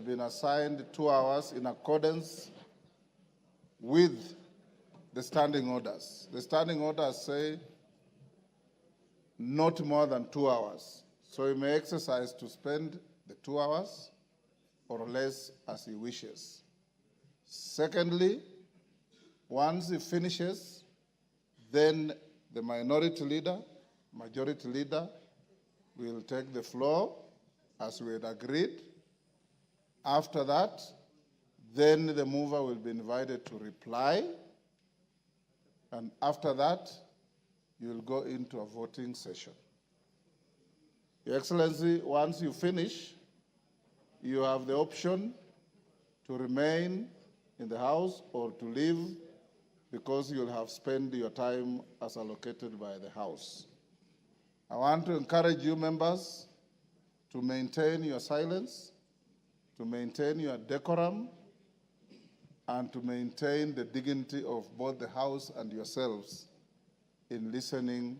been assigned 2 hours in accordance with the standing orders. The standing orders say not more than 2 hours. So he may exercise to spend the 2 hours or less as he wishes. Secondly, once he finishes, then the minority leader, majority leader will take the floor as we had agreed. After that, then the mover will be invited to reply. And after that, you will go into a voting session. Your Excellency, once you finish, you have the option to remain in the House or to leave because you'll have spent your time as allocated by the House. I want to encourage you members to maintain your silence, to maintain your decorum, and to maintain the dignity of both the House and yourselves in listening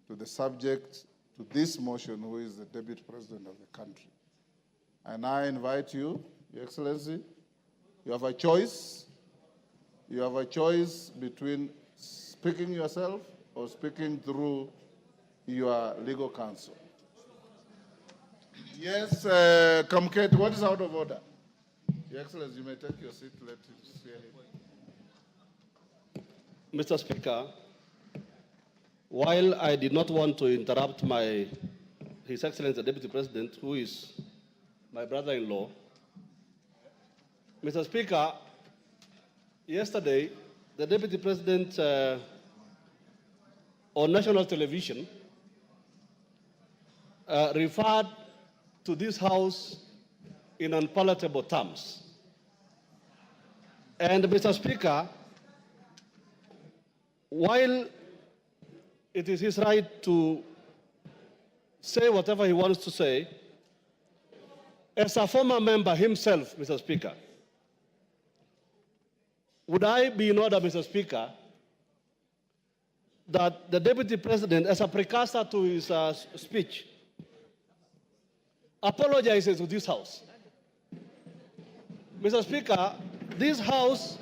to the subject to this motion, who is the Deputy President of the country. And I invite you, Your Excellency, you have a choice. You have a choice between speaking yourself or speaking through your legal counsel. Yes, Kamket, what is out of order? Your Excellency, you may take your seat. Let us hear it. Mr. Speaker, while I did not want to interrupt His Excellency the Deputy President, who is my brother-in-law, Mr. Speaker, yesterday the Deputy President on national television referred to this House in unpalatable terms. And Mr. Speaker, while it is his right to say whatever he wants to say, as a former member himself, Mr. Speaker, would I be in order, Mr. Speaker, that the Deputy President, as a precursor to his speech, apologizes to this House? Mr. Speaker, this House,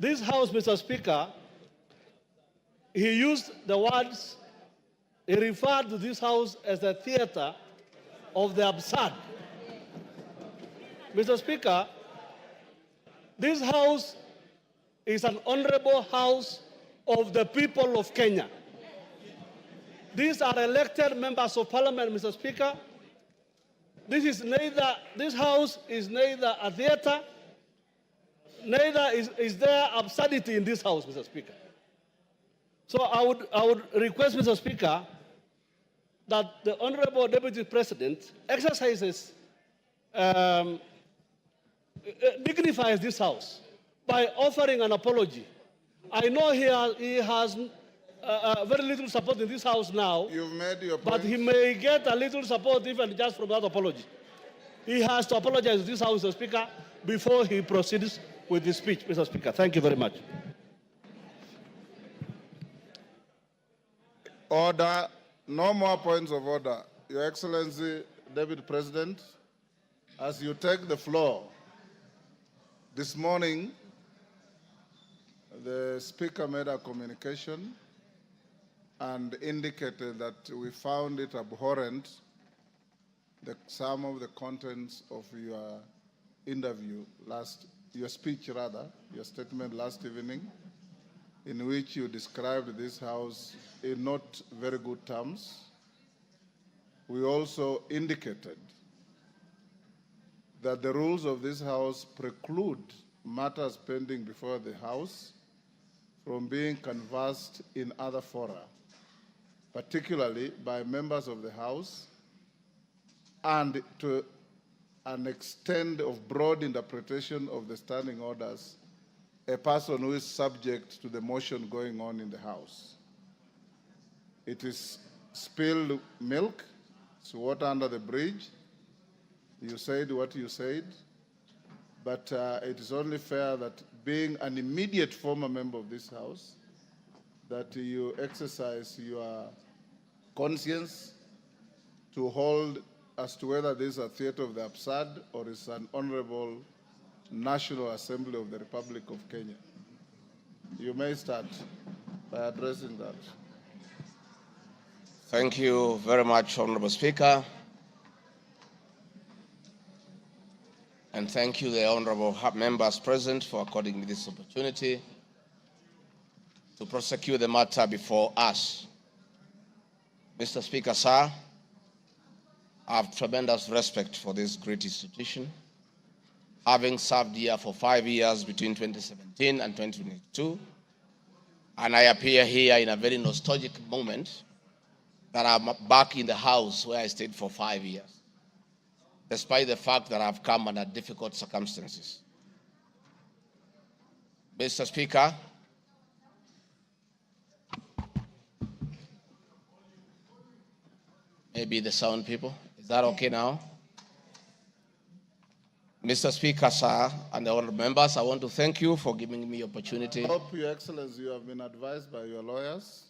Mr. Speaker, he used the words, he referred to this House as a theater of the absurd. Mr. Speaker, this House is an honorable House of the people of Kenya. These are elected members of Parliament, Mr. Speaker. This House is neither a theater, neither is there absurdity in this House, Mr. Speaker. So I would request, Mr. Speaker, that the Honorable Deputy President exercises, dignifies this House by offering an apology. I know he has very little support in this House now. You've made your point. But he may get a little support even just from that apology. He has to apologize to this House, Mr. Speaker, before he proceeds with his speech, Mr. Speaker. Thank you very much. Order. No more points of order. Your Excellency, Deputy President, as you take the floor, this morning, the Speaker made a communication and indicated that we found it abhorrent, some of the contents of your interview your speech rather, your statement last evening, in which you described this House in not very good terms. We also indicated that the rules of this House preclude matters pending before the House from being canvassed in other fora, particularly by members of the House, and to an extent of broad interpretation of the standing orders, a person who is subject to the motion going on in the House. It is spilled milk, it's water under the bridge. You said what you said, but it is only fair that being an immediate former member of this House, that you exercise your conscience to hold as to whether this is a theater of the absurd or is an honorable National Assembly of the Republic of Kenya. You may start by addressing that. Thank you very much, Honorable Speaker. And thank you, the honorable members present, for according me this opportunity to prosecute the matter before us. Mr. Speaker, sir, I have tremendous respect for this great institution, having served here for 5 years between 2017 and 2022, and I appear here in a very nostalgic moment that I'm back in the house where I stayed for 5 years, despite the fact that I've come under difficult circumstances. Mr. Speaker, maybe the sound people, is that okay now? Mr. Speaker, sir, and the honorable members, I want to thank you for giving me opportunity. I hope, Your Excellency, you have been advised by your lawyers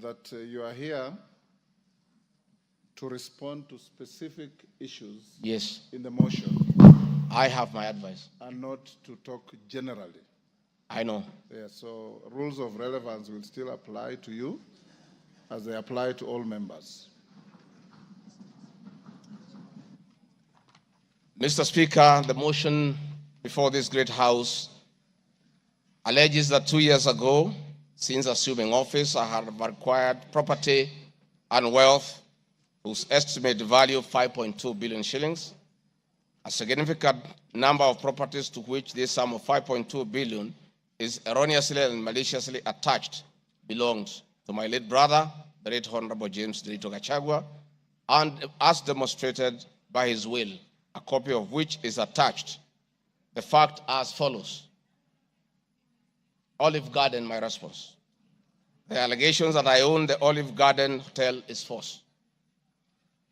that you are here to respond to specific issues Yes, in the motion I have my advice. and not to talk generally. I know. Yeah, so rules of relevance will still apply to you as they apply to all members. Mr. Speaker, the motion before this great house alleges that 2 years ago, since assuming office, I have acquired property and wealth whose estimated value of 5.2 billion shillings. A significant number of properties to which this sum of 5.2 billion is erroneously and maliciously attached belongs to my late brother, the late Honorable James Derito Gachagua, and as demonstrated by his will, a copy of which is attached. The fact as follows. Olive Garden, my response. The allegations that I own the Olive Garden Hotel is false.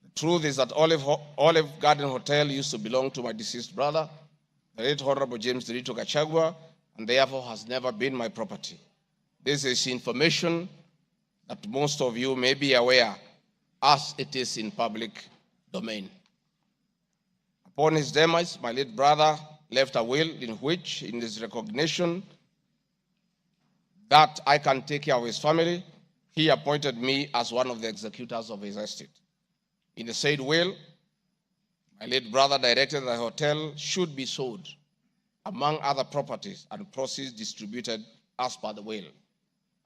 The truth is that Olive Garden Hotel used to belong to my deceased brother, the late Honorable James Derito Gachagua, and therefore has never been my property. This is information that most of you may be aware, as it is in public domain. Upon his demise, my late brother left a will in which, in his recognition that I can take care of his family, he appointed me as one of the executors of his estate. In the said will, my late brother directed that the hotel should be sold, among other properties, and proceeds distributed as per the will.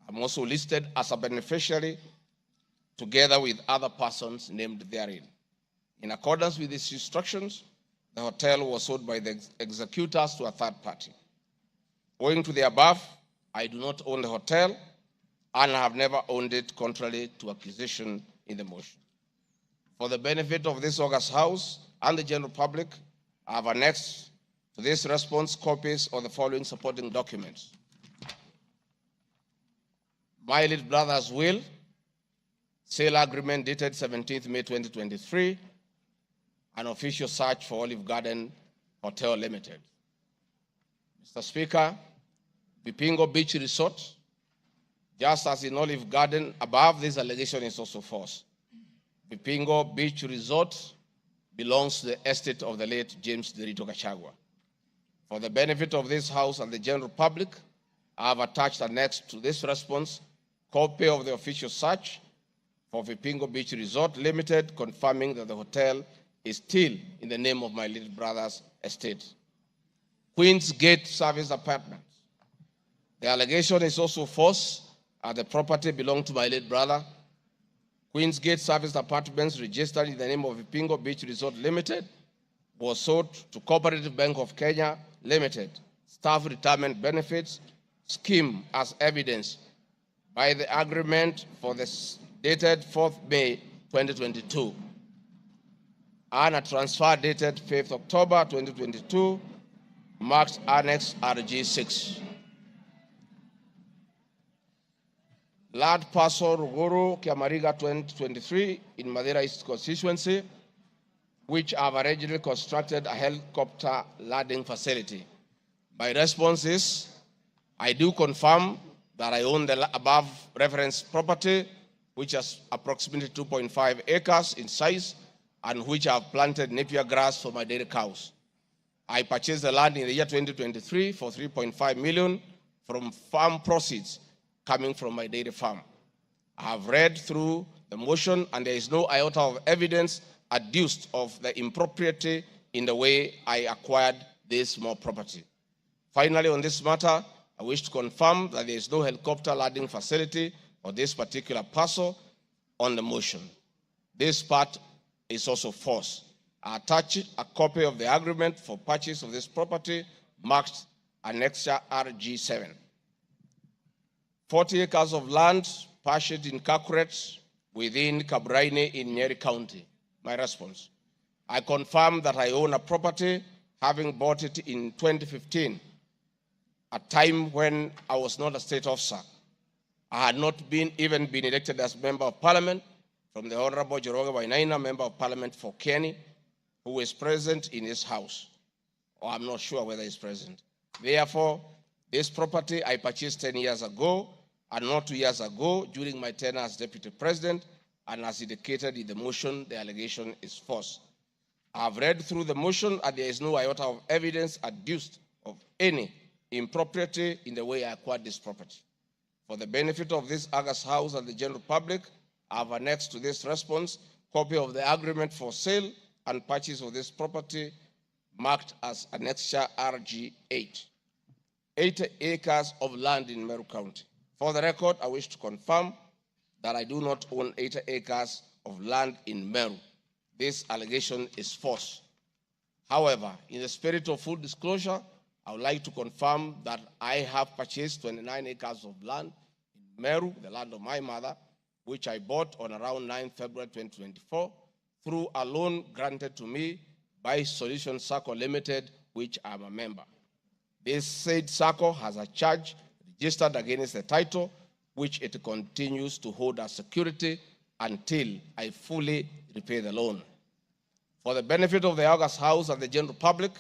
I'm also listed as a beneficiary together with other persons named therein. In accordance with these instructions, the hotel was sold by the executors to a third party. Owing to the above, I do not own the hotel and have never owned it, contrary to accusation in the motion. For the benefit of this august House and the general public, I have annexed to this response copies of the following supporting documents. My late brother's will, sale agreement dated 17th May 2023, an official search for Olive Garden Hotel Limited. Mr. Speaker, Vipingo Beach Resort, just as in Olive Garden, above this allegation is also false. Vipingo Beach Resort belongs to the estate of the late James Derito Gachagua. For the benefit of this House and the general public, I have attached annexed to this response copy of the official search for Vipingo Beach Resort Limited, confirming that the hotel is still in the name of my little brother's estate. Queen's Gate Service Apartments. The allegation is also false, as the property belonged to my late brother. Queen's Gate Service Apartments, registered in the name of Vipingo Beach Resort Limited, was sold to Cooperative Bank of Kenya Limited, Staff Retirement Benefits Scheme, as evidenced by the agreement for the dated 4th May 2022, and a transfer dated 5th October 2022, marked Annex RG6. Land Parcel Ruguru, Kiamariga 2023 in Madeira East constituency, which have originally constructed a helicopter landing facility. My response is, I do confirm that I own the above referenced property, which is approximately 2.5 acres in size and which I have planted napier grass for my dairy cows. I purchased the land in the year 2023 for 3.5 million from farm proceeds coming from my dairy farm. I have read through the motion, and there is no iota of evidence adduced of the impropriety in the way I acquired this small property. Finally, on this matter, I wish to confirm that there is no helicopter landing facility for this particular parcel on the motion. This part is also false. I attach a copy of the agreement for purchase of this property marked Annexure RG7. 40 acres of land purchased in Kakuret within Kabraine in Nyeri County. My response: I confirm that I own a property, having bought it in 2015, a time when I was not a state officer. I had not even been elected as Member of Parliament from the Honorable Joroge Wainaina, Member of Parliament for Kenny, who is present in this house, or I'm not sure whether he's present. Therefore, this property I purchased 10 years ago, and not 2 years ago during my tenure as Deputy President, and as indicated in the motion, the allegation is false. I have read through the motion, and there is no iota of evidence adduced of any impropriety in the way I acquired this property. For the benefit of this August House and the general public, I have annexed to this response copy of the agreement for sale and purchase of this property marked as Annexure RG8. 80 acres of land in Meru County. For the record, I wish to confirm that I do not own 80 acres of land in Meru. This allegation is false. However, in the spirit of full disclosure, I would like to confirm that I have purchased 29 acres of land in Meru, the land of my mother, which I bought on around 9 February 2024 through a loan granted to me by Solution Circle Limited, which I am a member. This said circle has a charge registered against the title, which it continues to hold as security until I fully repay the loan. For the benefit of the August House and the general public,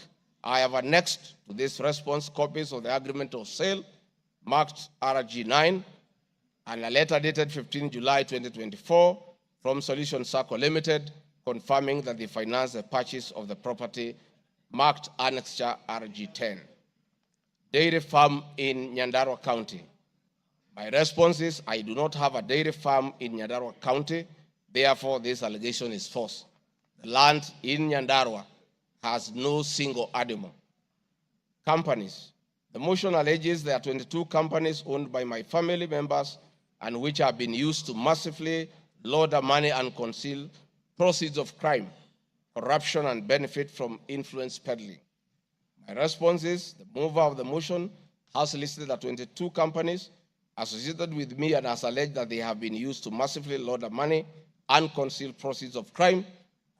I have annexed to this response copies of the agreement of sale marked RG9 and a letter dated 15 July 2024 from Solution Circle Limited confirming that they financed the purchase of the property marked Annexure RG10. Dairy farm in Nyandarua County. My response is I do not have a dairy farm in Nyandarua County, therefore this allegation is false. The land in Nyandarua has no single animal. Companies. The motion alleges there are 22 companies owned by my family members and which have been used to massively launder money and conceal proceeds of crime, corruption, and benefit from influence peddling. My response is the mover of the motion has listed the 22 companies associated with me and has alleged that they have been used to massively launder money and conceal proceeds of crime,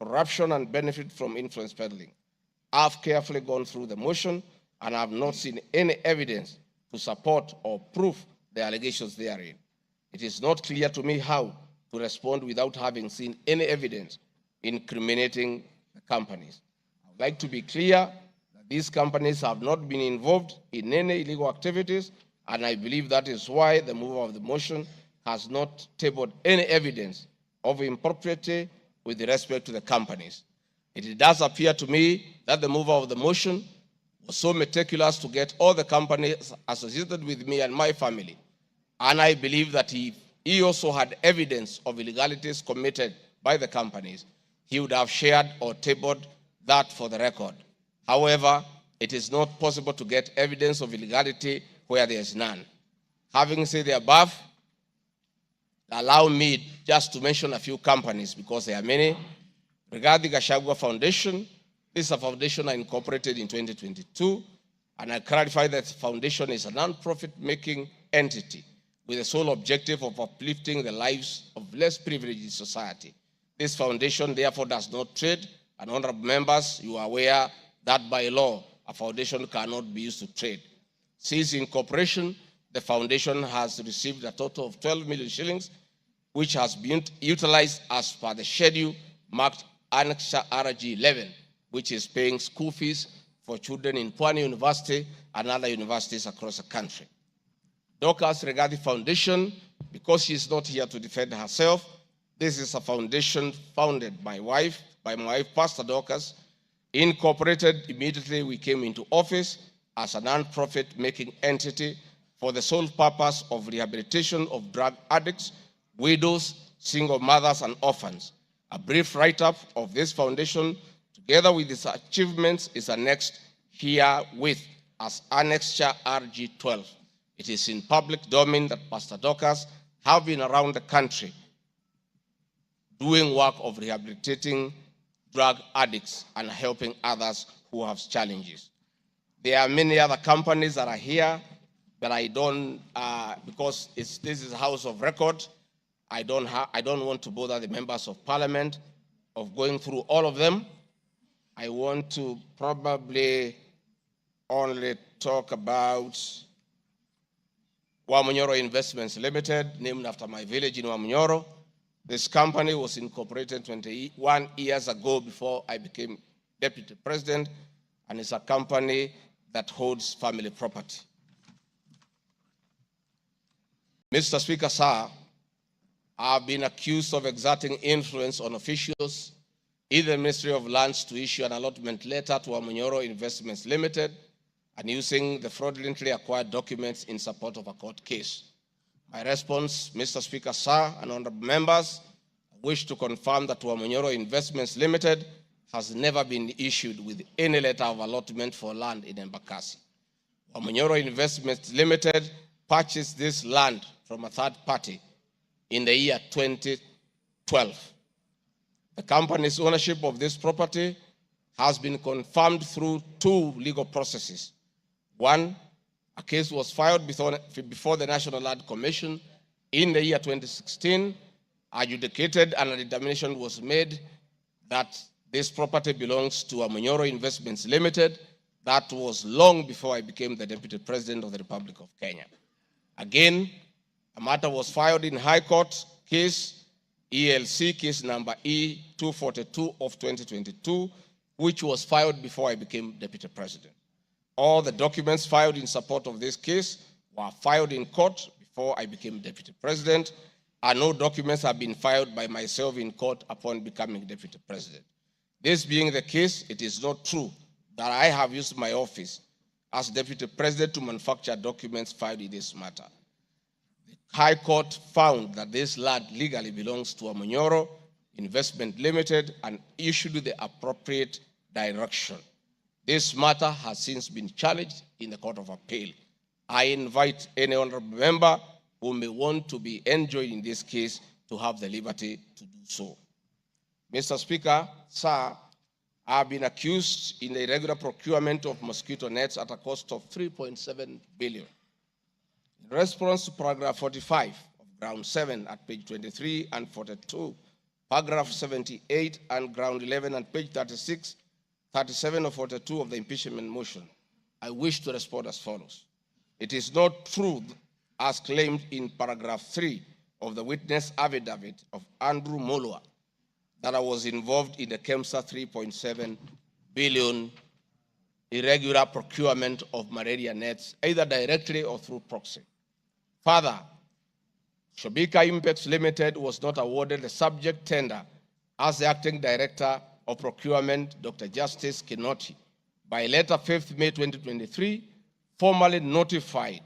corruption, and benefit from influence peddling. I've carefully gone through the motion and have not seen any evidence to support or prove the allegations therein. It is not clear to me how to respond without having seen any evidence incriminating the companies. I would like to be clear that these companies have not been involved in any illegal activities, and I believe that is why the mover of the motion has not tabled any evidence of impropriety with respect to the companies. It does appear to me that the mover of the motion was so meticulous to get all the companies associated with me and my family, and I believe that he also had evidence of illegalities committed by the companies, he would have shared or tabled that for the record. However, it is not possible to get evidence of illegality where there is none. Having said the above, allow me just to mention a few companies because there are many. Rigathi Gachagua Foundation. This is a foundation I incorporated in 2022, and I clarify that the foundation is a non-profit-making entity with the sole objective of uplifting the lives of less privileged in society. This foundation, therefore, does not trade, and honorable members, you are aware that by law, a foundation cannot be used to trade. Since incorporation, the foundation has received a total of 12 million shillings, which has been utilized as per the schedule marked Annexure RG11, which is paying school fees for children in Pwani University and other universities across the country. Dorcas Rigathi Foundation, because she is not here to defend herself, this is a foundation founded by my wife by my wife, Pastor Dorcas, incorporated immediately we came into office as a non-profit making entity for the sole purpose of rehabilitation of drug addicts, widows, single mothers, and orphans. A brief write-up of this foundation, together with its achievements, is annexed herewith as Annexure RG 12. It is in public domain that Pastor Dorcas have been around the country doing work of rehabilitating drug addicts and helping others who have challenges. There are many other companies that are here, but I don't, because this is a house of record, I don't want to bother the members of parliament of going through all of them. I want to probably only talk about Wamunyoro Investments Limited, named after my village in Wamunyoro. This company was incorporated 21 years ago before I became Deputy President, and it's a company that holds family property. Mr. Speaker, sir, I've been accused of exerting influence on officials in the Ministry of Lands to issue an allotment letter to Wamunyoro Investments Limited and using the fraudulently acquired documents in support of a court case. My response, Mr. Speaker, sir, and honorable members, I wish to confirm that Wamunyoro Investments Limited has never been issued with any letter of allotment for land in Embakasi. Wamunyoro Investments Limited purchased this land from a third party in the year 2012. The company's ownership of this property has been confirmed through two legal processes. One, a case was filed before the National Land Commission in the year 2016, adjudicated, and a determination was made that this property belongs to Wamunyoro Investments Limited. That was long before I became the Deputy President of the Republic of Kenya. Again, a matter was filed in High Court, case ELC, case number E242 of 2022, which was filed before I became Deputy President. All the documents filed in support of this case were filed in court before I became Deputy President, and no documents have been filed by myself in court upon becoming Deputy President. This being the case, it is not true that I have used my office as Deputy President to manufacture documents filed in this matter. The High Court found that this land legally belongs to Wamunyoro Investment Limited and issued the appropriate direction. This matter has since been challenged in the Court of Appeal. I invite any honorable member who may want to be enjoined in this case to have the liberty to do so. Mr. Speaker, sir, I have been accused in the irregular procurement of mosquito nets at a cost of 3.7 billion. In response to paragraph 45 of ground 7 at page 23 and 42, paragraph 78 and ground 11 and page 36, 37 or 42 of the impeachment motion, I wish to respond as follows. It is not true, as claimed in paragraph 3 of the witness affidavit of Andrew Mulwa, that I was involved in the KEMSA 3.7 billion irregular procurement of malaria nets, either directly or through proxy. Further, Shobika Impacts Limited was not awarded the subject tender as the acting director of procurement, Dr. Justice Kinoti, by letter 5th May 2023, formally notified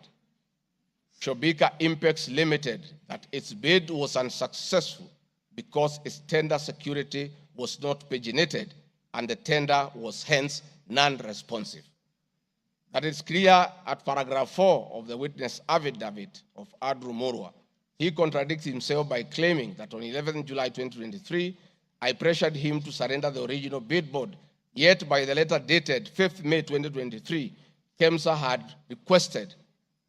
Shobika Impacts Limited that its bid was unsuccessful because its tender security was not paginated and the tender was hence non-responsive. That is clear at paragraph 4 of the witness affidavit of Andrew Mulwa. He contradicts himself by claiming that on 11 July 2023, I pressured him to surrender the original bid board, yet by the letter dated 5th May 2023, KEMSA had requested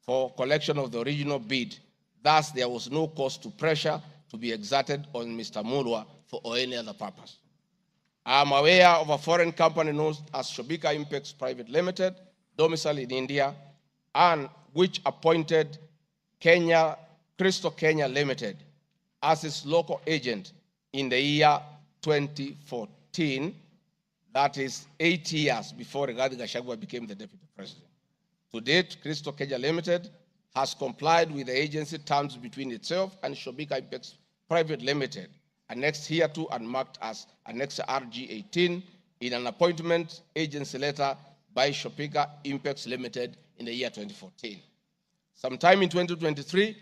for collection of the original bid. Thus, there was no cause to pressure to be exerted on Mr. Mulwa for any other purpose. I am aware of a foreign company known as Shobika Impacts Private Limited, domiciled in India, and which appointed Crystal Kenya Limited as its local agent in the year 2014, that is 8 years before Rigathi Gachagua became the Deputy President. To date, Crystal Kenya Limited has complied with the agency terms between itself and Shobika Impacts Private Limited annexed hereto and marked as Annex RG 18 in an appointment agency letter by Shopika Impex Limited in the year 2014. Sometime in 2023,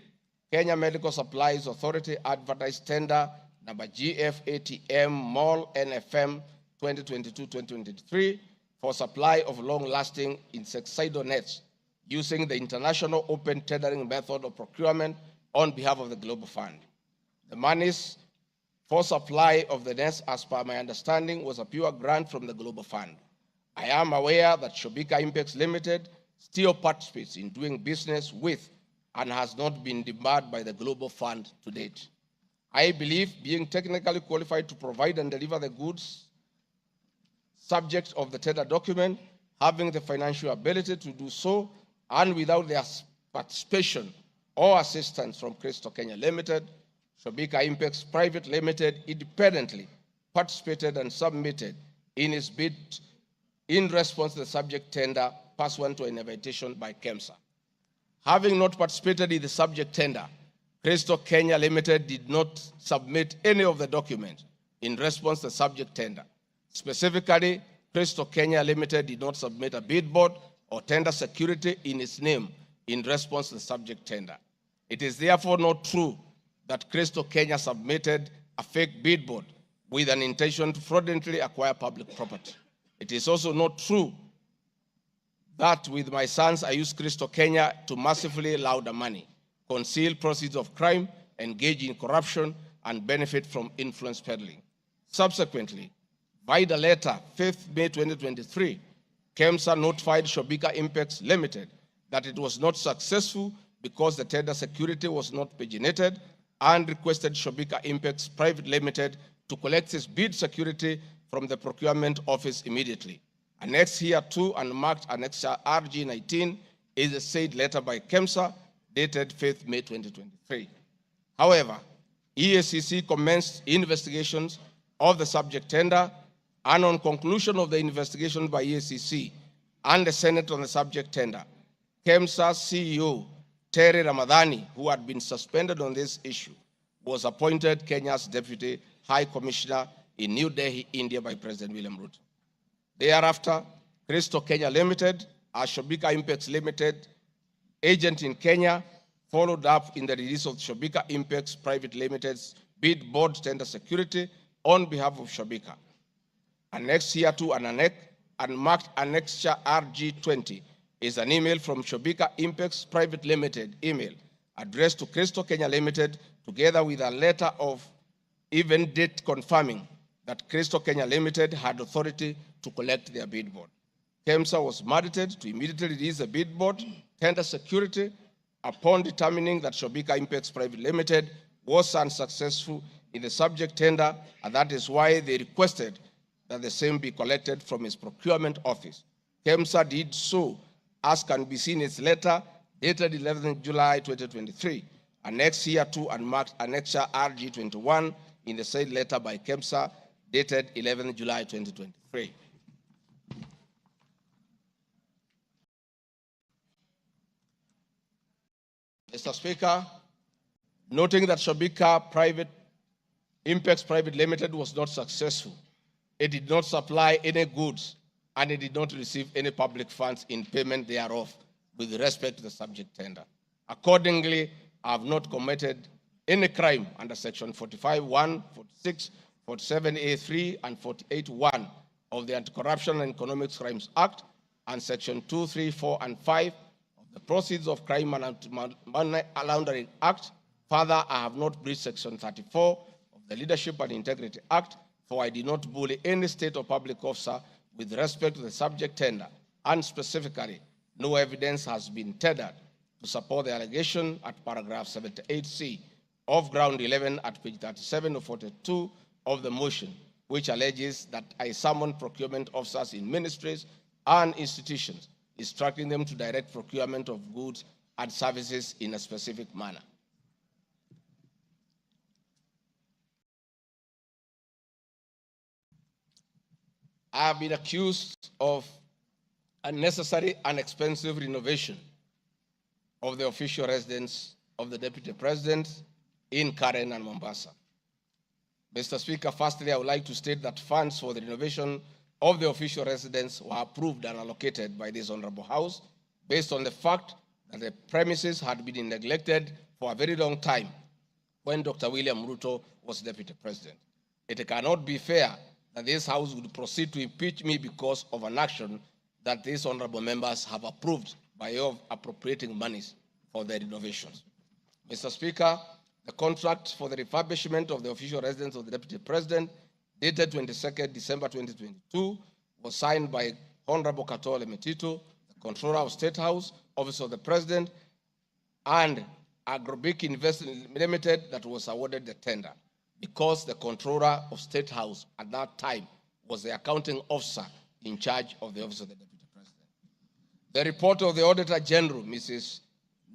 Kenya Medical Supplies Authority advertised tender number GF-ATM Mall NFM 2022-2023 for supply of long-lasting insecticidal nets using the international open tendering method of procurement on behalf of the Global Fund. The monies for supply of the nets, as per my understanding, was a pure grant from the Global Fund. I am aware that Shopika Impex Limited still participates in doing business with and has not been debarred by the Global Fund to date. I believe being technically qualified to provide and deliver the goods subject of the tender document, having the financial ability to do so, and without their participation or assistance from Crystal Kenya Limited, Shopika Impex Private Limited independently participated and submitted in its bid in response to the subject tender pursuant to an invitation by KEMSA. Having not participated in the subject tender, Crystal Kenya Limited did not submit any of the documents in response to the subject tender. Specifically, Crystal Kenya Limited did not submit a bid board or tender security in its name in response to the subject tender. It is therefore not true that Crystal Kenya submitted a fake bid board with an intention to fraudulently acquire public property. It is also not true that with my sons, I used Crystal Kenya to massively launder money, conceal proceeds of crime, engage in corruption, and benefit from influence peddling. Subsequently, by the letter 5th May 2023, KEMSA notified Shopika Impex Limited that it was not successful because the tender security was not paginated and requested Shopika Impex Private Limited to collect its bid security from the procurement office immediately. Annexed hereto and marked Annex RG 19 is a said letter by KEMSA dated 5th May 2023. However, EACC commenced investigations of the subject tender, and on conclusion of the investigation by EACC and the Senate on the subject tender, KEMSA CEO Terry Ramadhani, who had been suspended on this issue, was appointed Kenya's Deputy High Commissioner in New Delhi, India by President William Ruto. Thereafter, Crystal Kenya Limited, as Shopika Impex Limited agent in Kenya, followed up in the release of Shopika Impex Private Limited's bid board tender security on behalf of Shopika. Annexed hereto and marked Annexure RG20 is an email from Shopika Impex Private Limited email addressed to Crystal Kenya Limited, together with a letter of even date confirming that Crystal Kenya Limited had authority to collect their bid board. KEMSA was mandated to immediately release the bid board tender security upon determining that Shopika Impex Private Limited was unsuccessful in the subject tender, and that is why they requested that the same be collected from its procurement office. KEMSA did so, as can be seen in its letter dated 11 July 2023, annexed hereto and marked Annexure RG 21 in the said letter by KEMSA dated 11 July 2023. Mr. Speaker, noting that Shopika Impex Private Limited was not successful, it did not supply any goods, and it did not receive any public funds in payment thereof with respect to the subject tender. Accordingly, I have not committed any crime under Section 45(1), 46, 47(a)(3), and 48(1) of the Anti-Corruption and Economic Crimes Act, and Section 2, 3, 4, and 5 of the Proceeds of Crime and Money Laundering Act. Further, I have not breached Section 34 of the Leadership and Integrity Act, for I did not bully any state or public officer with respect to the subject tender, and specifically, no evidence has been tendered to support the allegation at paragraph 78C of ground 11 at page 37 of 42 of the motion, which alleges that I summoned procurement officers in ministries and institutions, instructing them to direct procurement of goods and services in a specific manner. I have been accused of unnecessary and expensive renovation of the official residence of the Deputy President in Karen and Mombasa. Mr. Speaker, firstly, I would like to state that funds for the renovation of the official residence were approved and allocated by this Honorable House based on the fact that the premises had been neglected for a very long time when Dr. William Ruto was Deputy President. It cannot be fair that this House would proceed to impeach me because of an action that these honorable members have approved by way of appropriating monies for the renovations. Mr. Speaker, the contract for the refurbishment of the official residence of the Deputy President, dated 22nd December 2022, was signed by Honorable Mosquito, the Controller of State House, Office of the President, and Agrobic Investment Limited that was awarded the tender because the Controller of State House at that time was the accounting officer in charge of the Office of the Deputy President. The report of the Auditor General, Mrs.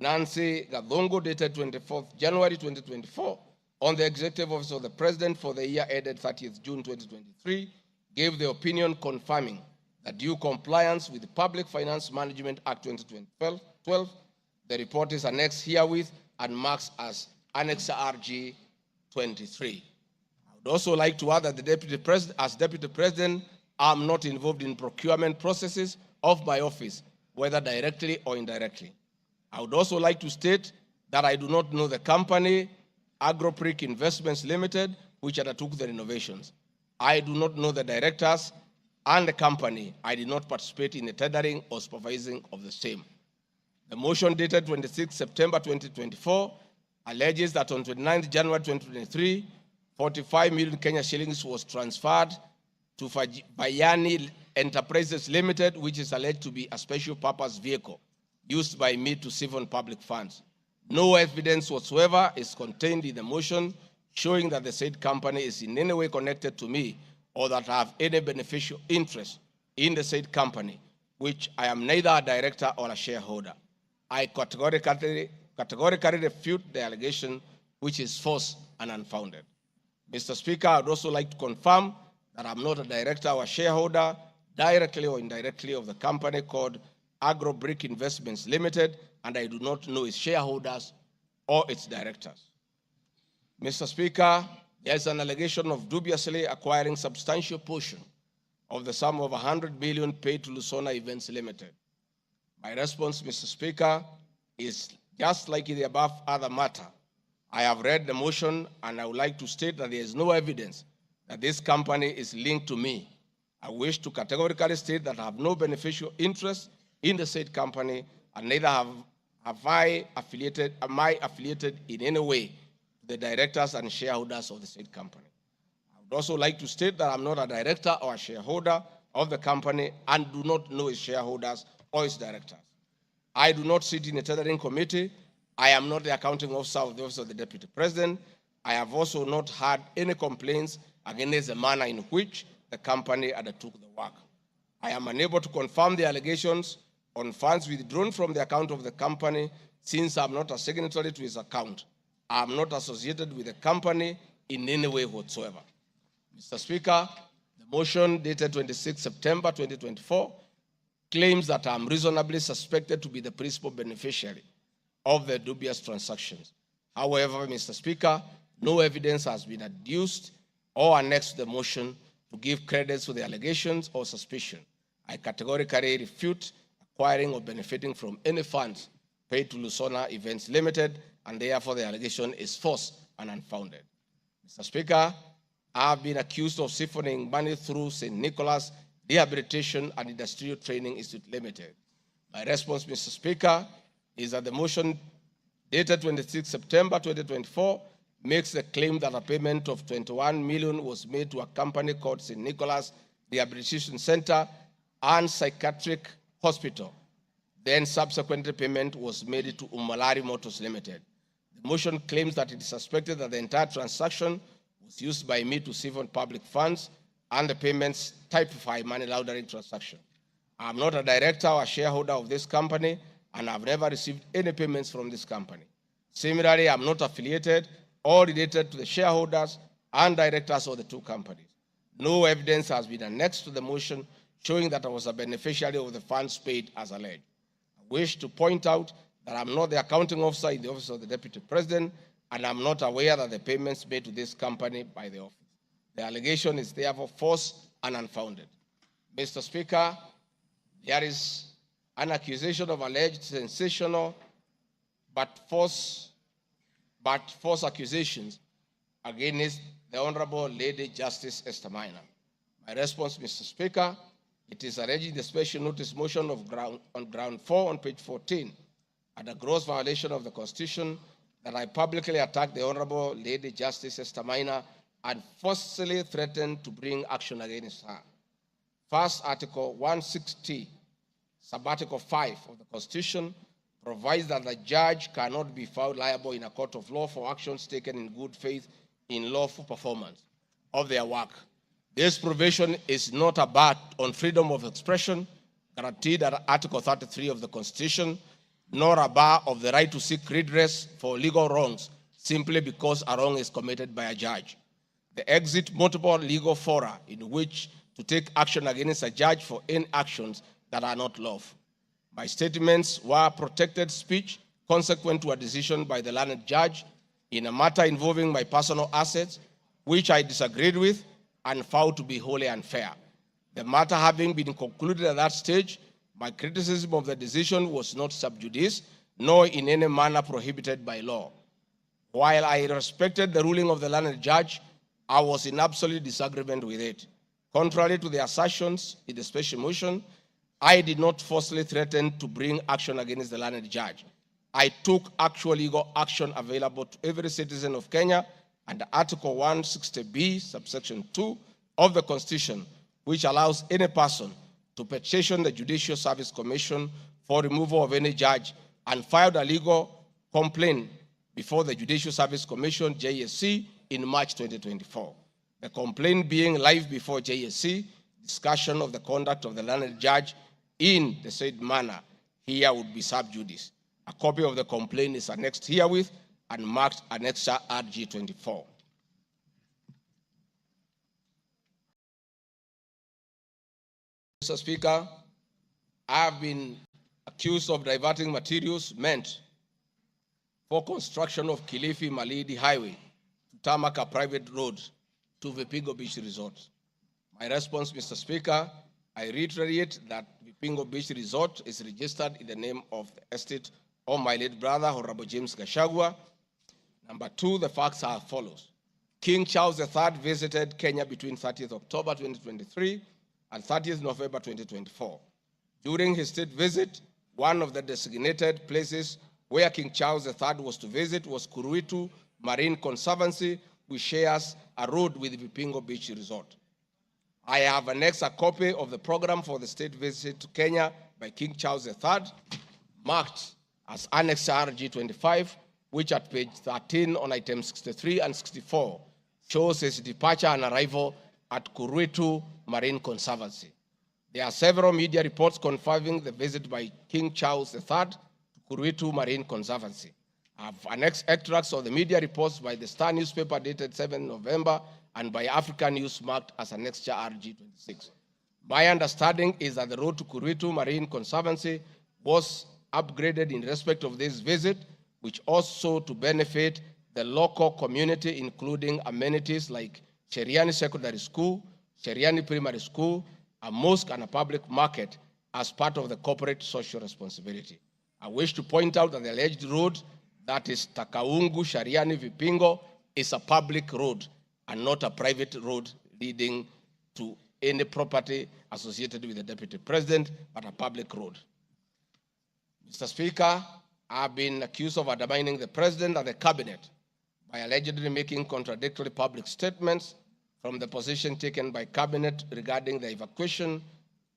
Nancy Gadongo, dated 24th January 2024, on the Executive Office of the President for the year ended 30th June 2023, gave the opinion confirming that due compliance with the Public Finance Management Act 2012, the report is annexed herewith and marks as Annex RG 23. I would also like to add that the Deputy President, as Deputy President, I'm not involved in procurement processes of my office, whether directly or indirectly. I would also like to state that I do not know the company, Agropric Investments Limited, which undertook the renovations. I do not know the directors and the company. I did not participate in the tendering or supervising of the same. The motion dated 26 September 2024 alleges that on 29 January 2023, 45 million Kenya shillings was transferred to Bayani Enterprises Limited, which is alleged to be a special purpose vehicle used by me to siphon public funds. No evidence whatsoever is contained in the motion showing that the said company is in any way connected to me or that I have any beneficial interest in the said company, which I am neither a director or a shareholder. I categorically refute the allegation, which is false and unfounded. Mr. Speaker, I would also like to confirm that I'm not a director or a shareholder, directly or indirectly, of the company called Agrobrick Investments Limited, and I do not know its shareholders or its directors. Mr. Speaker, there is an allegation of dubiously acquiring substantial portion of the sum of 100 million paid to Lusona Events Limited. My response, Mr. Speaker, is just like in the above other matter. I have read the motion and I would like to state that there is no evidence that this company is linked to me. I wish to categorically state that I have no beneficial interest in the said company and neither am I affiliated in any way to the directors and shareholders of the said company. I would also like to state that I'm not a director or a shareholder of the company and do not know its shareholders or its directors. I do not sit in a tendering committee. I am not the accounting officer of the Office of the Deputy President. I have also not had any complaints against the manner in which the company undertook the work. I am unable to confirm the allegations on funds withdrawn from the account of the company since I am not a signatory to its account. I am not associated with the company in any way whatsoever. Mr. Speaker, the motion dated 26 September 2024 claims that I am reasonably suspected to be the principal beneficiary of the dubious transactions. However, Mr. Speaker, no evidence has been adduced or annexed to the motion to give credence to the allegations or suspicion. I categorically refute acquiring or benefiting from any funds paid to Lusona Events Limited, and therefore the allegation is false and unfounded. Mr. Speaker, I have been accused of siphoning money through St. Nicholas Rehabilitation and Industrial Training Institute Limited. My response, Mr. Speaker, is that the motion dated 26 September 2024 makes the claim that a payment of 21 million was made to a company called St. Nicholas Rehabilitation Center and Psychiatric Hospital. Then subsequent payment was made to Umalari Motors Limited. The motion claims that it is suspected that the entire transaction was used by me to siphon public funds and the payments typify money laundering transaction. I am not a director or a shareholder of this company and I've never received any payments from this company. Similarly, I'm not affiliated or related to the shareholders and directors of the two companies. No evidence has been annexed to the motion showing that I was a beneficiary of the funds paid as alleged. I wish to point out that I'm not the accounting officer in the Office of the Deputy President, and I'm not aware that the payments made to this company by the office. The allegation is therefore false and unfounded. Mr. Speaker, there is an accusation of alleged sensational but false accusations against the Honorable Lady Justice Esther Minor. My response, Mr. Speaker, it is alleged in the special notice motion on ground 4 on page 14 at a gross violation of the Constitution that I publicly attacked the Honorable Lady Justice Esther Minor and forcefully threatened to bring action against her. First, Article 160, Subarticle 5 of the Constitution provides that the judge cannot be found liable in a court of law for actions taken in good faith in lawful performance of their work. This provision is not a bar on freedom of expression guaranteed at Article 33 of the Constitution, nor a bar of the right to seek redress for legal wrongs simply because a wrong is committed by a judge. They exit multiple legal fora in which to take action against a judge for any actions that are not lawful. My statements were protected speech consequent to a decision by the learned judge in a matter involving my personal assets, which I disagreed with and found to be wholly unfair. The matter having been concluded at that stage, my criticism of the decision was not sub judice, nor in any manner prohibited by law. While I respected the ruling of the learned judge, I was in absolute disagreement with it. Contrary to the assertions in the special motion, I did not falsely threaten to bring action against the learned judge. I took actual legal action available to every citizen of Kenya under Article 160B, subsection 2 of the Constitution, which allows any person to petition the Judicial Service Commission for removal of any judge and filed a legal complaint before the Judicial Service Commission, JSC, in March 2024. The complaint being live before JSC, discussion of the conduct of the learned judge in the said manner here would be sub judice. A copy of the complaint is annexed herewith and marked Annexure RG 24. Mr. Speaker, I have been accused of diverting materials meant for construction of Kilifi Malindi Highway to tarmac a private road to Vipingo Beach Resort. My response, Mr. Speaker, I reiterate that Vipingo Beach Resort is registered in the name of the estate of my late brother, Honorable James Gachagua. Number two, the facts are as follows. King Charles III visited Kenya between 30th October 2023 and 30th November 2024. During his state visit, one of the designated places where King Charles III was to visit was Kuruitu Marine Conservancy, which shares a road with Vipingo Beach Resort. I have annexed a copy of the program for the state visit to Kenya by King Charles III, marked as Annex RG 25, which at page 13 on items 63 and 64 shows his departure and arrival at Kuruitu Marine Conservancy. There are several media reports confirming the visit by King Charles III to Kuruitu Marine Conservancy. I have annexed extracts of the media reports by the Star newspaper dated 7 November and by African News marked as Annexure RG 26. My understanding is that the road to Kuruitu Marine Conservancy was upgraded in respect of this visit, which also to benefit the local community, including amenities like Cheriani Secondary School, Cheriani Primary School, a mosque, and a public market as part of the corporate social responsibility. I wish to point out that the alleged road, that is Takaungu Shariani Vipingo, is a public road and not a private road leading to any property associated with the Deputy President, but a public road. Mr. Speaker, I have been accused of undermining the President and the Cabinet by allegedly making contradictory public statements from the position taken by Cabinet regarding the evacuation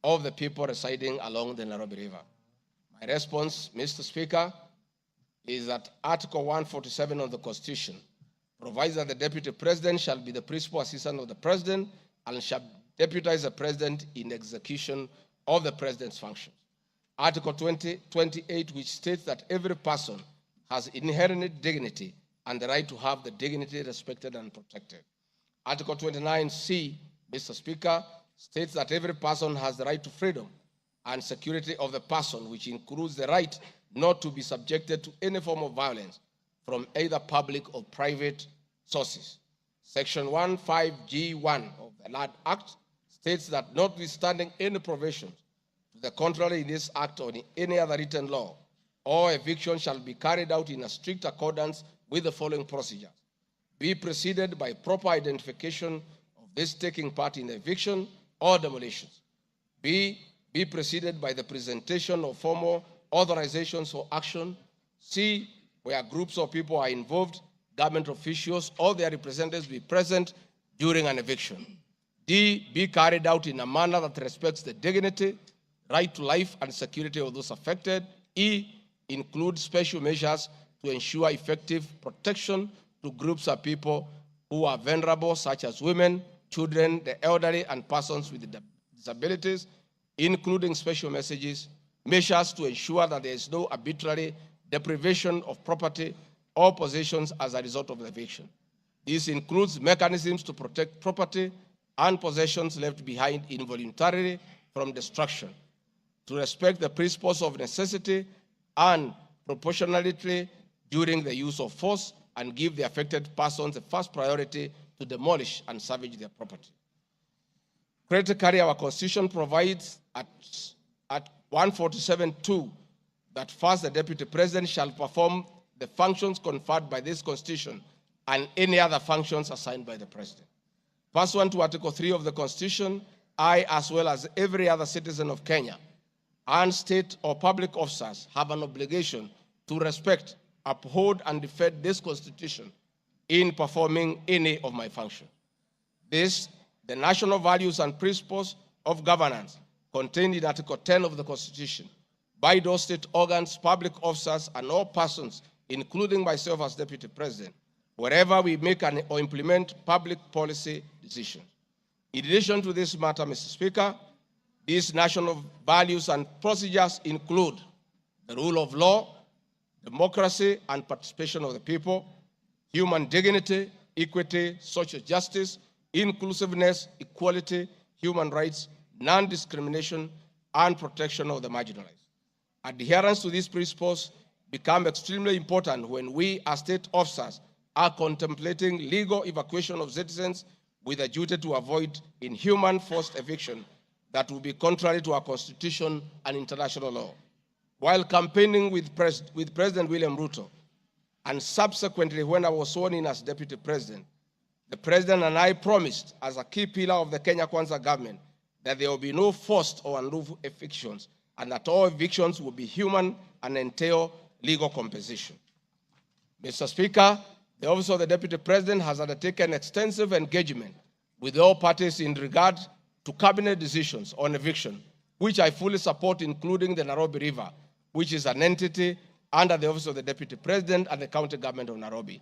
of the people residing along the Nairobi River. My response, Mr. Speaker, is that Article 147 of the Constitution provides that the Deputy President shall be the principal assistant of the President and shall deputize the President in execution of the President's functions. Article 28, which states that every person has inherent dignity and the right to have the dignity respected and protected. Article 29C, Mr. Speaker, states that every person has the right to freedom and security of the person, which includes the right not to be subjected to any form of violence from either public or private sources. Section 15G1 of the Land Act states that notwithstanding any provision to the contrary in this act or in any other written law, all eviction shall be carried out in a strict accordance with the following procedures. Be preceded by proper identification of this taking part in the eviction or demolitions. B, be preceded by the presentation of formal authorizations for action. C, where groups of people are involved, government officials or their representatives be present during an eviction. D, be carried out in a manner that respects the dignity, right to life and security of those affected. E, include special measures to ensure effective protection to groups of people who are vulnerable, such as women, children, the elderly, and persons with disabilities, including special measures to ensure that there is no arbitrary deprivation of property or possessions as a result of the eviction. This includes mechanisms to protect property and possessions left behind involuntarily from destruction, to respect the principles of necessity and proportionality during the use of force, and give the affected persons the first priority to demolish and salvage their property. Critically, our Constitution provides at 147(2) that first the Deputy President shall perform the functions conferred by this Constitution and any other functions assigned by the President. Pursuant to Article 3 of the Constitution, I, as well as every other citizen of Kenya, and state or public officers have an obligation to respect, uphold, and defend this Constitution in performing any of my functions. This, the national values and principles of governance contained in Article 10 of the Constitution, by those state organs, public officers, and all persons, including myself as Deputy President, wherever we make or implement public policy decisions. In addition to this matter, Mr. Speaker, these national values and procedures include the rule of law, democracy and participation of the people, human dignity, equity, social justice, inclusiveness, equality, human rights, non-discrimination, and protection of the marginalized. Adherence to these principles become extremely important when we as state officers are contemplating legal evacuation of citizens with a duty to avoid inhuman forced eviction that will be contrary to our Constitution and international law. While campaigning with President William Ruto, and subsequently when I was sworn in as Deputy President, the President and I promised as a key pillar of the Kenya Kwanza government that there will be no forced or unlawful evictions and that all evictions will be human and entail legal compensation. Mr. Speaker, the Office of the Deputy President has undertaken extensive engagement with all parties in regard to cabinet decisions on eviction, which I fully support, including the Nairobi River, which is an entity under the Office of the Deputy President and the County Government of Nairobi.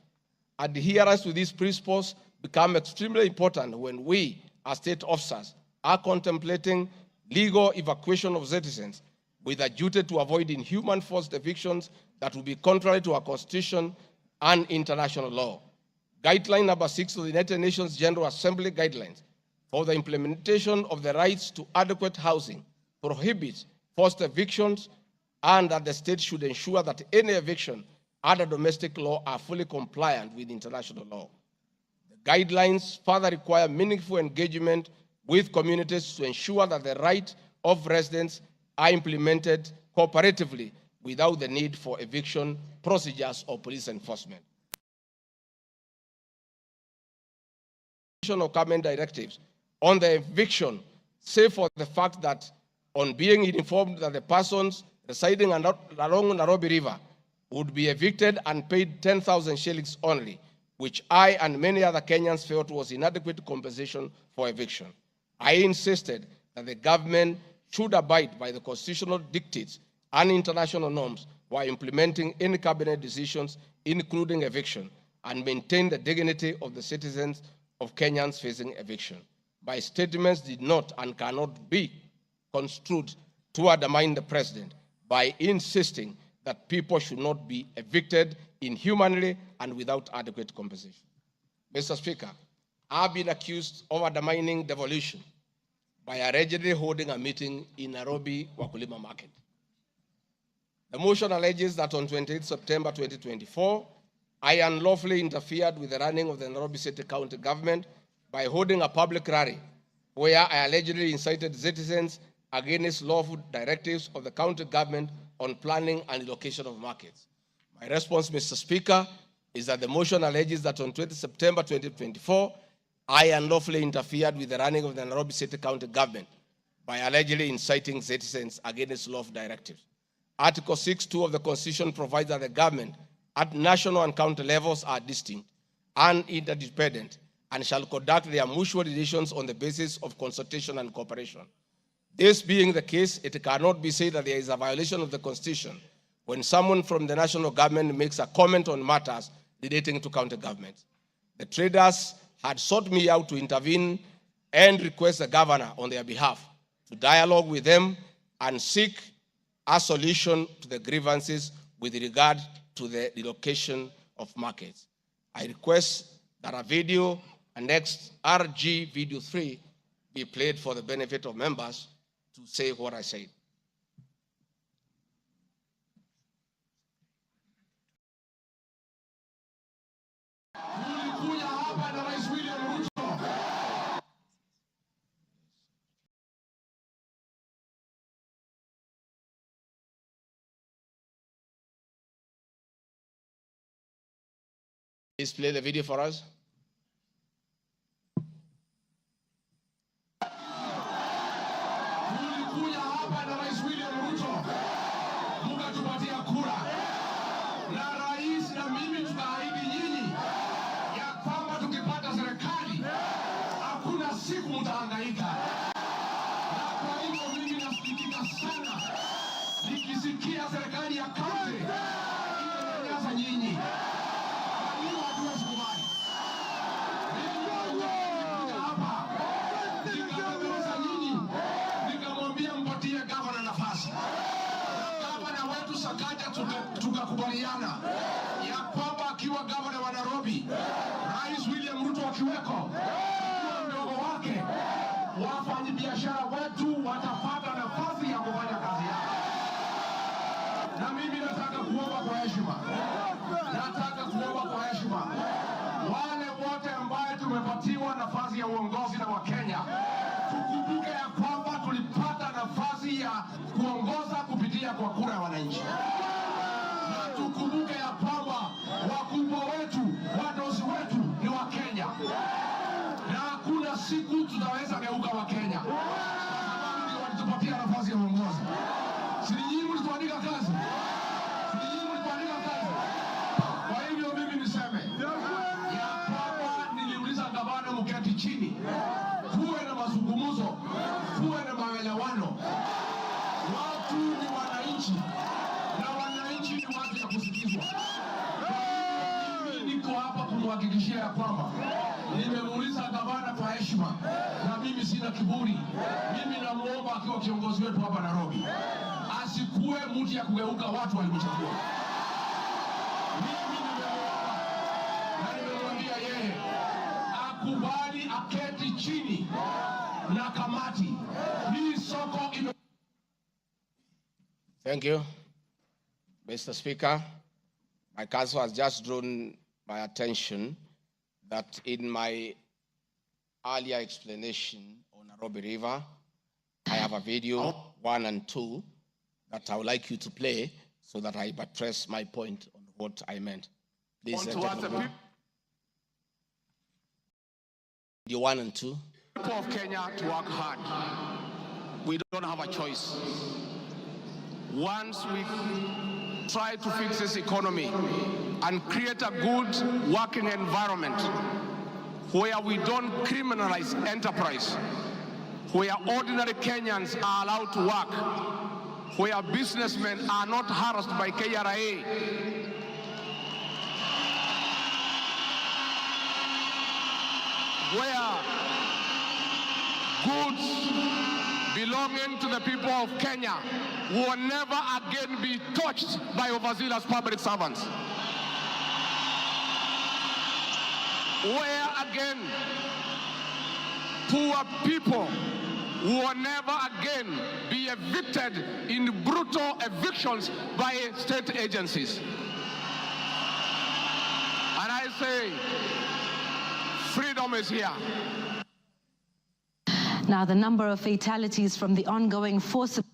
Adherence to these principles become extremely important when we, as state officers, are contemplating legal evacuation of citizens with a duty to avoid inhuman forced evictions that will be contrary to our Constitution and international law. Guideline number 6 of the United Nations General Assembly Guidelines for the implementation of the rights to adequate housing prohibits forced evictions, and that the state should ensure that any eviction under domestic law are fully compliant with international law. The guidelines further require meaningful engagement with communities to ensure that the rights of residents are implemented cooperatively without the need for eviction procedures or police enforcement. Of government directives on the eviction, save for the fact that on being informed that the persons residing along Nairobi River would be evicted and paid 10,000 shillings only, which I and many other Kenyans felt was inadequate compensation for eviction. I insisted that the government should abide by the constitutional dictates and international norms while implementing any cabinet decisions, including eviction, and maintain the dignity of the citizens of Kenyans facing eviction. My statements did not and cannot be construed to undermine the president by insisting that people should not be evicted inhumanly and without adequate compensation. Mr. Speaker, I've been accused of undermining devolution by allegedly holding a meeting in Nairobi Wakulima Market. The motion alleges that on 28 September 2024, I unlawfully interfered with the running of the Nairobi City County government by holding a public rally where I allegedly incited citizens against lawful directives of the county government on planning and allocation of markets. My response, Mr. Speaker, is that the motion alleges that on 20 September 2024, I unlawfully interfered with the running of the Nairobi City County government by allegedly inciting citizens against lawful directives. Article 6(2) of the Constitution provides that the government at national and county levels are distinct and interdependent and shall conduct their mutual relations on the basis of consultation and cooperation. This being the case, it cannot be said that there is a violation of the Constitution when someone from the national government makes a comment on matters relating to county government. The traders had sought me out to intervene and request the governor on their behalf to dialogue with them and seek a solution to the grievances with regard to the relocation of markets. I request that a video annexed RG Video 3 be played for the benefit of members to say what I said. Please play the video for us. Tulikuja hapa na Rais William Ruto, mkatupatia kura, na rais na mimi tukaahidi nyinyi ya kwamba tukipata serikali hakuna siku mtahangaika. Na kwa hivyo mimi nasikitika sana nikisikia serikali ya kaunti inanyanyasa nyinyi. Tukakubaliana ya kwamba akiwa gavana wa Nairobi, Rais William Ruto akiweko, mdogo wake, wafanyabiashara wetu watapata nafasi ya kufanya kazi yao. Na mimi nataka kuomba kwa heshima, wale wote ambao tumepatiwa nafasi ya uongozi na Wakenya, tukumbuke ya kwamba tulipata nafasi ya kuongoza kupitia kwa kura ya wananchi. Na tukumbuke ya kwamba wakubwa wetu, wadosi wetu ni Wakenya. Na hakuna siku tutaweza geuka Wakenya. Ndio walitupatia nafasi ya uongozi. Si nyinyi mlituandika kazi? Kwa hivyo mimi niseme ya kwamba niliuliza gavana mketi chini, kuwe na mazungumzo, kuwe na maelewano. Watu ni wananchi na wananchi ni watu ya kusikizwa. Mimi niko hapa kumhakikishia ya kwamba nimemuuliza gavana kwa heshima, na mimi sina kiburi. Mimi namuomba akiwa kiongozi wetu hapa Nairobi, asikuwe mtu ya kugeuka watu walimchagua. Mimi nimemuomba na nimemwambia yeye akubali aketi chini na kamati. Hii soko ime... Thank you, Mr. Speaker. My counsel has just drawn my attention that in my earlier explanation on Nairobi River, I have a video 1 and 2 that I would like you to play so that I buttress my point on what I meant. Please, video 1 and 2. People of Kenya to work hard. We don't have a choice. Once we try to fix this economy and create a good working environment where we don't criminalize enterprise, where ordinary Kenyans are allowed to work, where businessmen are not harassed by KRA, where goods belonging to the people of Kenya will never again be touched by overzealous public servants. Where again poor people will never again be evicted in brutal evictions by state agencies. say, freedom is here. Now, the number of fatalities from the ongoing forcible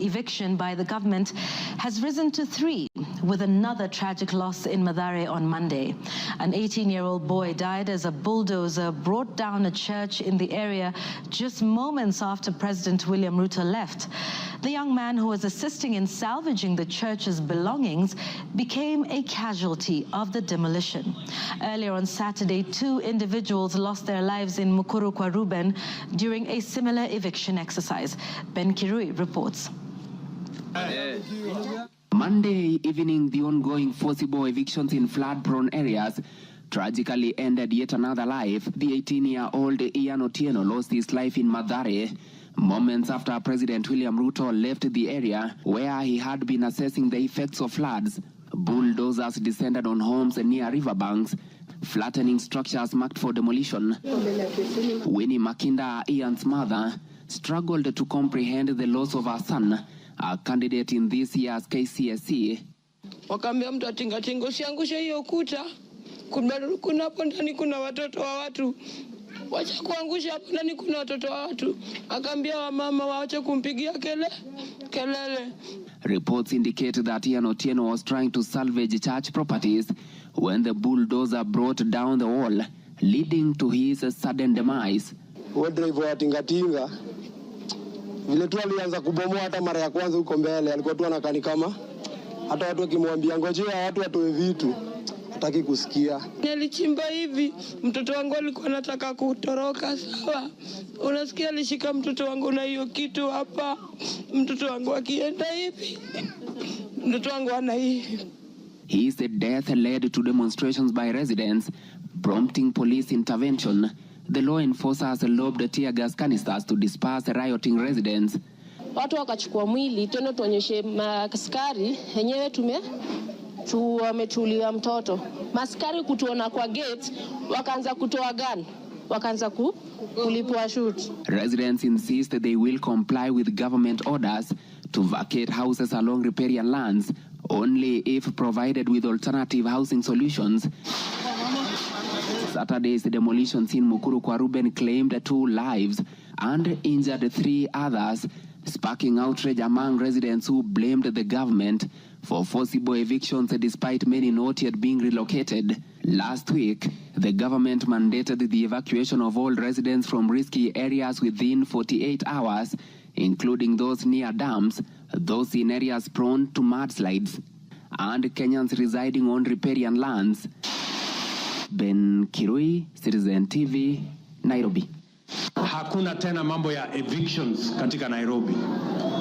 eviction by the government has risen to 3, with another tragic loss in Mathare on Monday. An 18-year-old boy died as a bulldozer brought down a church in the area just moments after President William Ruto left. The young man, who was assisting in salvaging the church's belongings, became a casualty of the demolition. Earlier on Saturday, 2 individuals lost their lives in Mukuru kwa Ruben during a similar eviction exercise. Ben Kirui reports. Monday evening, the ongoing forcible evictions in flood-prone areas tragically ended yet another life. The 18-year-old Ian Otieno lost his life in Mathare moments after President William Ruto left the area where he had been assessing the effects of floods. Bulldozers descended on homes near riverbanks, flattening structures marked for demolition. Winnie Makinda, Ian's mother, struggled to comprehend the loss of her son, a candidate in this year's KCSE. Wakaambia mtu atingatinga usiangushe hiyo kuta, kuna hapo ndani kuna watoto wa watu, wacha kuangusha hapo ndani kuna watoto wa watu. Akaambia wamama waache kumpigia kelele. Reports indicate that Ian Otieno was trying to salvage church properties when the bulldozer brought down the wall, leading to his sudden demise. Driver wa tingatinga vile tu alianza kubomoa, hata mara ya kwanza huko mbele alikuwa tu anakani kama hata watu wakimwambia ngojea watu watoe vitu hataki kusikia. Nilichimba hivi, mtoto wangu alikuwa anataka kutoroka, sawa. Unasikia alishika mtoto wangu na hiyo kitu hapa. Mtoto wangu akienda hivi, mtoto wangu ana hivi. His death led to demonstrations by residents, prompting police intervention. The law enforcers lobbed tear gas canisters to disperse rioting residents. Watu wakachukua mwili tena tuonyeshe maskari yenyewe wamechulia mtoto. Maskari kutuona kwa gate wakaanza kutoa gun, wakaanza kulipua shoot. Residents insist they will comply with government orders to vacate houses along riparian lands only if provided with alternative housing solutions. Saturday's demolitions in Mukuru kwa Ruben claimed 2 lives and injured 3 others, sparking outrage among residents who blamed the government for forcible evictions despite many not yet being relocated. Last week, the government mandated the evacuation of all residents from risky areas within 48 hours, including those near dams, those in areas prone to mudslides, and Kenyans residing on riparian lands. Ben Kirui, Citizen TV, Nairobi. Hakuna tena mambo ya evictions katika Nairobi.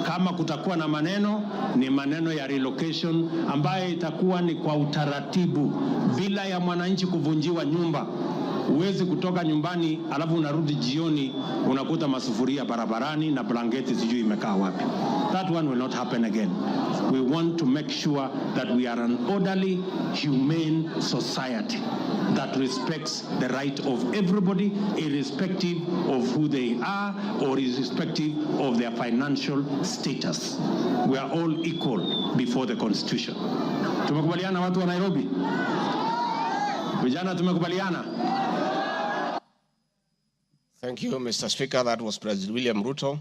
Kama kutakuwa na maneno, ni maneno ya relocation ambaye itakuwa ni kwa utaratibu bila ya mwananchi kuvunjiwa nyumba. Uwezi kutoka nyumbani alafu unarudi jioni unakuta masufuria barabarani na blanketi sijui imekaa wapi. That one will not happen again. We want to make sure that we are an orderly, humane society that respects the right of everybody, irrespective of who they are or irrespective of their financial status. We are all equal before the Constitution. Tumekubaliana watu wa Nairobi? Vijana tumekubaliana? Thank you, Mr. Speaker. That was President William Ruto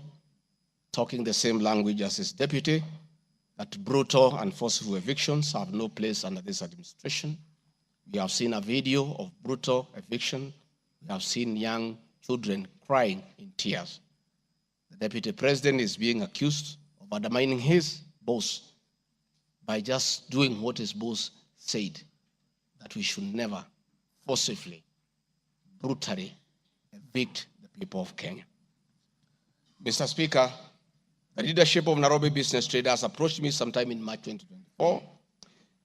talking the same language as his deputy, that brutal and forceful evictions have no place under this administration. We have seen a video of brutal eviction. We have seen young children crying in tears. The Deputy President is being accused of undermining his boss by just doing what his boss said, that we should never forcibly, brutally evict the people of Kenya. Mr. Speaker, the leadership of Nairobi business traders approached me sometime in March 2024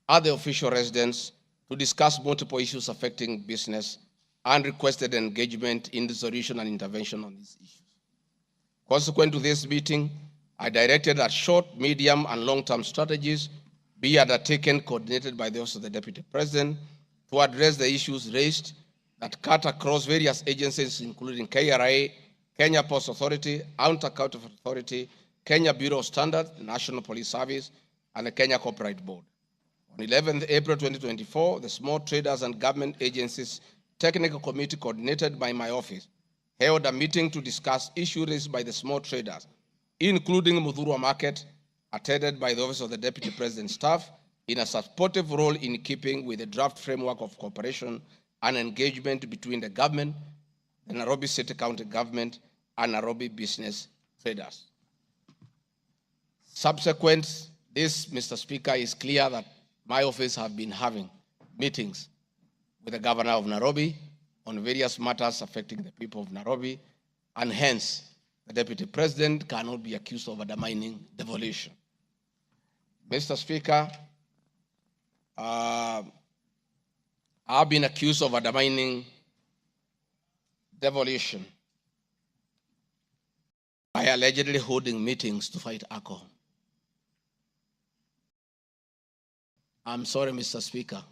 at the official residence to discuss multiple issues affecting business and requested engagement in the solution and intervention on these issues. Consequent to this meeting, I directed that short, medium, and long-term strategies be undertaken, coordinated by the Office of the Deputy President, to address the issues raised that cut across various agencies, including KRA, Kenya Post Authority, Anti-Counterfeit Authority, Kenya Bureau of Standards, the National Police Service, and the Kenya Copyright Board. On 11th April 2024, the Small Traders and Government Agencies Technical Committee, coordinated by my office, held a meeting to discuss issues raised by the small traders, including Muthurwa Market, attended by the Office of the Deputy President staff, in a supportive role in keeping with the draft framework of cooperation and engagement between the government, the Nairobi City County Government, and Nairobi business traders. Subsequent this, Mr. Speaker, is clear that my office have been having meetings with the Governor of Nairobi on various matters affecting the people of Nairobi, and hence the Deputy President cannot be accused of undermining devolution. Mr. Speaker, I've been accused of undermining devolution by allegedly holding meetings to fight alcohol. I'm sorry, Mr. Speaker,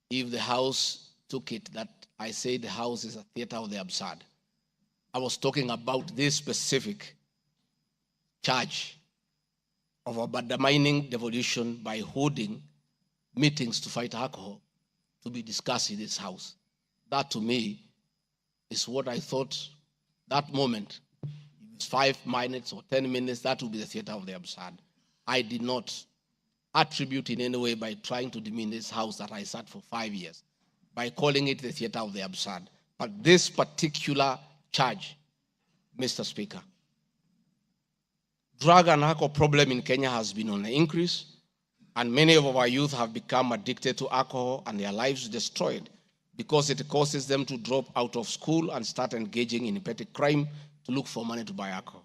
if the House took it that I say the House is a theater of the absurd. I was talking about this specific charge of undermining devolution by holding meetings to fight alcohol to be discussed in this House. That to me is what I thought that moment. If it's 5 minutes or 10 minutes, that would be the theater of the absurd. I did not attribute in any way by trying to demean this House that I sat for 5 years, by calling it the theater of the absurd. But this particular charge, Mr. Speaker, drug and alcohol problem in Kenya has been on the increase, and many of our youth have become addicted to alcohol and their lives destroyed because it causes them to drop out of school and start engaging in petty crime to look for money to buy alcohol.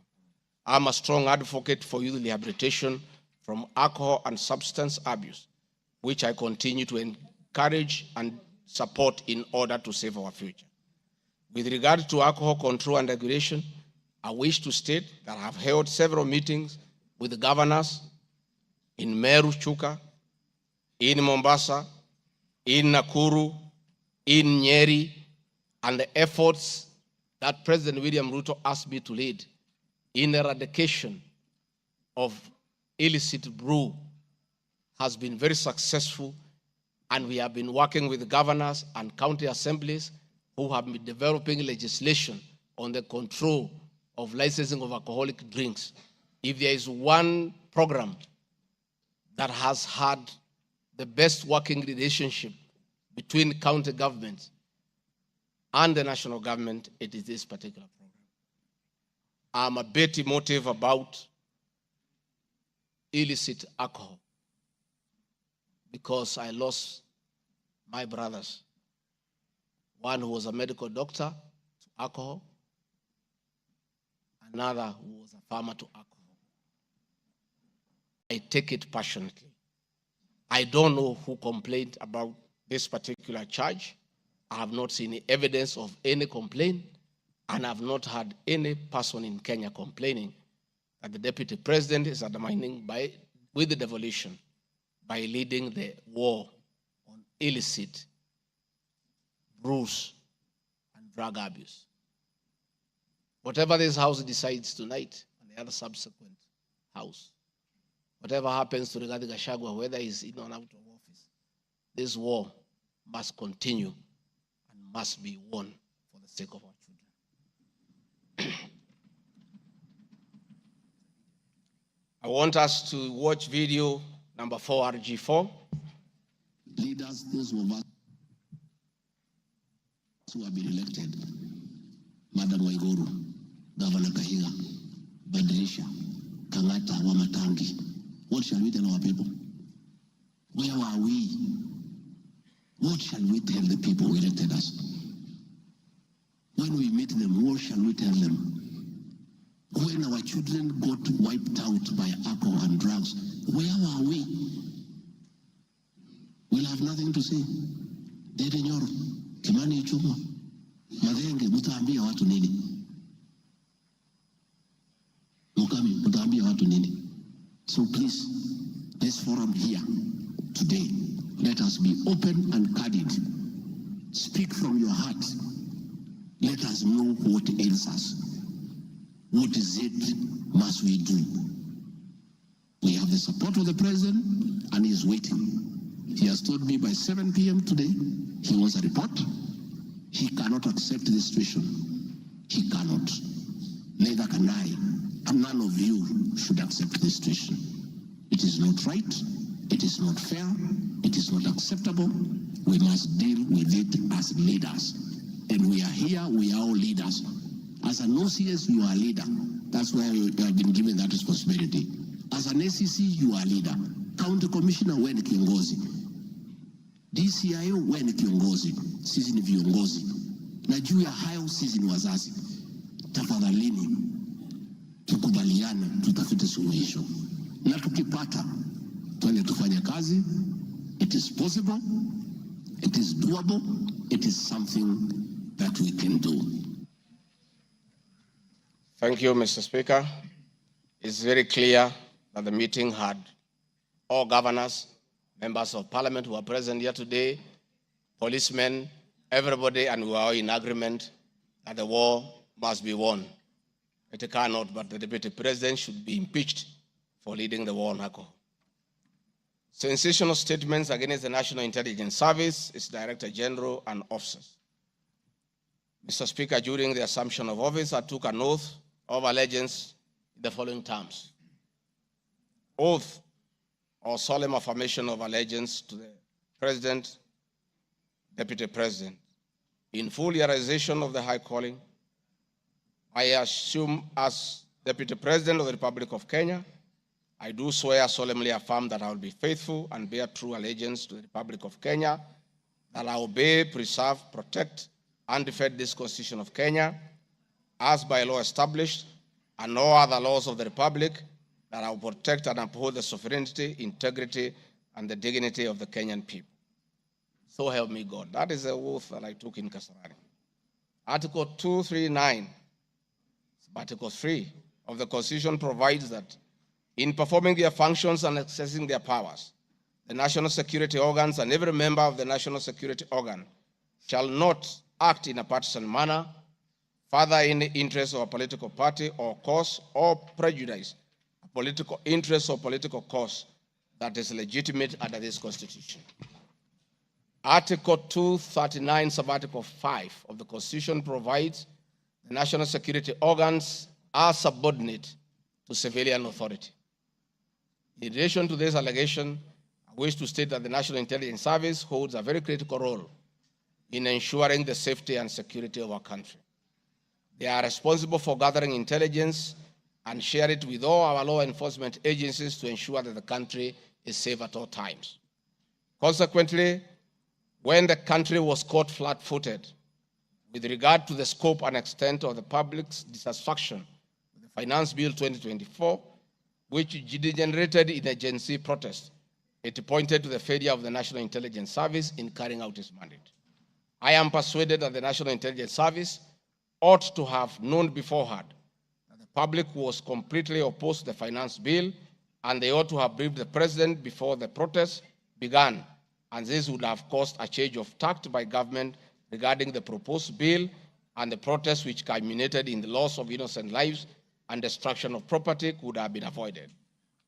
I'm a strong advocate for youth rehabilitation from alcohol and substance abuse, which I continue to encourage and support in order to save our future. With regard to alcohol control and regulation, I wish to state that I have held several meetings with the governors in Meru, Chuka, in Mombasa, in Nakuru, in Nyeri, and the efforts that President William Ruto asked me to lead in eradication of illicit brew has been very successful, and we have been working with the governors and county assemblies who have been developing legislation on the control of licensing of alcoholic drinks. If there is one program that has had the best working relationship between county governments and the national government, it is this particular program. I'm a bit emotive about illicit alcohol because I lost my brothers. One who was a medical doctor to alcohol, another who was a farmer to alcohol. I take it passionately. I don't know who complained about this particular charge. I have not seen any evidence of any complaint, and I have not had any person in Kenya complaining that the Deputy President is undermining with the devolution by leading the war on illicit brews and drug abuse. Whatever this House decides tonight and the other subsequent House, whatever happens to Rigathi Gachagua, whether he's in or out of office, this war must continue and must be won for the sake of our children. I want us to watch video number 4, RG4. Leaders, those of us who have been elected, Madam Waiguru, Governor Kahiga, Badirisha, Kangata, Wamatangi, what shall we tell our people? Where are we? What shall we tell the people who elected us? When we meet them, what shall we tell them? When our children got wiped out by alcohol and drugs, where are we? We'll have nothing to say. Dede Nyoro, Kimani Ichung'wa, Madenge, mutaambia watu nini? Mukami, mutaambia watu nini? So please, this forum here today, let us be open and candid. Speak from your heart. Let us know what ails us. What is it must we do We have the support of the president, and he's waiting. He has told me by 7 p.m. today, he wants a report. He cannot accept the situation. He cannot. Neither can I. And none of you should accept this situation. It is not right. It is not fair. It is not acceptable. We must deal with it as leaders. And we are here, we are all leaders. As an OCS, you are a leader. That's why you have been given that responsibility. As an ACC, you are a leader. County Commissioner, wewe ni kiongozi. DCIO, wewe ni kiongozi. Sisi ni viongozi. Na juu ya hayo, sisi ni wazazi. Tafadhalini, tukubaliane, tutafute suluhisho. Na tukipata, tuende tufanye kazi. It is possible. It is doable. It is something that we can do. Thank you, Mr. Speaker. It's very clear that the meeting had all governors, members of parliament who are present here today, policemen, everybody, and we are all in agreement that the war must be won. It cannot, but the Deputy President should be impeached for leading the war on alcohol. Sensational statements against the National Intelligence Service, its Director General, and officers. Mr. Speaker, during the assumption of office, I took an oath of allegiance in the following terms. Oath or solemn affirmation of allegiance to the President, Deputy President. In full realization of the high calling, I assume as Deputy President of the Republic of Kenya, I do swear solemnly affirm that I will be faithful and bear true allegiance to the Republic of Kenya, that I obey, preserve, protect, and defend this Constitution of Kenya, as by law established, and all other laws of the Republic, that I will protect and uphold the sovereignty, integrity, and the dignity of the Kenyan people. So help me God. That is the oath that I took in Kasarani. Article 239, Article 3 of the Constitution provides that in performing their functions and accessing their powers, the national security organs and every member of the national security organ shall not act in a partisan manner, further in the interest of a political party or cause, or prejudice a political interest or political cause that is legitimate under this Constitution. Article 239, Sub-Article 5 of the Constitution provides the national security organs are subordinate to civilian authority. In addition to this allegation, I wish to state that the National Intelligence Service holds a very critical role in ensuring the safety and security of our country. They are responsible for gathering intelligence and share it with all our law enforcement agencies to ensure that the country is safe at all times. Consequently, when the country was caught flat-footed with regard to the scope and extent of the public's dissatisfaction with the Finance Bill 2024, which degenerated in a Gen Z protest, it pointed to the failure of the National Intelligence Service in carrying out its mandate. I am persuaded that the National Intelligence Service ought to have known beforehand that the public was completely opposed to the finance bill, and they ought to have briefed the president before the protest began, and this would have caused a change of tact by government regarding the proposed bill, and the protest which culminated in the loss of innocent lives and destruction of property could have been avoided.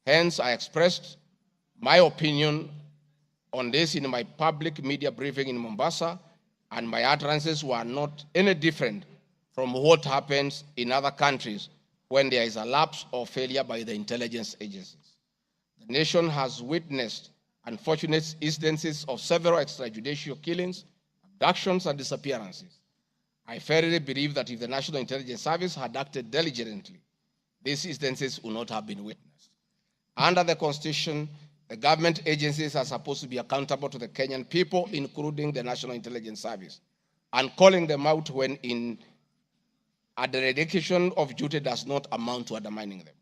Hence, I expressed my opinion on this in my public media briefing in Mombasa, and my utterances were not any different from what happens in other countries when there is a lapse or failure by the intelligence agencies. The nation has witnessed unfortunate instances of several extrajudicial killings, abductions, and disappearances. I firmly believe that if the National Intelligence Service had acted diligently, these instances would not have been witnessed. Under the Constitution, the government agencies are supposed to be accountable to the Kenyan people, including the National Intelligence Service, and calling them out when a dereliction of duty does not amount to undermining them.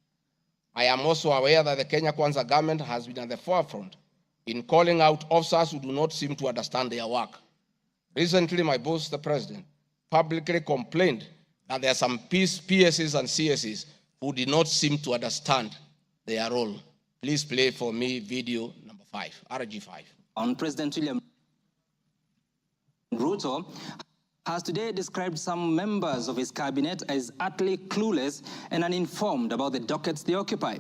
I am also aware that the Kenya Kwanza government has been at the forefront in calling out officers who do not seem to understand their work. Recently, my boss, the president, publicly complained that there are some PSs and CSs who did not seem to understand their role. Please play for me video number 5, RG5. On President William Ruto, has today described some members of his cabinet as utterly clueless and uninformed about the dockets they occupy.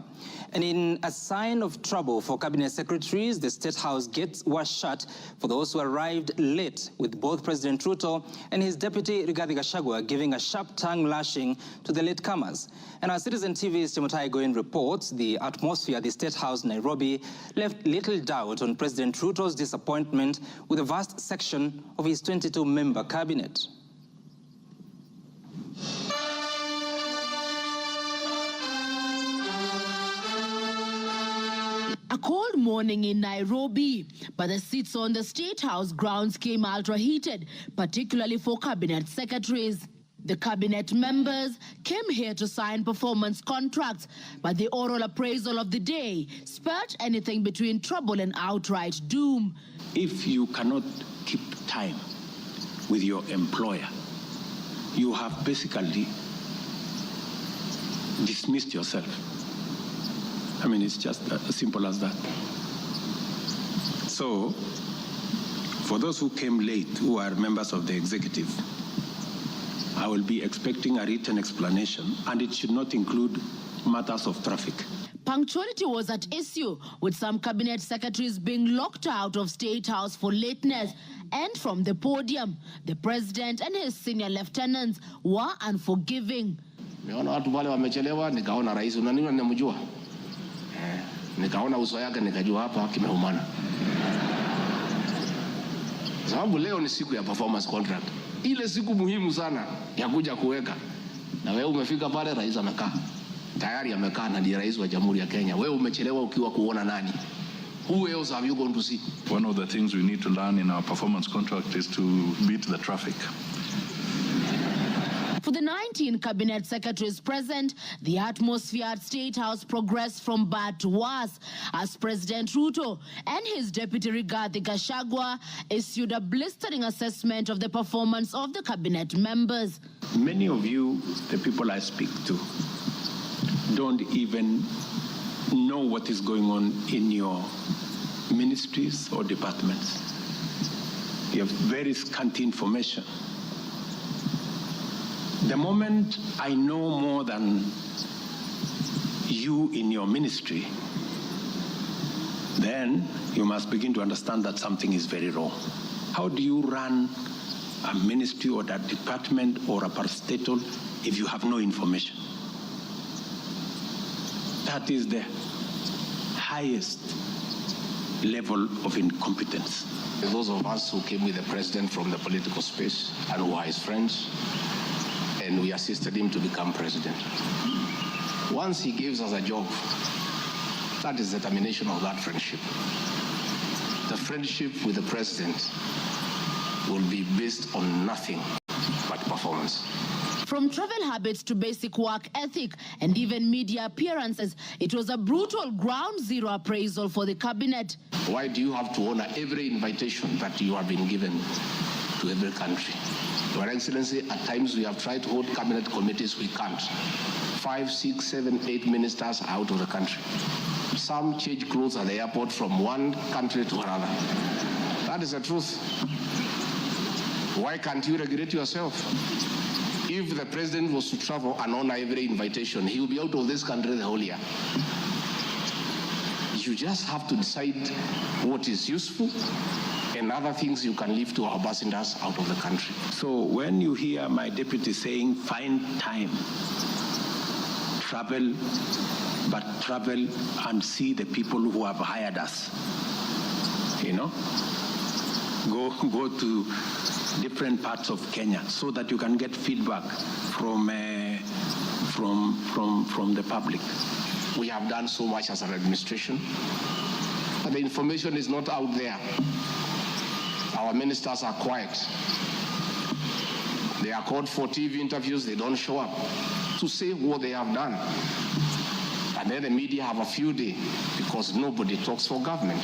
And in a sign of trouble for cabinet secretaries, the State House gates were shut for those who arrived late, with both President Ruto and his deputy Rigathi Gachagua giving a sharp tongue lashing to the latecomers. And our Citizen TV's Timotai Goin reports the atmosphere at the State House Nairobi left little doubt on President Ruto's disappointment with a vast section of his 22-member cabinet. A cold morning in Nairobi, but the seats on the State House grounds came ultra-heated, particularly for cabinet secretaries. The cabinet members came here to sign performance contracts, but the oral appraisal of the day spurred anything between trouble and outright doom. If you cannot keep time with your employer, you have basically dismissed yourself. I mean, it's just as simple as that. So, for those who came late, who are members of the executive, I will be expecting a written explanation, and it should not include matters of traffic. Punctuality was at issue, with some cabinet secretaries being locked out of State House for lateness. And from the podium, the president and his senior lieutenants were unforgiving. Nimeona watu wale wamechelewa, nikaona rais unaniona ninamjua. Nikaona uso yake nikajua hapa kimeumana. Sababu leo ni siku ya performance contract. Ile siku muhimu sana ya kuja kuweka. Na wewe umefika pale, rais amekaa. Tayari amekaa na ndiye rais wa Jamhuri ya Kenya. Wewe umechelewa ukiwa kuona nani? Who else have you gone to see? One of the things we need to learn in our performance contract is to beat the traffic. For the 19 cabinet secretaries present, the atmosphere at State House progressed from bad to worse as President Ruto and his deputy Rigathi Gachagua issued a blistering assessment of the performance of the cabinet members. Many of you, the people I speak to, don't even know what is going on in your ministries or departments. You have very scanty information. The moment I know more than you in your ministry, then you must begin to understand that something is very wrong. How do you run a ministry or a department or a parastatal if you have no information? That is the highest level of incompetence. Those of us who came with the president from the political space and who are his friends, and we assisted him to become president. Once he gives us a job, that is the termination of that friendship. The friendship with the president will be based on nothing but performance. From travel habits to basic work ethic and even media appearances, it was a brutal ground zero appraisal for the cabinet. Why do you have to honor every invitation that you have been given to every country? Your Excellency, at times we have tried to hold cabinet committees, we can't. 5, 6, 7, 8 ministers are out of the country. Some change clothes at the airport from one country to another. That is the truth. Why can't you regulate yourself? If the president was to travel and honor every invitation, he will be out of this country the whole year. You just have to decide what is useful and other things you can leave to our ambassadors out of the country. So when you hear my deputy saying, find time, travel, but travel and see the people who have hired us, you know, go to different parts of Kenya so that you can get feedback from the public. We have done so much as an administration, but the information is not out there. Our ministers are quiet. They are called for TV interviews, they don't show up to say what they have done. And then the media have a field day because nobody talks for government.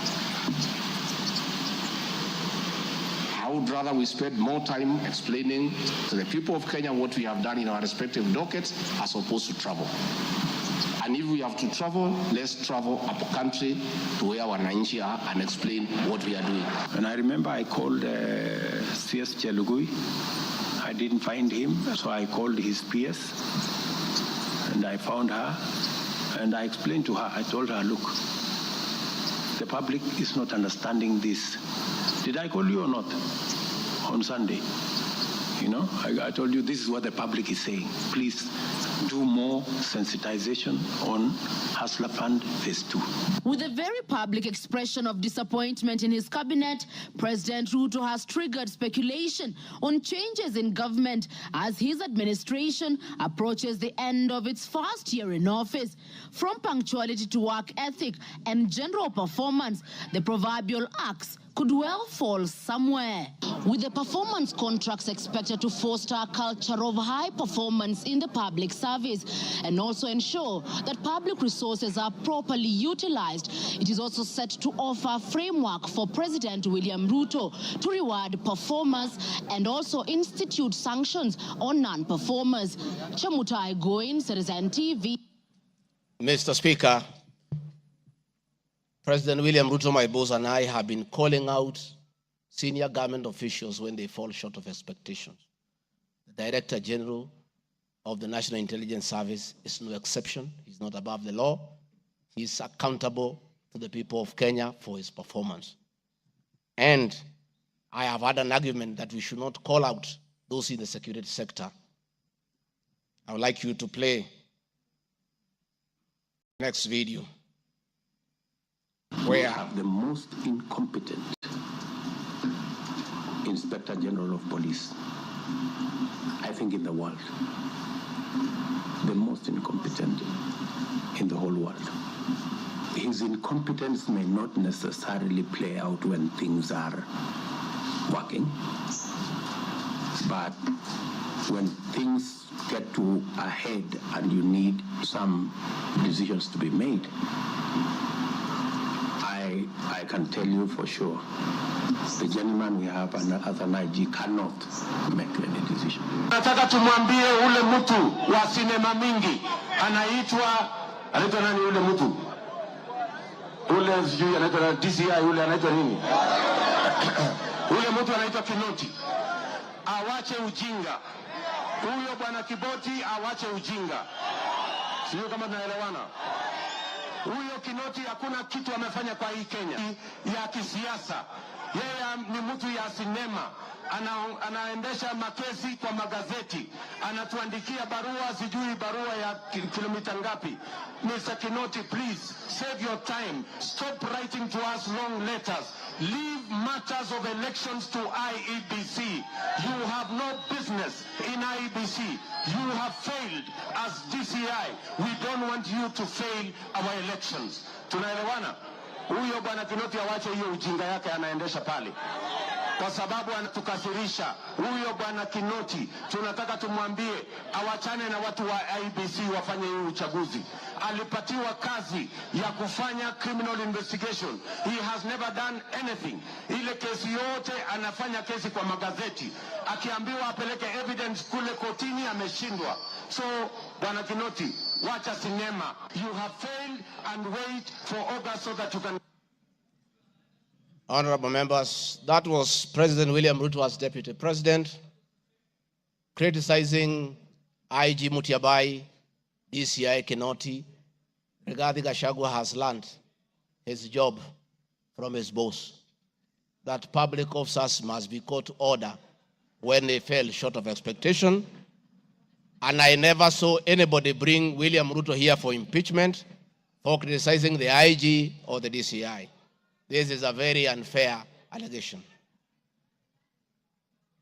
I would rather we spend more time explaining to the people of Kenya what we have done in our respective dockets as opposed to travel. And if we have to travel, let's travel up country to where our wananchi are and explain what we are doing. And I remember I called CS Chelugui I didn't find him, so I called his PS, and I found her, and I explained to her, I told her, look, the public is not understanding this. Did I call you or not on Sunday? You know, I told you this is what the public is saying. Please do more sensitization on Hustler Fund Phase 2. With a very public expression of disappointment in his cabinet, President Ruto has triggered speculation on changes in government as his administration approaches the end of its first year in office. From punctuality to work ethic and general performance, the proverbial axe could well fall somewhere. With the performance contracts expected to foster a culture of high performance in the public service and also ensure that public resources are properly utilized, it is also set to offer a framework for President William Ruto to reward performers and also institute sanctions on non-performers. Chamutai Goin, Citizen TV. Mr. Speaker, President William Ruto, my boss, and I have been calling out senior government officials when they fall short of expectations. The Director General of the National Intelligence Service is no exception. He's not above the law. He's accountable to the people of Kenya for his performance. And I have had an argument that we should not call out those in the security sector. I would like you to play next video. We have the most incompetent Inspector General of Police, I think, in the world. The most incompetent in the whole world. His incompetence may not necessarily play out when things are working, but when things get to a head and you need some decisions to be made, I can tell you for sure, the gentleman we have as an IG cannot make any decision. Nataka tumwambie ule mtu wa sinema mingi anaitwa nani ule mtu? Ule sijui anaitwa DCI, ule anaitwa nini? Ule mtu anaitwa Kinoti. Awache ujinga. Huyo bwana Kiboti awache ujinga. Sio kama tunaelewana. Huyo Kinoti hakuna kitu amefanya kwa hii Kenya ya kisiasa. Yeye ni mtu ya sinema. Anaendesha makesi kwa magazeti. Anatuandikia barua, sijui barua ya kilomita ngapi. Mr. Kinoti, please save your time. Stop writing to us long letters. Leave matters of elections to IEBC. You have no business in IEBC. You have failed as DCI. We don't want you to fail our elections. Tunaelewana? Huyo bwana Kinoti awache hiyo ujinga yake anaendesha pale, kwa sababu anatukasirisha. Huyo bwana Kinoti tunataka tumwambie awachane na watu wa IEBC wafanye hii uchaguzi. Alipatiwa kazi ya kufanya criminal investigation. He has never done anything. Ile kesi yote anafanya kesi kwa magazeti. Akiambiwa apeleke evidence kule kotini ameshindwa. So bwana Kinoti, wacha sinema. You have failed and wait for August so that you can. Honorable members, that was President William Ruto as Deputy President criticizing IG Mutiabai, DCI Kinoti. Rigathi Gachagua has learned his job from his boss, that public officers must be called to order when they fell short of expectation. And I never saw anybody bring William Ruto here for impeachment for criticizing the IG or the DCI. This is a very unfair allegation.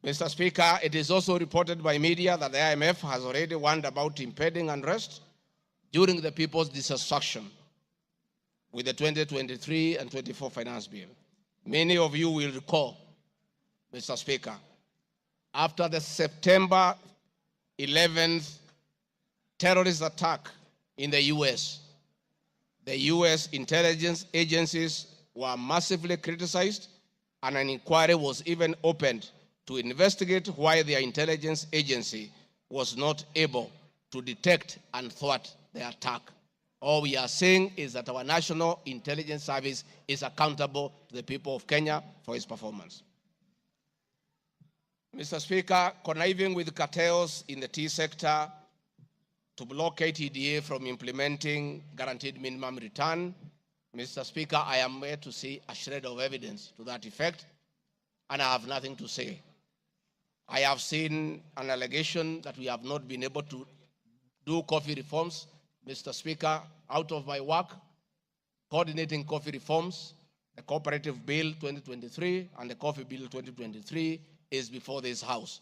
Mr. Speaker, it is also reported by media that the IMF has already warned about impending unrest during the people's dissatisfaction with the 2023 and 24 finance bill. Many of you will recall, Mr. Speaker, after the September 11th terrorist attack in the US, the US intelligence agencies were massively criticized, and an inquiry was even opened to investigate why their intelligence agency was not able to detect and thwart the attack. All we are saying is that our National Intelligence Service is accountable to the people of Kenya for its performance. Mr. Speaker, conniving with cartels in the tea sector to block KTDA from implementing guaranteed minimum return. Mr. Speaker, I am here to see a shred of evidence to that effect, and I have nothing to say. I have seen an allegation that we have not been able to do coffee reforms. Mr. Speaker, out of my work, coordinating coffee reforms, the Cooperative Bill 2023 and the Coffee Bill 2023 is before this House.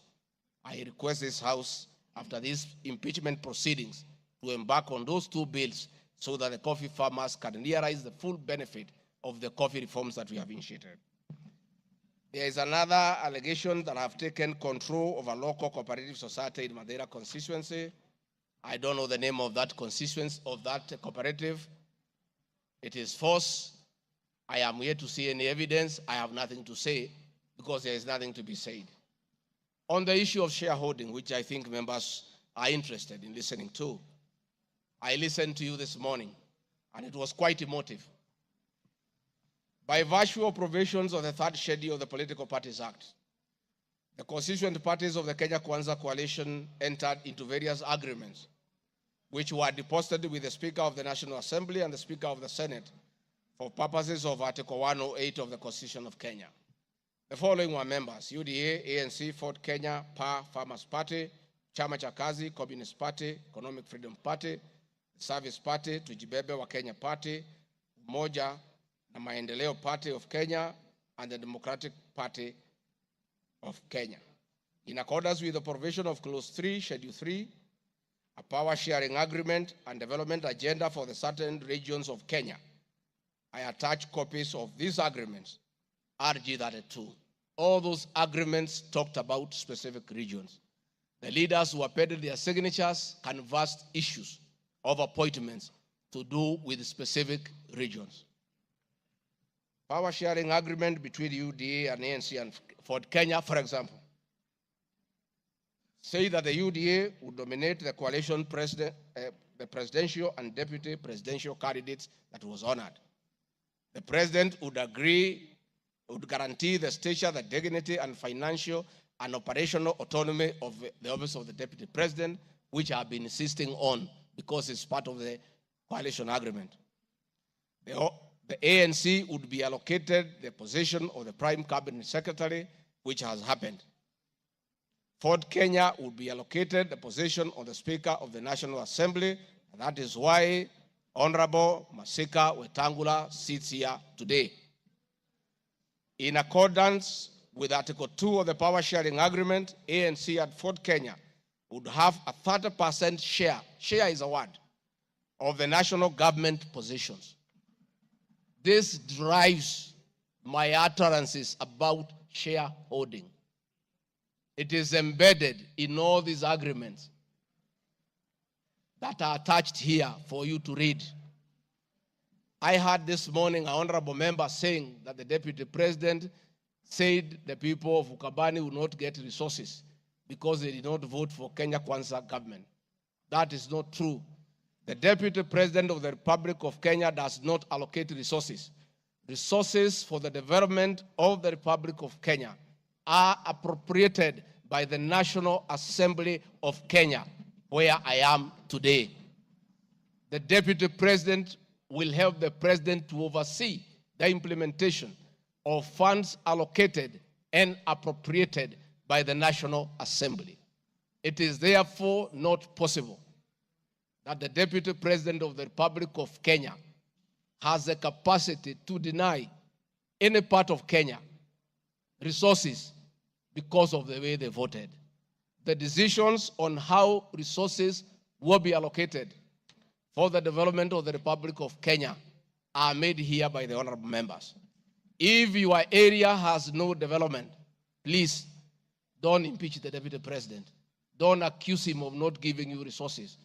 I request this House, after these impeachment proceedings, to embark on those two bills so that the coffee farmers can realize the full benefit of the coffee reforms that we have initiated. There is another allegation that I have taken control of a local cooperative society in Madeira constituency. I don't know the name of that constituency, of that cooperative. It is false. I am here to see any evidence. I have nothing to say because there is nothing to be said. On the issue of shareholding, which I think members are interested in listening to, I listened to you this morning, and it was quite emotive. By virtue of provisions of the third schedule of the Political Parties Act, the constituent parties of the Kenya Kwanza coalition entered into various agreements, which were deposited with the Speaker of the National Assembly and the Speaker of the Senate for purposes of Article 108 of the Constitution of Kenya. The following were members: UDA, ANC, Ford Kenya, PA, Farmers Party, Chama cha Kazi, Communist Party, Economic Freedom Party, Service Party, Tujibebe wa Kenya Party, Umoja na Maendeleo Party of Kenya, and the Democratic Party of Kenya. In accordance with the provision of Clause 3, Schedule 3, a power sharing agreement and development agenda for the certain regions of Kenya, I attach copies of these agreements, RG 32. All those agreements talked about specific regions. The leaders who appended their signatures canvassed issues of appointments to do with specific regions. Power sharing agreement between UDA and ANC and Ford Kenya, for example, say that the UDA would nominate the coalition president, the presidential and deputy presidential candidates that was honored. The president would guarantee the stature, the dignity, and financial and operational autonomy of the office of the deputy president, which I have been insisting on because it's part of the coalition agreement. The ANC would be allocated the position of the prime cabinet secretary, which has happened. Ford Kenya would be allocated the position of the Speaker of the National Assembly, and that is why Honorable Masika Wetangula sits here today. In accordance with Article 2 of the Power Sharing Agreement, ANC at Ford Kenya would have a 30% share is a word, of the national government positions. This drives my utterances about shareholding. It is embedded in all these agreements that are attached here for you to read. I heard this morning an honorable member saying that the deputy president said the people of Ukambani will not get resources because they did not vote for Kenya Kwanza government. That is not true. The Deputy President of the Republic of Kenya does not allocate resources. Resources for the development of the Republic of Kenya are appropriated by the National Assembly of Kenya, where I am today. The Deputy President will help the President to oversee the implementation of funds allocated and appropriated by the National Assembly. It is therefore not possible that the Deputy President of the Republic of Kenya has the capacity to deny any part of Kenya resources because of the way they voted. The decisions on how resources will be allocated for the development of the Republic of Kenya are made here by the honorable members. If your area has no development, please don't impeach the Deputy President. Don't accuse him of not giving you resources.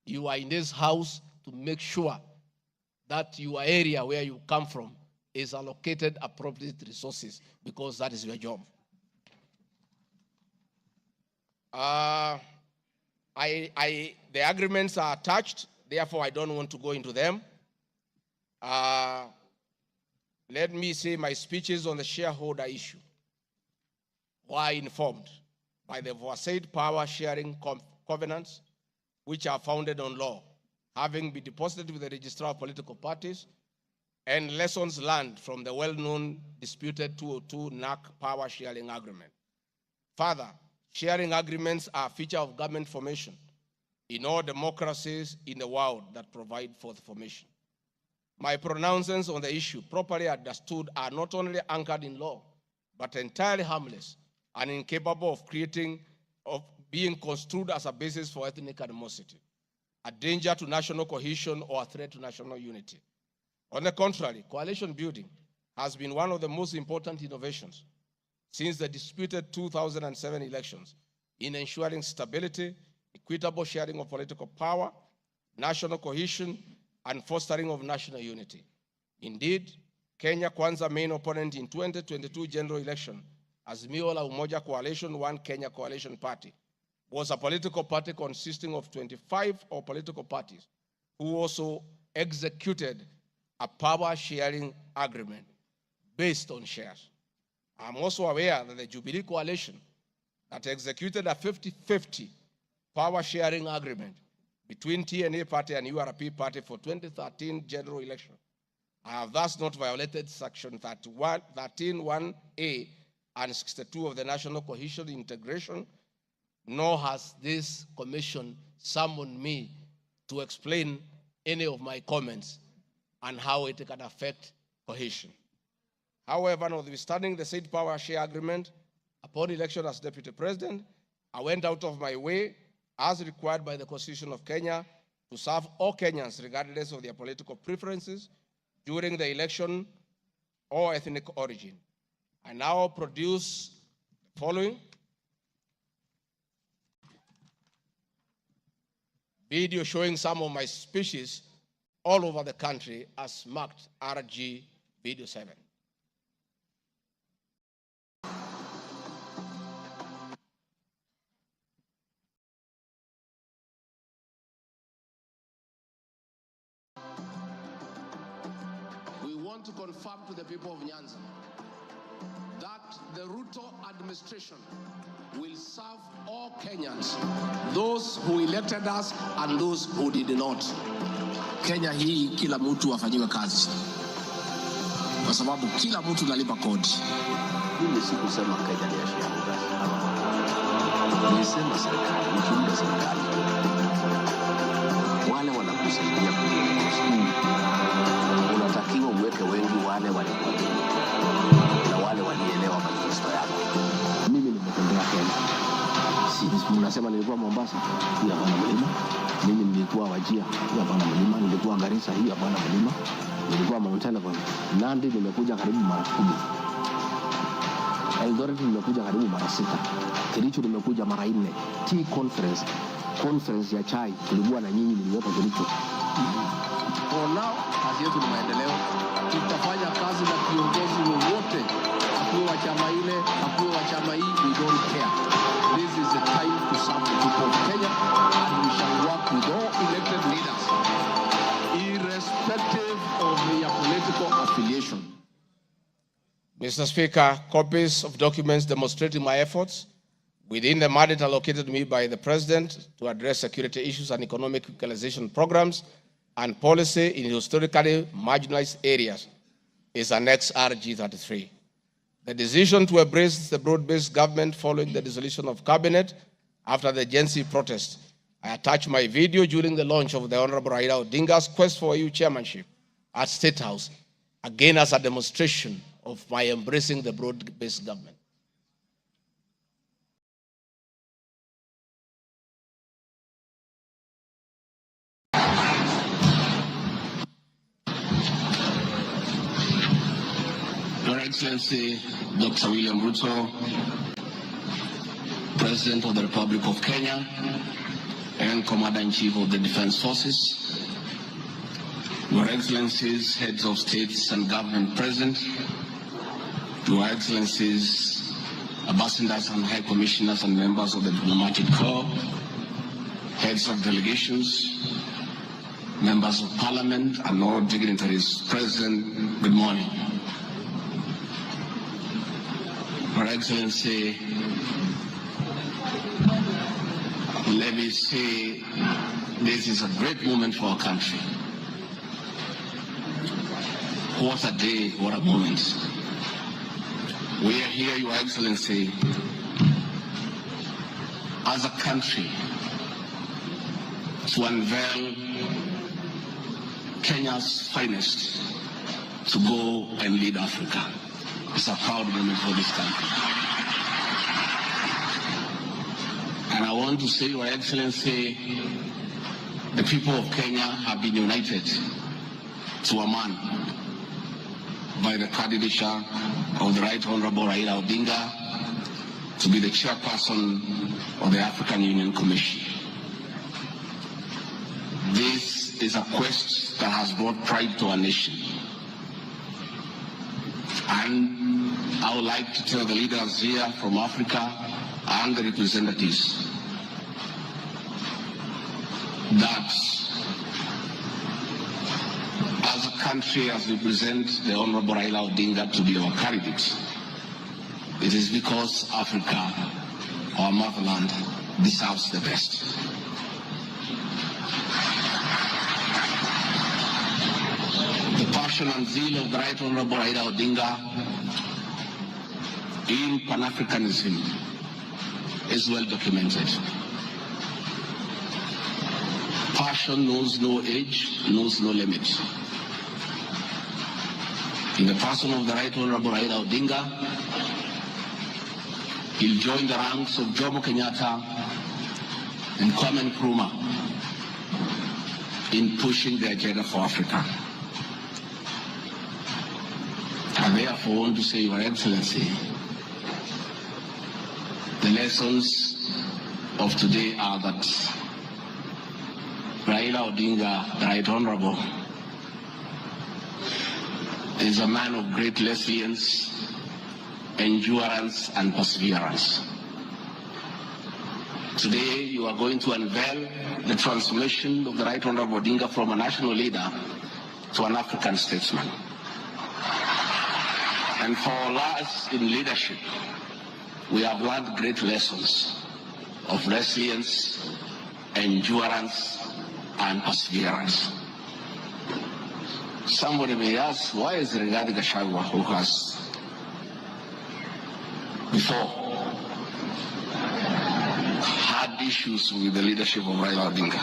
You are in this house to make sure that your area where you come from is allocated appropriate resources because that is your job. The agreements are attached, therefore I don't want to go into them. Let me say my speeches on the shareholder issue were informed. by the aforesaid power-sharing covenants, which are founded on law, having been deposited with the Registrar of Political Parties, and lessons learned from the well-known disputed 202 NAC power-sharing agreement. Further, sharing agreements are a feature of government formation in all democracies in the world that provide for the formation. My pronouncements on the issue, properly understood, are not only anchored in law, but entirely harmless and incapable of being construed as a basis for ethnic animosity, a danger to national cohesion, or a threat to national unity. On the contrary, coalition building has been one of the most important innovations since the disputed 2007 elections in ensuring stability, equitable sharing of political power, national cohesion, and fostering of national unity. Indeed, Kenya Kwanza main opponent in 2022 general election, Azimio la Umoja Coalition, One Kenya Coalition Party, was a political party consisting of 25 political parties who also executed a power-sharing agreement based on shares. I'm also aware that the Jubilee Coalition that executed a 50-50 power-sharing agreement between TNA Party and URP Party for 2013 general election. I have thus not violated Section 13(1)(a) and 62 of the National Cohesion Integration, nor has this commission summoned me to explain any of my comments and how it can affect cohesion. However, notwithstanding the said power share agreement, upon election as Deputy President, I went out of my way, as required by the Constitution of Kenya, to serve all Kenyans regardless of their political preferences during the election or ethnic origin. I now produce the following video showing some of my speeches all over the country as marked RG Video 7. We want to confirm to the people of Nyanza that the Ruto administration will serve all Kenyans, those who elected us and those who did not. Kenya hii kila mtu afanyiwe kazi, kwa sababu kila mtu nalipa kodi. Mimi sikusema Kenya ni ya shareholders. Nilisema serikali, ukiunda serikali, wale wanakusaidia kuongoza, unatakiwa uweke wengi wale walikuamini na wale walielewa manifesto yako. Mimi nimetembea Kenya. Si mnasema nilikuwa Mombasa, hii hapana mlima. Mimi nilikuwa Wajia, hii hapana mlima. Nilikuwa Garissa, hii hapana mlima. Nilikuwa Mount Elgon. Nandi nimekuja karibu mara 10. Eldoret nimekuja karibu mara 6. Kericho nimekuja mara 4. Tea conference ya chai tulikuwa na nyinyi, niliyopa Kericho. For now, kazi yetu ni maendeleo. Tutafanya kazi na viongozi wote, akuwe wa chama ile, akuwe wa chama hii, we don't care. This is the time to serve the people of Kenya, and we shall work with all elected leaders, irrespective of their political affiliation. Mr. Speaker, copies of documents demonstrating my efforts within the mandate allocated me by the President to address security issues and economic equalization programs and policy in historically marginalized areas is Annex RG33. The decision to embrace the broad-based government following the dissolution of cabinet after the Gen Z protest. I attached my video during the launch of the Honorable Raila Odinga's quest for EU chairmanship at State House, again as a demonstration of my embracing the broad-based government. Your Excellency, Dr. William Ruto, President of the Republic of Kenya and Commander-in-Chief of the Defense Forces, Your Excellencies, Heads of States and Government present, Your Excellencies, Ambassadors and High Commissioners and members of the Diplomatic Corps, Heads of Delegations, Members of Parliament and all dignitaries present, good morning. Your Excellency, let me say this is a great moment for our country. What a day, what a moment. We are here, Your Excellency, as a country to unveil Kenya's finest to go and lead Africa. It's a proud moment for this country. And I want to say, Your Excellency, the people of Kenya have been united to a man by the candidature of the Right Honorable Raila Odinga to be the chairperson of the African Union Commission. This is a quest that has brought pride to our nation. And I would like to tell the leaders here from Africa and the representatives that as a country, as we present the Honorable Raila Odinga to be our candidate, it is because Africa, our motherland, deserves the best. The passion and zeal of the Right Honorable Raila Odinga in Pan-Africanism is well documented. Passion knows no age, knows no limit. In the person of the Right Honorable Raila Odinga, he'll join the ranks of Jomo Kenyatta and Kwame Nkrumah in pushing the agenda for Africa. I therefore want to say, Your Excellency, the lessons of today are that Raila Odinga, the Right Honorable, is a man of great resilience, endurance, and perseverance. Today, you are going to unveil the transformation of the Right Honorable Odinga from a national leader to an African statesman. And for us in leadership, we have learned great lessons of resilience, endurance, and perseverance. Somebody may ask, why is Rigathi Gachagua, who has before had issues with the leadership of Raila Odinga?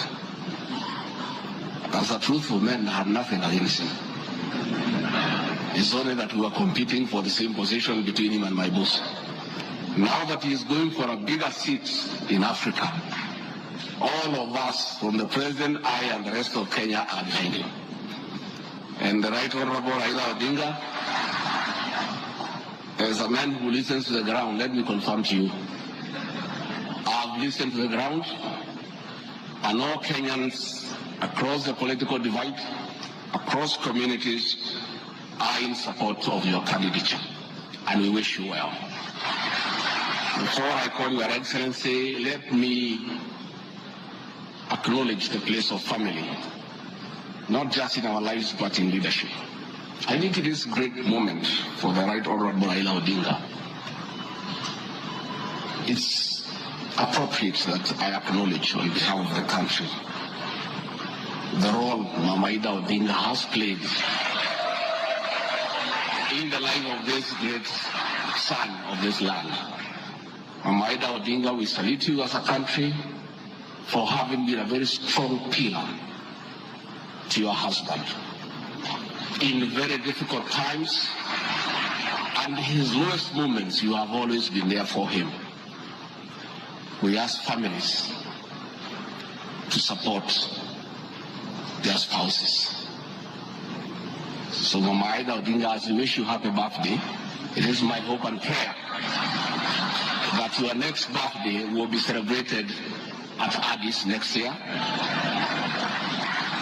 As a truthful man, I had nothing against him. It's only that we were competing for the same position between him and my boss. Now that he is going for a bigger seat in Africa, all of us, from the president, I, and the rest of Kenya, are behind him. And the Right Honorable Raila Odinga, as a man who listens to the ground, let me confirm to you, I've listened to the ground, and all Kenyans across the political divide, across communities, are in support of your candidature, and we wish you well. Before I call Your Excellency, let me acknowledge the place of family, not just in our lives, but in leadership. I think it is a great moment for the Right Honorable Raila Odinga. It's appropriate that I acknowledge on behalf of the country the role Mama Ida Odinga has played in the life of this great son of this land. Mama Ida Odinga, we salute you as a country for having been a very strong pillar to your husband in very difficult times, and his lowest moments, you have always been there for him. We ask families to support their spouses. So Mama Ida Odinga, as we wish you happy birthday, it is my hope and prayer that your next birthday will be celebrated at Addis next year.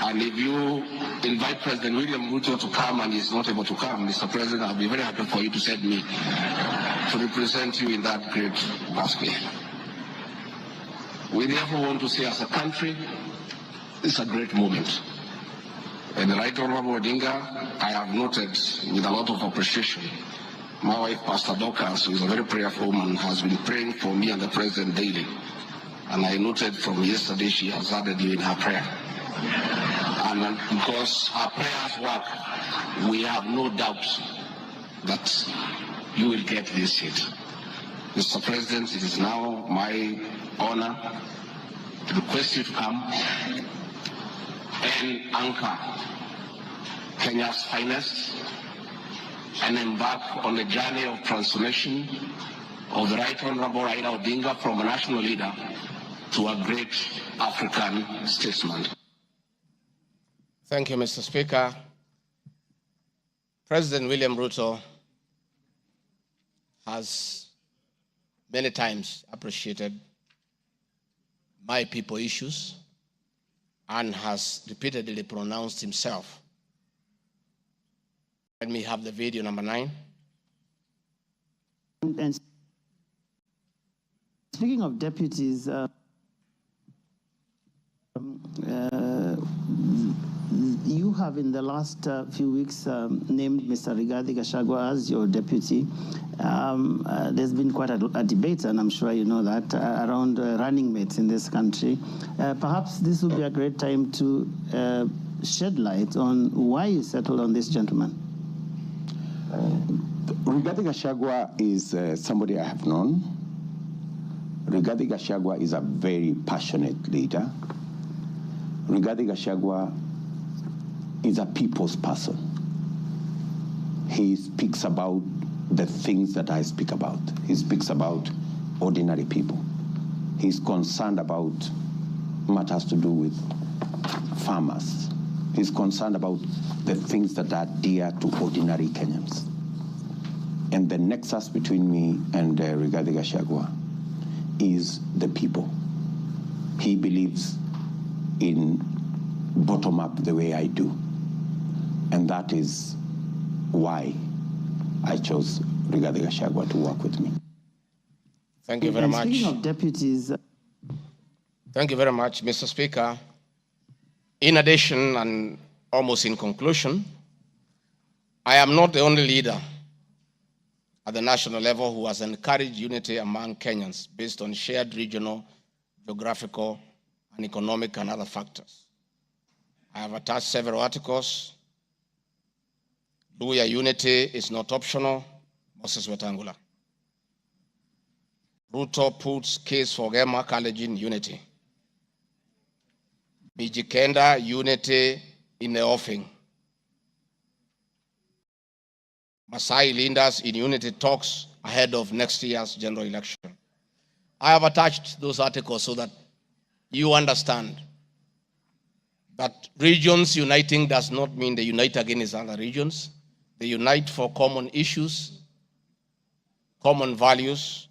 And if you invite President William Ruto to come and he's not able to come, Mr. President, I'll be very happy for you to send me to represent you in that great birthday. We therefore want to say, as a country, it's a great moment. And the Right Honorable Odinga, I have noted with a lot of appreciation My wife, Pastor Dorcas, who is a very prayerful woman, has been praying for me and the president daily. And I noted from yesterday she has added you in her prayer. And because her prayers work, we have no doubt that you will get this seat. Mr. President, it is now my honor to request you to come and anchor Kenya's finest and embark on a journey of transformation of the Right Honorable Raila Odinga from a national leader to a great African statesman. Thank you, Mr. Speaker. President William Ruto has many times appreciated my people issues and has repeatedly pronounced himself. Let me have the video number 9. And speaking of deputies, you have in the last few weeks named Mr. Rigathi Gachagua as your deputy. There's been quite a debate, and I'm sure you know that, around running mates in this country. Perhaps this would be a great time to shed light on why you settled on this gentleman. Rigathi Gachagua is somebody I have known. Rigathi Gachagua is a very passionate leader. Rigathi Gachagua is a people's person. He speaks about the things that I speak about. He speaks about ordinary people. He's concerned about matters to do with farmers. He's concerned about the things that are dear to ordinary Kenyans. And the nexus between me and Rigathi Gachagua is the people. He believes in bottom-up the way I do. And that is why I chose Rigathi Gachagua to work with me. Thank you very much. Speaking of deputies... Thank you very much, Mr. Speaker. In addition, and almost in conclusion, I am not the only leader at the national level who has encouraged unity among Kenyans based on shared regional, geographical, and economic and other factors. I have attached several articles. Luya unity is not optional, Moses Wetangula. Ruto puts case for Gema College in unity. Mijikenda unity in the offing. Masai leaders in unity talks ahead of next year's general election. I have attached those articles so that you understand that regions uniting does not mean they unite against other regions. They unite for common issues, common values,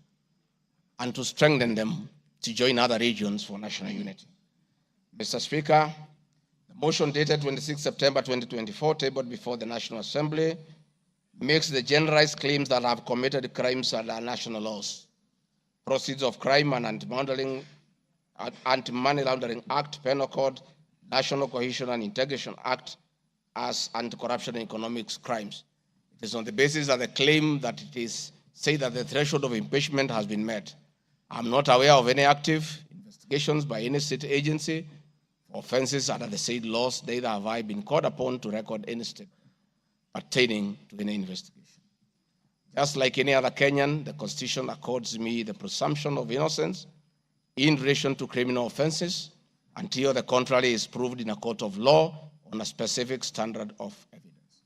and to strengthen them to join other regions for national unity. Mr. Speaker, the motion dated 26 September 2024, tabled before the National Assembly, makes the generalized claims that have committed crimes under national laws, Proceeds of Crime and Anti-Money Laundering Act, Penal Code, National Cohesion and Integration Act as anti-corruption and economic crimes. It is on the basis of the claim that it is said that the threshold of impeachment has been met. I'm not aware of any active investigations by any state agency for offenses under the said laws, neither have I been called upon to record any step pertaining to any investigation. Just like any other Kenyan, the Constitution accords me the presumption of innocence in relation to criminal offenses until the contrary is proved in a court of law on a specific standard of evidence.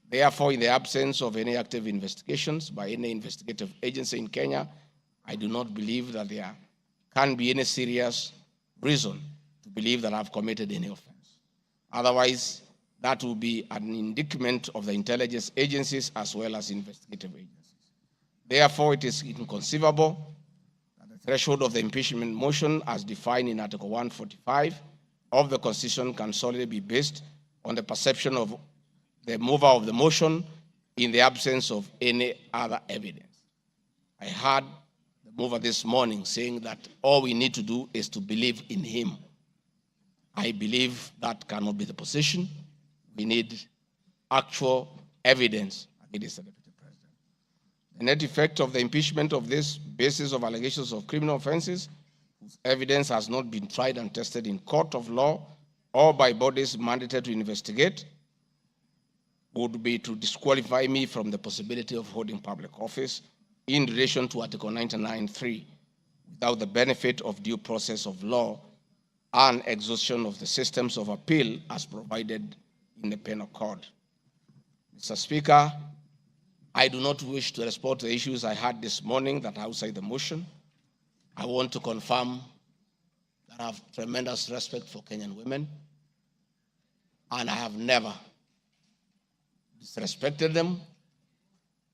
Therefore, in the absence of any active investigations by any investigative agency in Kenya, I do not believe that there can be any serious reason to believe that I've committed any offense. Otherwise, that will be an indictment of the intelligence agencies as well as investigative agencies. Therefore, it is inconceivable that the threshold of the impeachment motion as defined in Article 145 of the Constitution can solely be based on the perception of the mover of the motion in the absence of any other evidence. I heard the mover this morning saying that all we need to do is to believe in him. I believe that cannot be the position. We need actual evidence against the Deputy President. The net effect of the impeachment of this basis of allegations of criminal offenses, whose evidence has not been tried and tested in court of law or by bodies mandated to investigate, would be to disqualify me from the possibility of holding public office in relation to Article 99(3) without the benefit of due process of law and exhaustion of the systems of appeal as provided in the Penal Code. Mr. Speaker, I do not wish to respond to the issues I had this morning that are outside the motion. I want to confirm that I have tremendous respect for Kenyan women, and I have never disrespected them.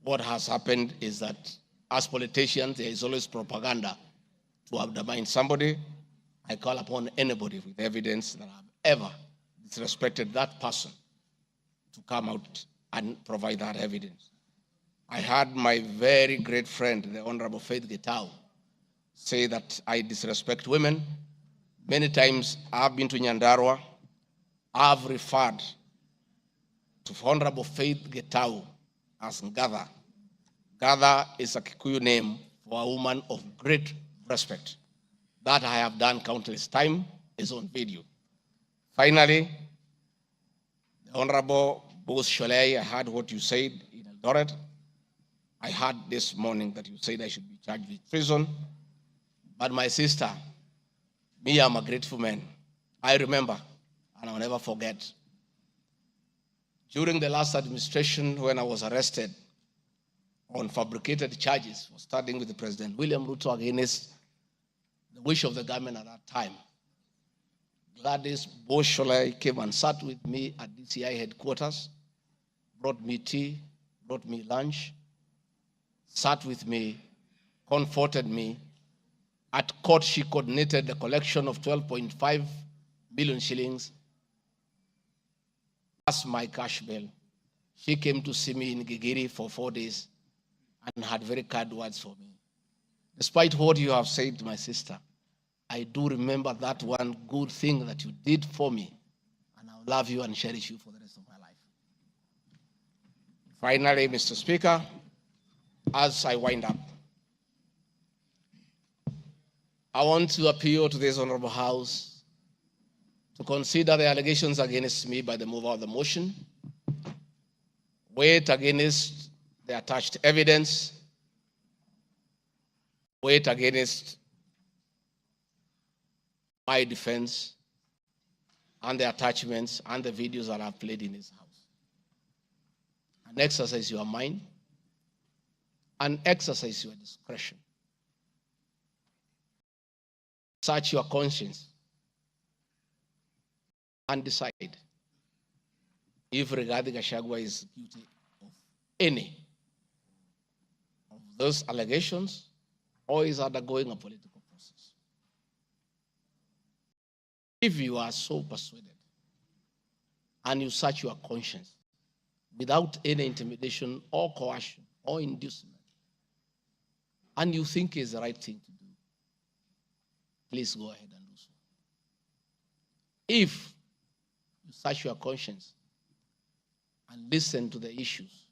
What has happened is that as politicians, there is always propaganda to undermine somebody. I call upon anybody with evidence that I've ever disrespected that person to come out and provide that evidence. I had my very great friend, the Honorable Faith Gachagua, say that I disrespect women. Many times I've been to Nyandarua. I've referred to Honorable Faith Gachagua as Ngatha. Ngatha is a Kikuyu name for a woman of great respect. That I have done countless times, is on video. Finally, the Honorable Bose Sholei, I heard what you said in Eldoret. I heard this morning that you said I should be charged with treason. But my sister, me, I'm a grateful man. I remember, and I'll never forget, during the last administration when I was arrested on fabricated charges for standing with the President William Ruto against the wish of the government at that time, Gladys Bosholai came and sat with me at DCI headquarters, brought me tea, brought me lunch, sat with me, comforted me. At court, she coordinated the collection of 12.5 billion shillings as my cash bail. She came to see me in Gigiri for 4 days and had very kind words for me. Despite what you have said, my sister, I do remember that one good thing that you did for me, and I'll love you and cherish you for the rest of my life. Finally, Mr. Speaker, as I wind up, I want to appeal to this Honorable House to consider the allegations against me by the mover of the motion, weigh it against the attached evidence, weigh it against my defense and the attachments and the videos that I've played in this house. And exercise your mind and exercise your discretion. Search your conscience and decide if Rigathi Gachagua is guilty of any of those allegations or is undergoing a political process. If you are so persuaded and you search your conscience without any intimidation or coercion or inducement, and you think it's the right thing to do, please go ahead and do so. If you search your conscience and listen to the issues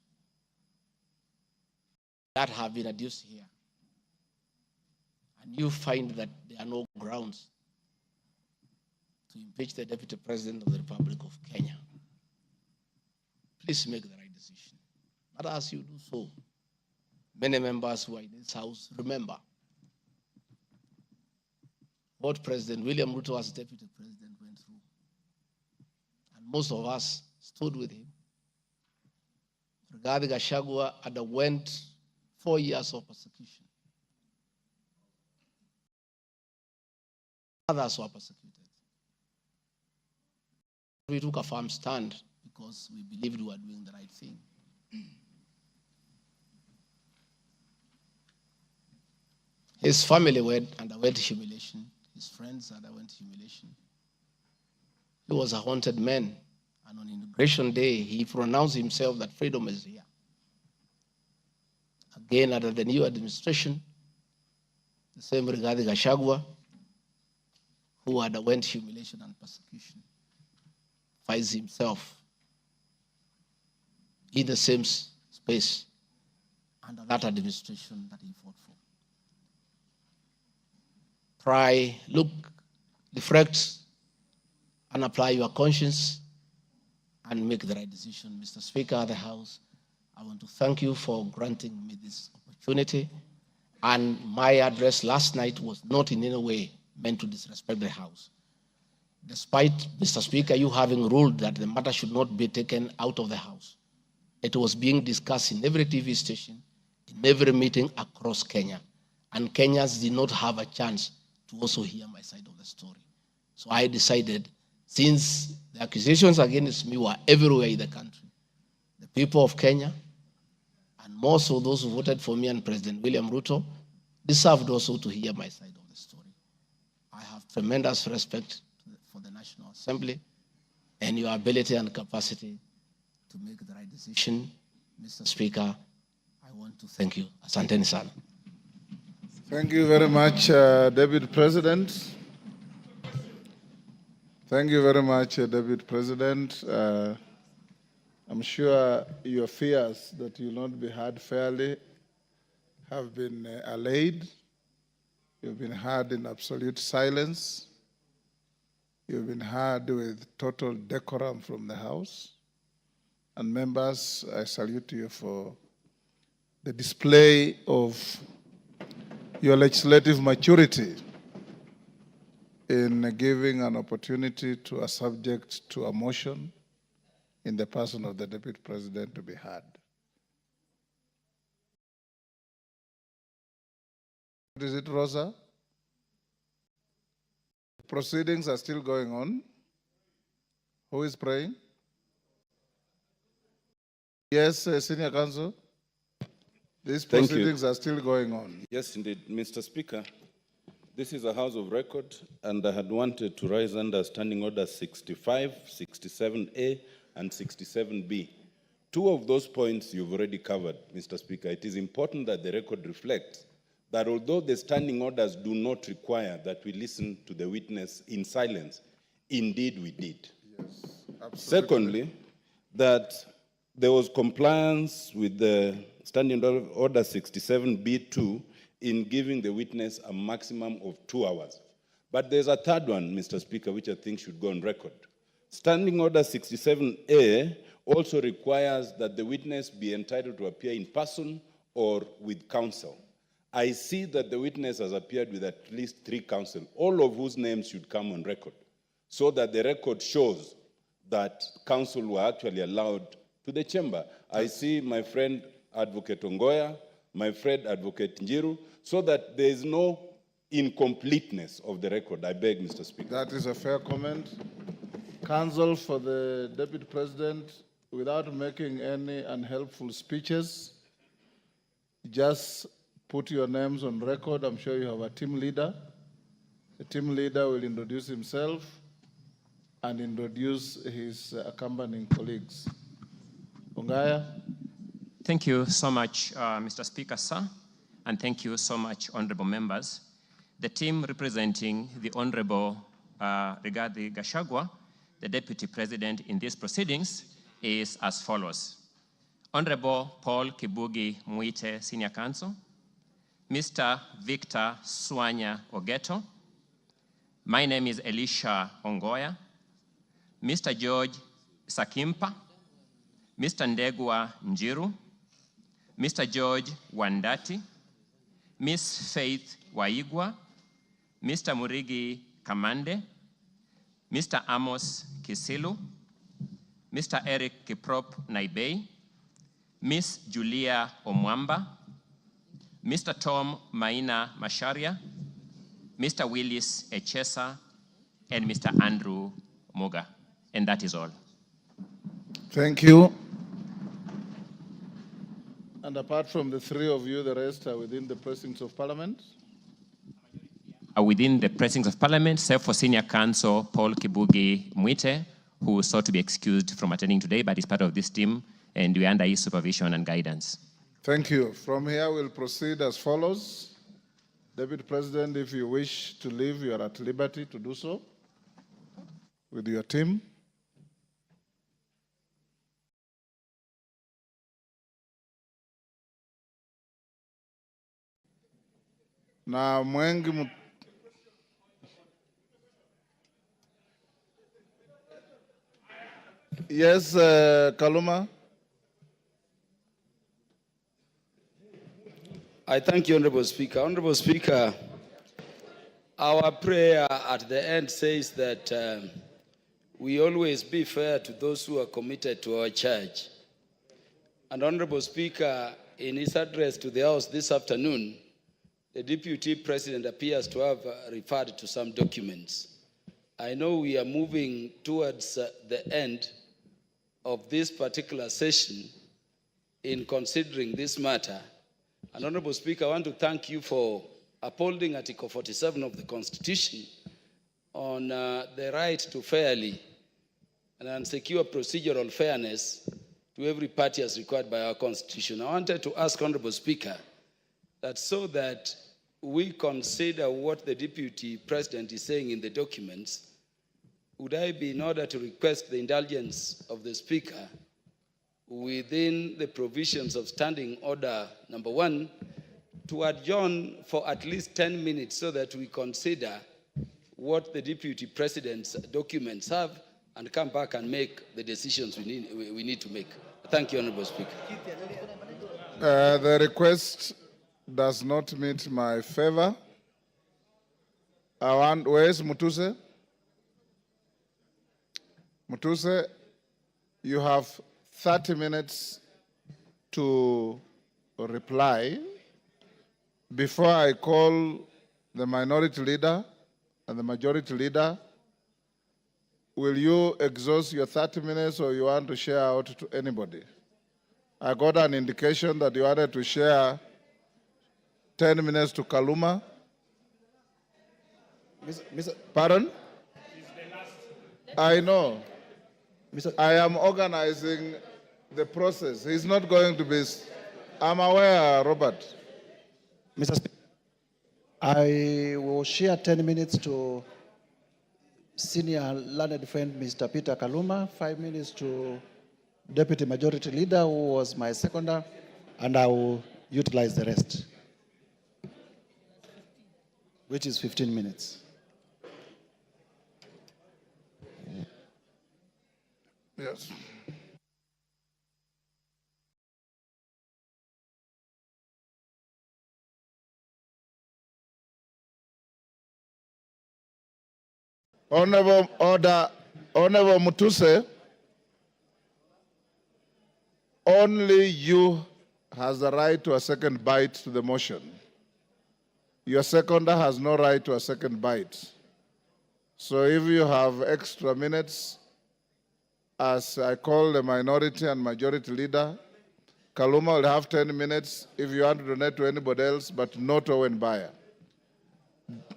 that have been adduced here, and you find that there are no grounds to impeach the Deputy President of the Republic of Kenya, please make the right decision. But as you do so, many members who are in this house remember what President William Ruto as Deputy President went through. And most of us stood with him. Rigathi Gachagua underwent 4 years of persecution. Others were persecuted. We took a firm stand because we believed we were doing the right thing. His family underwent humiliation. His friends underwent humiliation. He was a haunted man. And on Inauguration Day, he pronounced himself that freedom is here. Again, under the new administration, the same Rigathi Gachagua, who underwent humiliation and persecution, finds himself in the same space under that administration that he fought for. Try, look, reflect, and apply your conscience and make the right decision. Mr. Speaker of the House, I want to thank you for granting me this opportunity. And my address last night was not in any way meant to disrespect the House. Despite, Mr. Speaker, you having ruled that the matter should not be taken out of the House, it was being discussed in every TV station, in every meeting across Kenya. And Kenyans did not have a chance to also hear my side of the story. So I decided, since the accusations against me were everywhere in the country, the people of Kenya, and more so those who voted for me and President William Ruto, deserved also to hear my side of the story. I have tremendous respect for the National Assembly and your ability and capacity to make the right decision. Mr. Speaker, I want to thank you. Asanteni sana. Thank you very much, Deputy President. Thank you very much, Deputy President. I'm sure your fears that you will not be heard fairly have been allayed. You've been heard in absolute silence. You've been heard with total decorum from the House. And members, I salute you for the display of your legislative maturity in giving an opportunity to a subject to a motion in the person of the Deputy President to be heard. Is it Rosa? Proceedings are still going on. Who is praying? Yes, Senior Counsel. These proceedings are still going on. Yes, indeed. Mr. Speaker, this is a House of Record, and I had wanted to rise under Standing Order 65, 67A, and 67B. Two of those points you've already covered, Mr. Speaker. It is important that the record reflects that although the standing orders do not require that we listen to the witness in silence, indeed we did. Yes, absolutely. Secondly, that there was compliance with the Standing Order 67B2 in giving the witness a maximum of 2 hours. But there's a third one, Mr. Speaker, which I think should go on record. Standing Order 67A also requires that the witness be entitled to appear in person or with counsel. I see that the witness has appeared with at least 3 counsel, all of whose names should come on record, so that the record shows that counsel were actually allowed to the chamber. I see my friend Advocate Ongoya, my friend Advocate Njiru, so that there is no incompleteness of the record. I beg, Mr. Speaker. That is a fair comment. Counsel for the Deputy President, without making any unhelpful speeches, just put your names on record. I'm sure you have a team leader. The team leader will introduce himself and introduce his accompanying colleagues. Ongaya. Thank you so much, Mr. Speaker, sir, and thank you so much, honorable members. The team representing the Honorable Rigathi Gachagua, the Deputy President in these proceedings, is as follows. Honorable Paul Kibugi Muite, Senior Counsel, Mr. Victor Swanya Ogeto, my name is Elisha Ongoya, Mr. George Sakimpa, Mr. Ndegwa Njiru, Mr. George Wandati, Miss Faith Waigwa, Mr. Murigi Kamande, Mr. Amos Kisilu, Mr. Eric Kiprop Naibei, Miss Julia Omwamba, Mr. Tom Maina Masharia, Mr. Willis Echesa, and Mr. Andrew Moga. And that is all. Thank you. And apart from the 3 of you, the rest are within the precincts of Parliament? Are within the precincts of Parliament, save for Senior Counsel Paul Kibugi Muite, who sought to be excused from attending today, but is part of this team, and we are under his supervision and guidance. Thank you. From here, we'll proceed as follows. Deputy President, if you wish to leave, you are at liberty to do so with your team. na Mwengi Yes, Kaluma. I thank you, Honorable Speaker. Honorable Speaker, our prayer at the end says that we always be fair to those who are committed to our church. And Honorable Speaker, in his address to the House this afternoon, the Deputy President appears to have referred to some documents. I know we are moving towards the end of this particular session in considering this matter. And Honorable Speaker, I want to thank you for upholding Article 47 of the Constitution on the right to fairly and secure procedural fairness to every party as required by our Constitution. I wanted to ask Honorable Speaker that so that we consider what the Deputy President is saying in the documents, would I be in order to request the indulgence of the Speaker within the provisions of Standing Order number 1 to adjourn for at least 10 minutes so that we consider what the Deputy President's documents have and come back and make the decisions we need to make. Thank you, Honorable Speaker. The request does not meet my favor. Where's Mutuse? Mutuse, you have 30 minutes to reply before I call the minority leader and the majority leader. Will you exhaust your 30 minutes or you want to share out to anybody? I got an indication that you wanted to share 10 minutes to Kaluma. Pardon? I know. I am organizing the process. He's not going to be... I'm aware, Robert. Mr. Speaker, I will share 10 minutes to senior learned friend Mr. Peter Kaluma, 5 minutes to Deputy Majority Leader, who was my seconder, and I will utilize the rest, which is 15 minutes. Yes. Honorable Mutuse, only you has the right to a second bite to the motion. Your seconder has no right to a second bite. So if you have extra minutes, as I call the minority and majority leader, Kaluma will have 10 minutes if you want to donate to anybody else, but not Owen Bayer.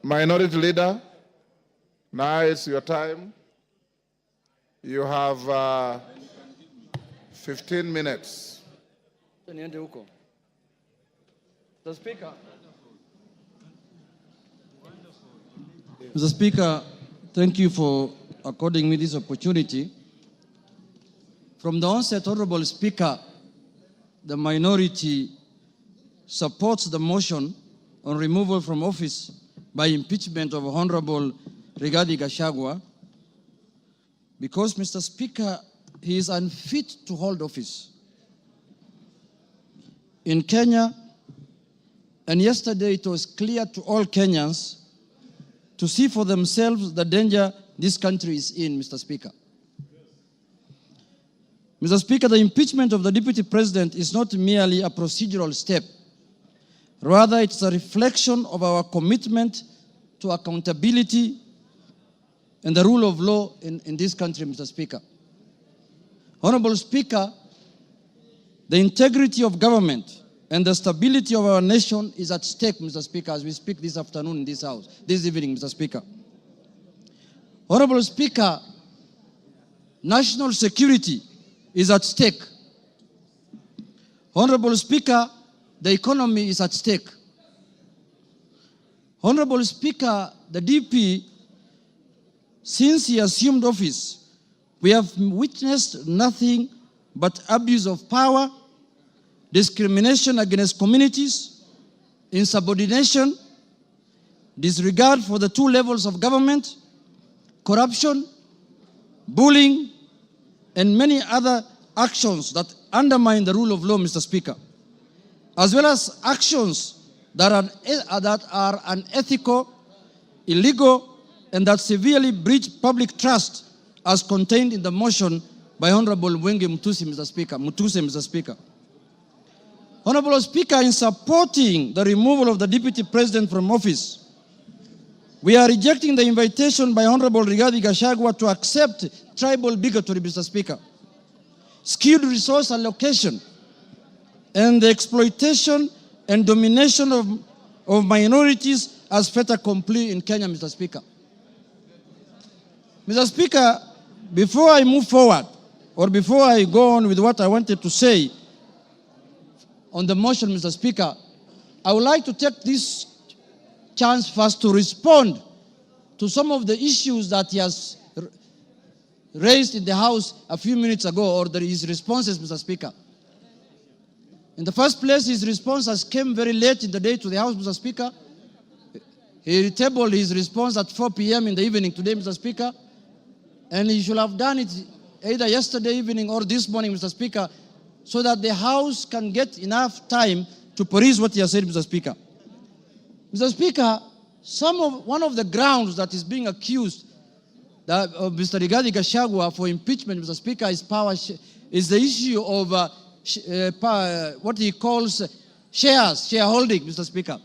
Minority leader, now it's your time. You have 15 minutes. Mr. Speaker. Mr. Speaker, thank you for according me this opportunity. From the onset, Honorable Speaker, the minority supports the motion on removal from office by impeachment of Honorable Rigathi Gachagua because, Mr. Speaker, he is unfit to hold office. In Kenya, and yesterday it was clear to all Kenyans to see for themselves the danger this country is in, Mr. Speaker. Mr. Speaker, the impeachment of the Deputy President is not merely a procedural step. Rather, it's a reflection of our commitment to accountability and the rule of law in this country, Mr. Speaker. Honorable Speaker, the integrity of government and the stability of our nation is at stake, Mr. Speaker, as we speak this afternoon in this House, this evening, Mr. Speaker. Honorable Speaker, national security is at stake. Honorable Speaker, the economy is at stake. Honorable Speaker, the DP, since he assumed office, we have witnessed nothing but abuse of power, discrimination against communities, insubordination, disregard for the two levels of government, corruption, bullying, and many other actions that undermine the rule of law, Mr. Speaker, as well as actions that are unethical, illegal, and that severely breach public trust as contained in the motion by Honorable Mwenge Mutuse, Mr. Speaker. Honorable Speaker, in supporting the removal of the Deputy President from office, we are rejecting the invitation by Honorable Rigathi Gachagua to accept tribal bigotry, Mr. Speaker, skewed resource allocation, and the exploitation and domination of minorities as fait accompli in Kenya, Mr. Speaker. Mr. Speaker, before I move forward, or before I go on with what I wanted to say on the motion, Mr. Speaker, I would like to take this chance first to respond to some of the issues that he has raised in the House a few minutes ago, or his responses, Mr. Speaker. In the first place, his response has came very late in the day to the House, Mr. Speaker. He tabled his response at 4 p.m. in the evening today, Mr. Speaker, and he should have done it either yesterday evening or this morning, Mr. Speaker, so that the House can get enough time to peruse what he has said, Mr. Speaker. Mr. Speaker, one of the grounds that is being accused of Mr. Rigathi Gachagua for impeachment, Mr. Speaker, is the issue of what he calls shareholding, Mr. Speaker.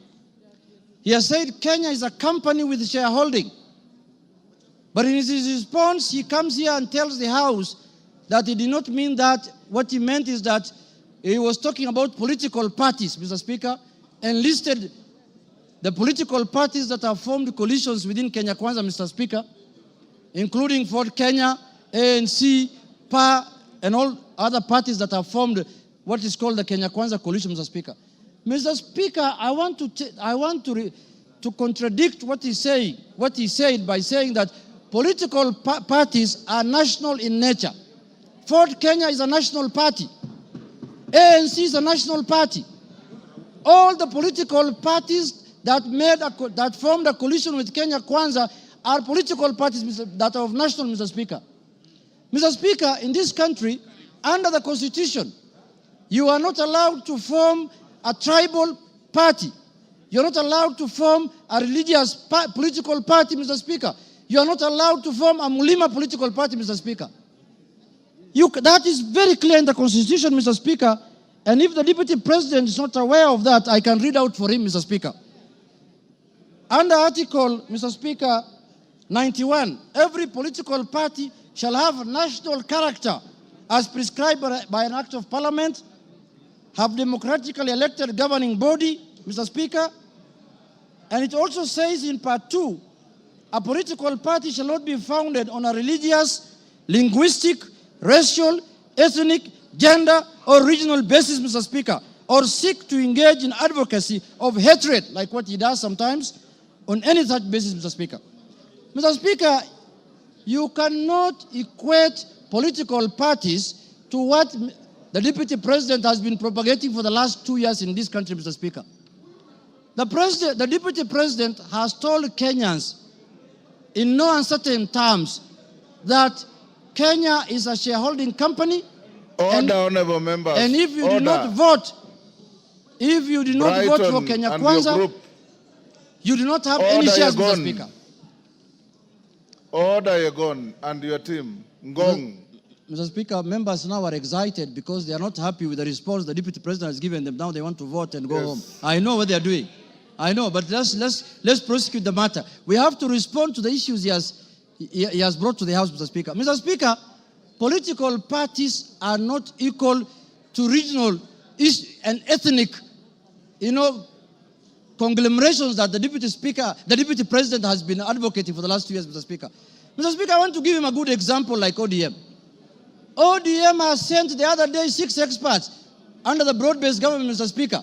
He has said Kenya is a company with shareholding. But in his response, he comes here and tells the House that he did not mean that. What he meant is that he was talking about political parties, Mr. Speaker, and listed the political parties that have formed coalitions within Kenya Kwanza, Mr. Speaker, including Ford Kenya, ANC, PA, and all other parties that have formed what is called the Kenya Kwanza coalition, Mr. Speaker. Mr. Speaker, I want to contradict what he said by saying that political parties are national in nature. Ford Kenya is a national party. ANC is a national party. All the political parties that formed a coalition with Kenya Kwanza are political parties that are of national, Mr. Speaker. Mr. Speaker, in this country, under the Constitution, you are not allowed to form a tribal party. You're not allowed to form a religious political party, Mr. Speaker. You are not allowed to form a Mulima political party, Mr. Speaker. That is very clear in the Constitution, Mr. Speaker. And if the Deputy President is not aware of that, I can read out for him, Mr. Speaker. Under Article, Mr. Speaker, 91, every political party shall have national character as prescribed by an act of parliament, have democratically elected governing body, Mr. Speaker. And it also says in Part 2, a political party shall not be founded on a religious, linguistic, racial, ethnic, gender, or regional basis, Mr. Speaker, or seek to engage in advocacy of hatred, like what he does sometimes, on any such basis, Mr. Speaker. Mr. Speaker, you cannot equate political parties to what the Deputy President has been propagating for the last 2 years in this country, Mr. Speaker. The Deputy President has told Kenyans in no uncertain terms that Kenya is a shareholding company. Order, honorable members. And if you do not vote, for Kenya Kwanza, you do not have any shares, Mr. Speaker. Order, Yegon, and your team. Ngong. Mr. Speaker, members now are excited because they are not happy with the response the Deputy President has given them. Now they want to vote and go home. I know what they are doing. I know, but let's prosecute the matter. We have to respond to the issues he has brought to the House, Mr. Speaker. Mr. Speaker, political parties are not equal to regional and ethnic, conglomerations that the Deputy President has been advocating for the last 2 years, Mr. Speaker. Mr. Speaker, I want to give him a good example like ODM. ODM has sent the other day 6 experts under the broad-based government, Mr. Speaker.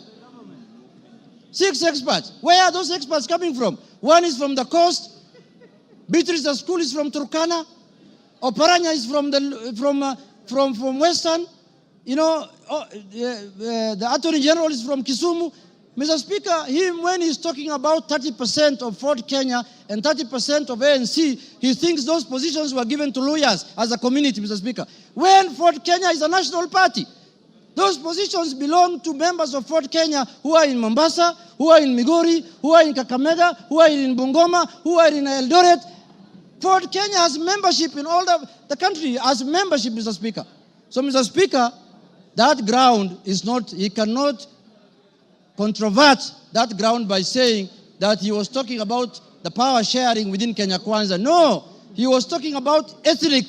6 experts. Where are those experts coming from? One is from the coast. Beatrice School is from Turkana. Oparanya is from Western. The Attorney General is from Kisumu. Mr. Speaker, him, when he's talking about 30% of Ford Kenya and 30% of ANC, he thinks those positions were given to lawyers as a community, Mr. Speaker. When Ford Kenya is a national party, those positions belong to members of Ford Kenya who are in Mombasa, who are in Migori, who are in Kakamega, who are in Bungoma, who are in Eldoret. Ford Kenya has membership in all the country, has membership, Mr. Speaker. So, Mr. Speaker, that ground is not, he cannot controvert that ground by saying that he was talking about the power sharing within Kenya Kwanza. No, he was talking about ethnic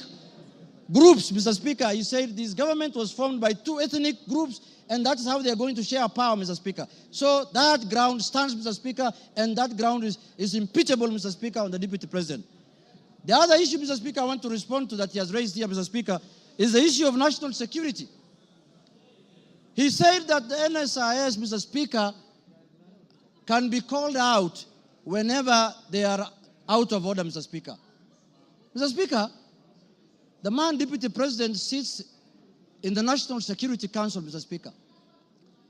groups, Mr. Speaker. He said this government was formed by 2 ethnic groups, and that's how they are going to share power, Mr. Speaker. So that ground stands, Mr. Speaker, and that ground is impeachable, Mr. Speaker, on the Deputy President. The other issue, Mr. Speaker, I want to respond to that he has raised here, Mr. Speaker, is the issue of national security. He said that the NSIS, Mr. Speaker, can be called out whenever they are out of order, Mr. Speaker. Mr. Speaker, the man Deputy President sits in the National Security Council, Mr. Speaker.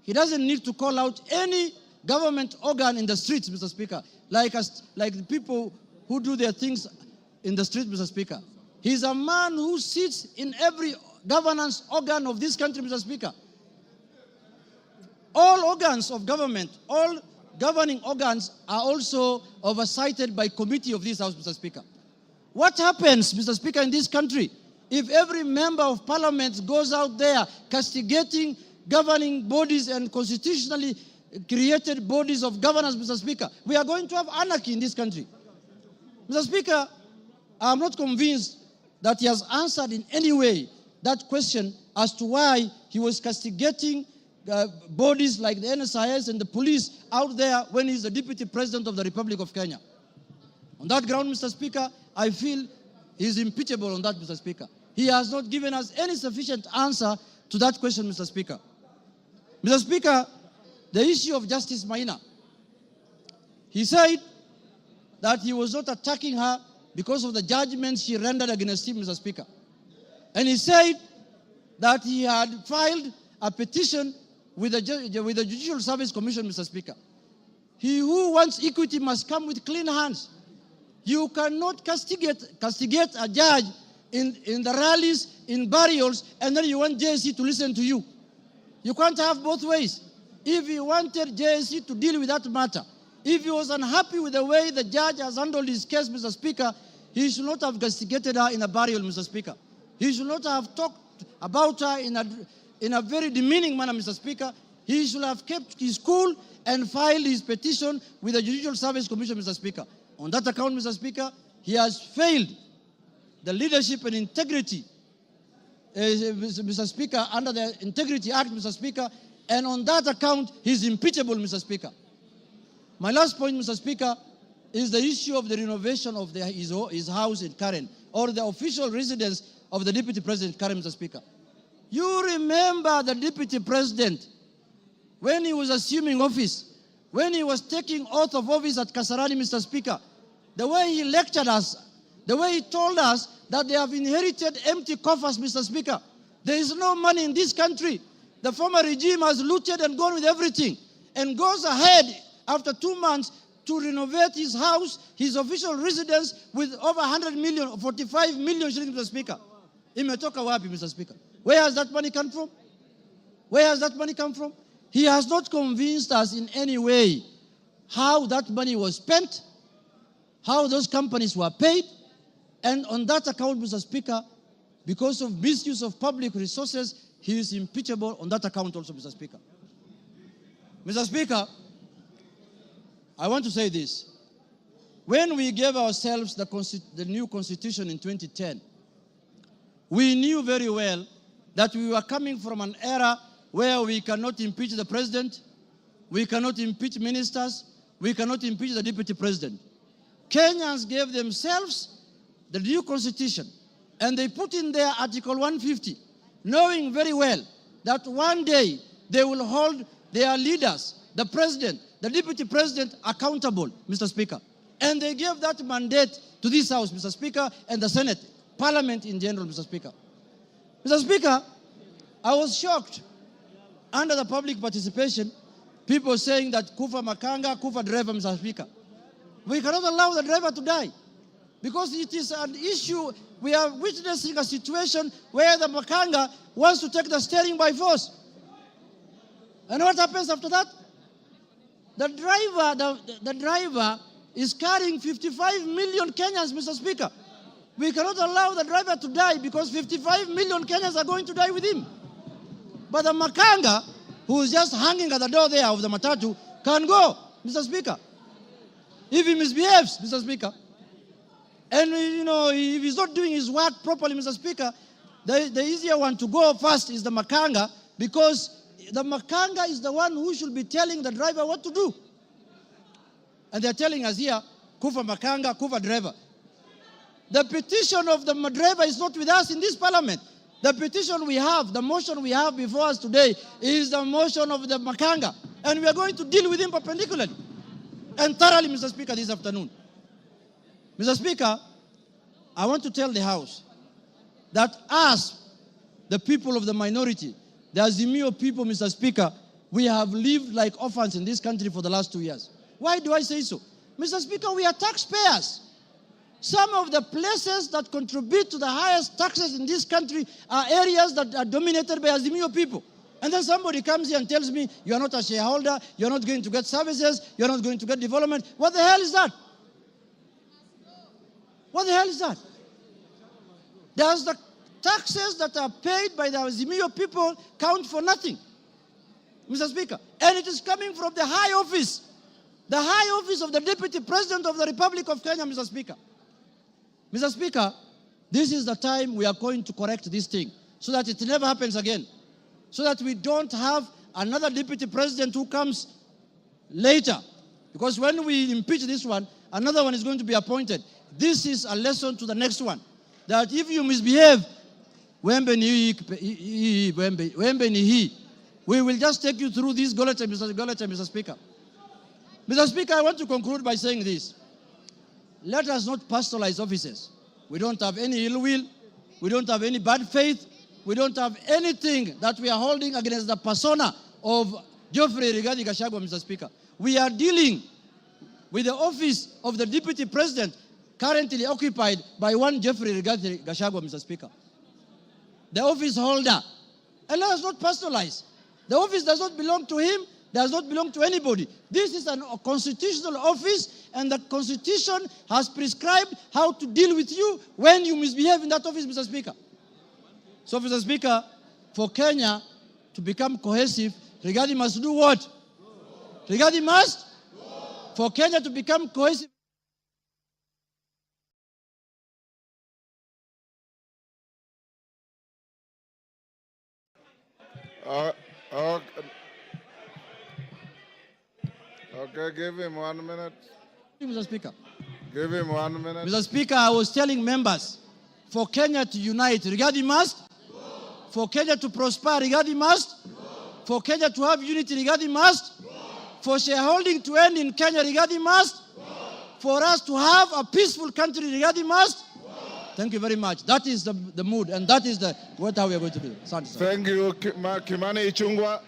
He doesn't need to call out any government organ in the streets, Mr. Speaker, like the people who do their things in the street, Mr. Speaker. He's a man who sits in every governance organ of this country, Mr. Speaker. All organs of government, all governing organs are also oversighted by committee of this House, Mr. Speaker. What happens, Mr. Speaker, in this country if every member of parliament goes out there castigating governing bodies and constitutionally created bodies of governance, Mr. Speaker? We are going to have anarchy in this country. Mr. Speaker, I am not convinced that he has answered in any way that question as to why he was castigating bodies like the NSIS and the police out there when he's the Deputy President of the Republic of Kenya. On that ground, Mr. Speaker, I feel he's impeachable on that, Mr. Speaker. He has not given us any sufficient answer to that question, Mr. Speaker. Mr. Speaker, the issue of Justice Maina. He said that he was not attacking her because of the judgments she rendered against him, Mr. Speaker. And he said that he had filed a petition with the Judicial Service Commission, Mr. Speaker. He who wants equity must come with clean hands. You cannot castigate a judge in the rallies, in burials, and then you want JSC to listen to you. You can't have both ways. If he wanted JSC to deal with that matter, if he was unhappy with the way the judge has handled his case, Mr. Speaker, he should not have castigated her in a burial, Mr. Speaker. He should not have talked about her in a very demeaning manner, Mr. Speaker. He should have kept his cool and filed his petition with the Judicial Service Commission, Mr. Speaker. On that account, Mr. Speaker, he has failed the leadership and integrity, Mr. Speaker, under the Integrity Act, Mr. Speaker, and on that account, he's impeachable, Mr. Speaker. My last point, Mr. Speaker, is the issue of the renovation of his house in Karen, or the official residence of the Deputy President Karen, Mr. Speaker. You remember the Deputy President, when he was assuming office, when he was taking oath of office at Kasarani, Mr. Speaker, the way he lectured us, the way he told us that they have inherited empty coffers, Mr. Speaker. There is no money in this country. The former regime has looted and gone with everything, and goes ahead after 2 months to renovate his house, his official residence, with over 100 million, 45 million shillings, Mr. Speaker. Imetoka wapi, Mr. Speaker? Where has that money come from? Where has that money come from? He has not convinced us in any way how that money was spent, how those companies were paid, and on that account, Mr. Speaker, because of misuse of public resources, he is impeachable on that account also, Mr. Speaker. Mr. Speaker, I want to say this. When we gave ourselves the new constitution in 2010, we knew very well that we were coming from an era where we cannot impeach the president, we cannot impeach ministers, we cannot impeach the deputy president. Kenyans gave themselves the new constitution, and they put in there Article 150, knowing very well that one day they will hold their leaders, the president, the deputy president, accountable, Mr. Speaker. And they gave that mandate to this House, Mr. Speaker, and the Senate, Parliament in general, Mr. Speaker. Mr. Speaker, I was shocked under the public participation people saying that kufa makanga, kufa driver, Mr. Speaker. We cannot allow the driver to die because it is an issue. We are witnessing a situation where the makanga wants to take the steering by force. And what happens after that? The driver is carrying 55 million Kenyans, Mr. Speaker. We cannot allow the driver to die because 55 million Kenyans are going to die with him. But the makanga, who is just hanging at the door there of the matatu, can go, Mr. Speaker. If he misbehaves, Mr. Speaker. And, you know, if he's not doing his work properly, Mr. Speaker, the easier one to go first is the makanga, because the makanga is the one who should be telling the driver what to do. And they're telling us here, kufa makanga, kufa driver. The petition of the driver is not with us in this parliament. The petition we have, the motion we have before us today is the motion of the makanga. And we are going to deal with him perpendicularly and thoroughly, Mr. Speaker, this afternoon. Mr. Speaker, I want to tell the House that us, the people of the minority, the Azimio people, Mr. Speaker, we have lived like orphans in this country for the last 2 years. Why do I say so? Mr. Speaker, we are taxpayers. Some of the places that contribute to the highest taxes in this country are areas that are dominated by Azimio people. And then somebody comes here and tells me, you are not a shareholder, you're not going to get services, you're not going to get development. What the hell is that? What the hell is that? Does the taxes that are paid by the Azimio people count for nothing, Mr. Speaker? And it is coming from the high office of the Deputy President of the Republic of Kenya, Mr. Speaker. Mr. Speaker, this is the time we are going to correct this thing so that it never happens again, so that we don't have another Deputy President who comes later. Because when we impeach this one, another one is going to be appointed. This is a lesson to the next one, that if you misbehave, we will just take you through this Goleta, Mr. Speaker. Mr. Speaker, I want to conclude by saying this. Let us not personalize offices. We don't have any ill will. We don't have any bad faith. We don't have anything that we are holding against the persona of Geoffrey Rigathi Gachagua, Mr. Speaker. We are dealing with the office of the Deputy President currently occupied by one Geoffrey Rigathi Gachagua, Mr. Speaker. The office holder. And let us not personalize. The office does not belong to him, does not belong to anybody. This is a constitutional office, and the Constitution has prescribed how to deal with you when you misbehave in that office, Mr. Speaker. So, Mr. Speaker, for Kenya to become cohesive, Rigathi must do what? Rigathi must? For Kenya to become cohesive. Okay, give him 1 minute. Mr. Speaker. Give him 1 minute. Mr. Speaker, I was telling members, for Kenya to unite, Rigathi must. For Kenya to prosper, Rigathi must. For Kenya to have unity, Rigathi must. For shareholding to end in Kenya, Rigathi must. For us to have a peaceful country, Rigathi must. Thank you very much. That is the mood, and that is what how we are going to do. Thank you, Kimani Ichung'wah.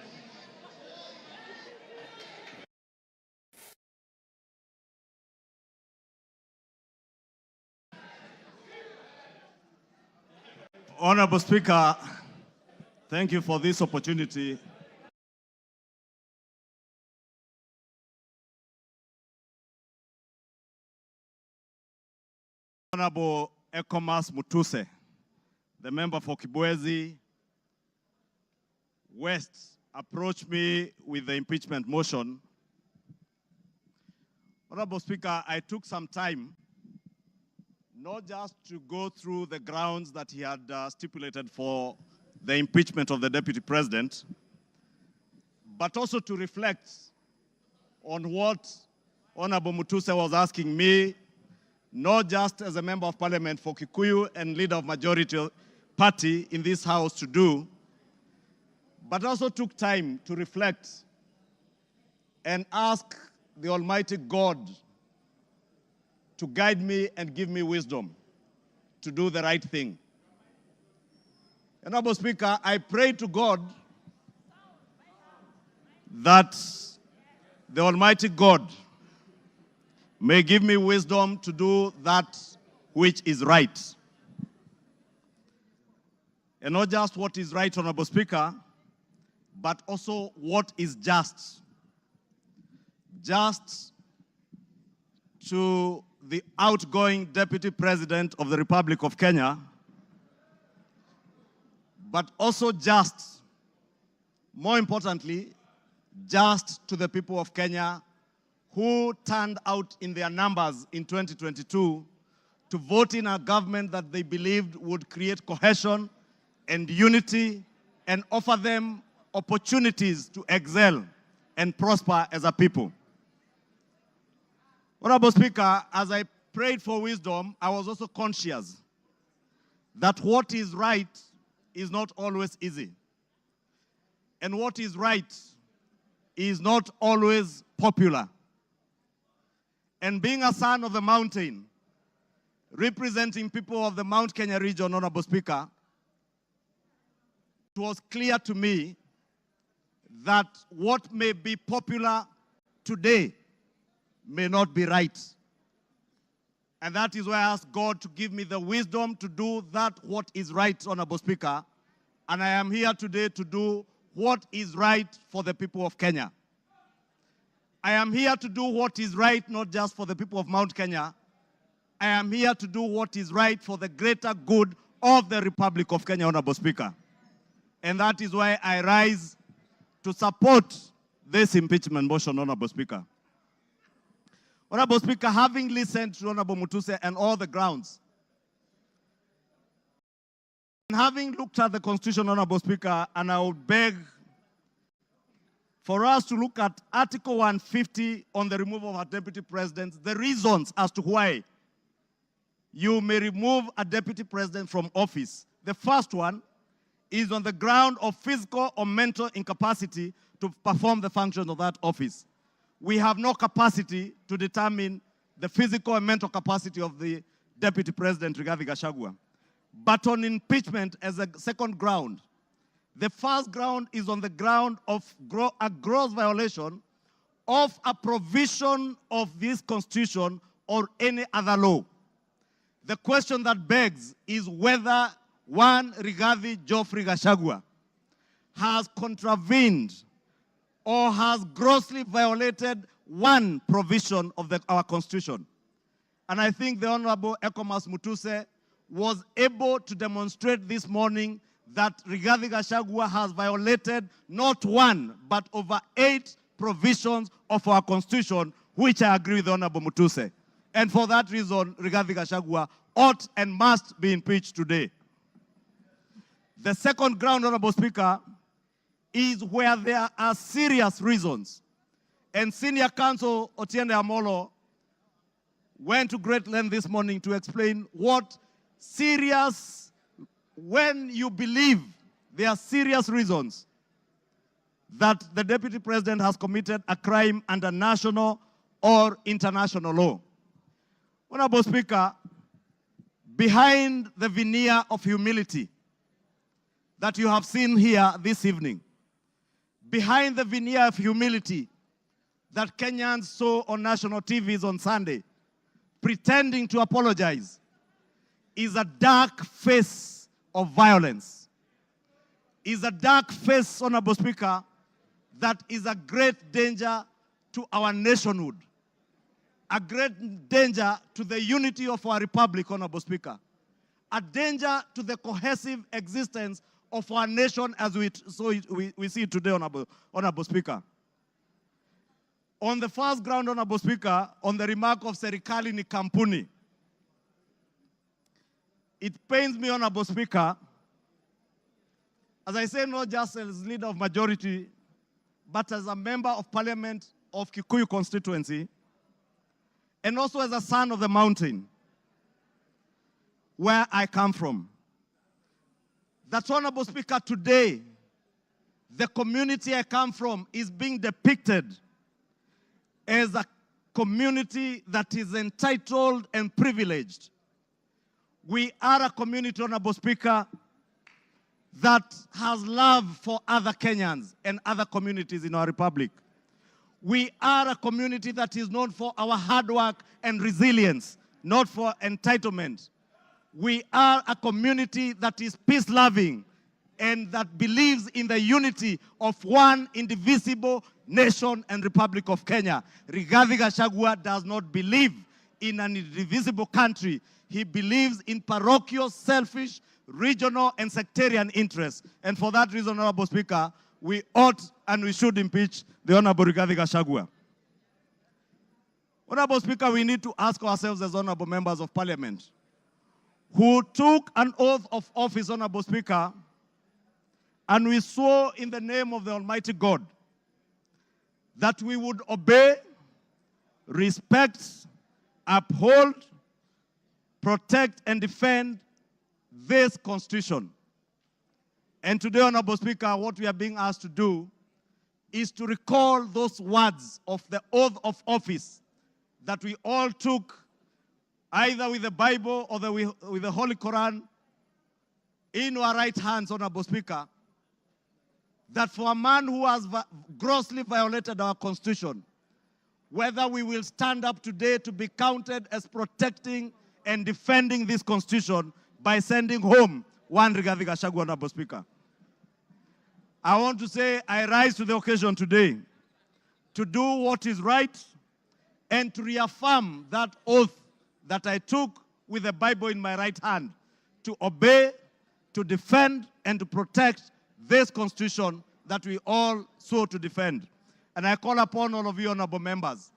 Honorable Speaker, thank you for this opportunity. Honorable Ekomas Mutuse, the member for Kibwezi West, approached me with the impeachment motion. Honorable Speaker, I took some time not just to go through the grounds that he had stipulated for the impeachment of the Deputy President, but also to reflect on what Honorable Mutuse was asking me, not just as a member of parliament for Kikuyu and leader of majority party in this house to do, but also took time to reflect and ask the Almighty God to guide me and give me wisdom to do the right thing. Honorable Speaker, I pray to God that the Almighty God may give me wisdom to do that which is right. And not just what is right, Honorable Speaker, but also what is just. Just to the outgoing Deputy President of the Republic of Kenya, but also just, more importantly, just to the people of Kenya who turned out in their numbers in 2022 to vote in a government that they believed would create cohesion and unity and offer them opportunities to excel and prosper as a people. Honorable Speaker, as I prayed for wisdom, I was also conscious that what is right is not always easy. And what is right is not always popular. And being a son of the mountain, representing people of the Mount Kenya region, Honorable Speaker, it was clear to me that what may be popular today may not be right. And that is why I asked God to give me the wisdom to do that what is right, Honorable Speaker. And I am here today to do what is right for the people of Kenya. I am here to do what is right, not just for the people of Mount Kenya. I am here to do what is right for the greater good of the Republic of Kenya, Honorable Speaker. And that is why I rise to support this impeachment motion, Honorable Speaker. Honorable Speaker, having listened to Honorable Mutuse and all the grounds, and having looked at the Constitution, Honorable Speaker, and I would beg for us to look at Article 150 on the removal of our Deputy President, the reasons as to why you may remove a Deputy President from office. The first one is on the ground of physical or mental incapacity to perform the functions of that office. We have no capacity to determine the physical and mental capacity of the Deputy President Rigathi Gachagua. But on impeachment as a second ground, the first ground is on the ground of a gross violation of a provision of this Constitution or any other law. The question that begs is whether one Rigathi Geoffrey Gachagua has contravened or has grossly violated one provision of our Constitution. And I think the Honorable Ekomas Mutuse was able to demonstrate this morning that Rigathi Gachagua has violated not one, but over 8 provisions of our Constitution, which I agree with the Honorable Mutuse. And for that reason, Rigathi Gachagua ought and must be impeached today. The second ground, Honorable Speaker, is where there are serious reasons. And Senior Counsel Otiende Amolo went to great length this morning to explain what serious, when you believe there are serious reasons that the Deputy President has committed a crime under national or international law. Honorable Speaker, behind the veneer of humility that you have seen here this evening, behind the veneer of humility that Kenyans saw on national TVs on Sunday, pretending to apologize, is a dark face of violence. Is a dark face, Honorable Speaker, that is a great danger to our nationhood, a great danger to the unity of our republic, Honorable Speaker, a danger to the cohesive existence of our nation as we see it today, Honorable Speaker. On the first ground, Honorable Speaker, on the remark of Serikali ni kampuni, it pains me, Honorable Speaker, as I say, not just as leader of majority, but as a member of parliament of Kikuyu constituency, and also as a son of the mountain, where I come from. That, Honorable Speaker, today, the community I come from is being depicted as a community that is entitled and privileged. We are a community, Honorable Speaker, that has love for other Kenyans and other communities in our republic. We are a community that is known for our hard work and resilience, not for entitlement. We are a community that is peace-loving and that believes in the unity of one indivisible nation and Republic of Kenya. Rigathi Gachagua does not believe in an indivisible country. He believes in parochial, selfish, regional, and sectarian interests. And for that reason, Honorable Speaker, we ought and we should impeach the Honorable Rigathi Gachagua. Honorable Speaker, we need to ask ourselves as Honorable Members of Parliament, who took an oath of office, Honorable Speaker, and we swore in the name of the Almighty God that we would obey, respect, uphold, protect, and defend this Constitution. And today, Honorable Speaker, what we are being asked to do is to recall those words of the oath of office that we all took either with the Bible or with the Holy Quran in our right hands, Honorable Speaker, that for a man who has grossly violated our Constitution, whether we will stand up today to be counted as protecting and defending this Constitution by sending home one Rigathi Gachagua, Honorable Speaker. I want to say I rise to the occasion today to do what is right and to reaffirm that oath that I took with the Bible in my right hand, to obey, to defend, and to protect this Constitution that we all swore to defend. And I call upon all of you, honorable members,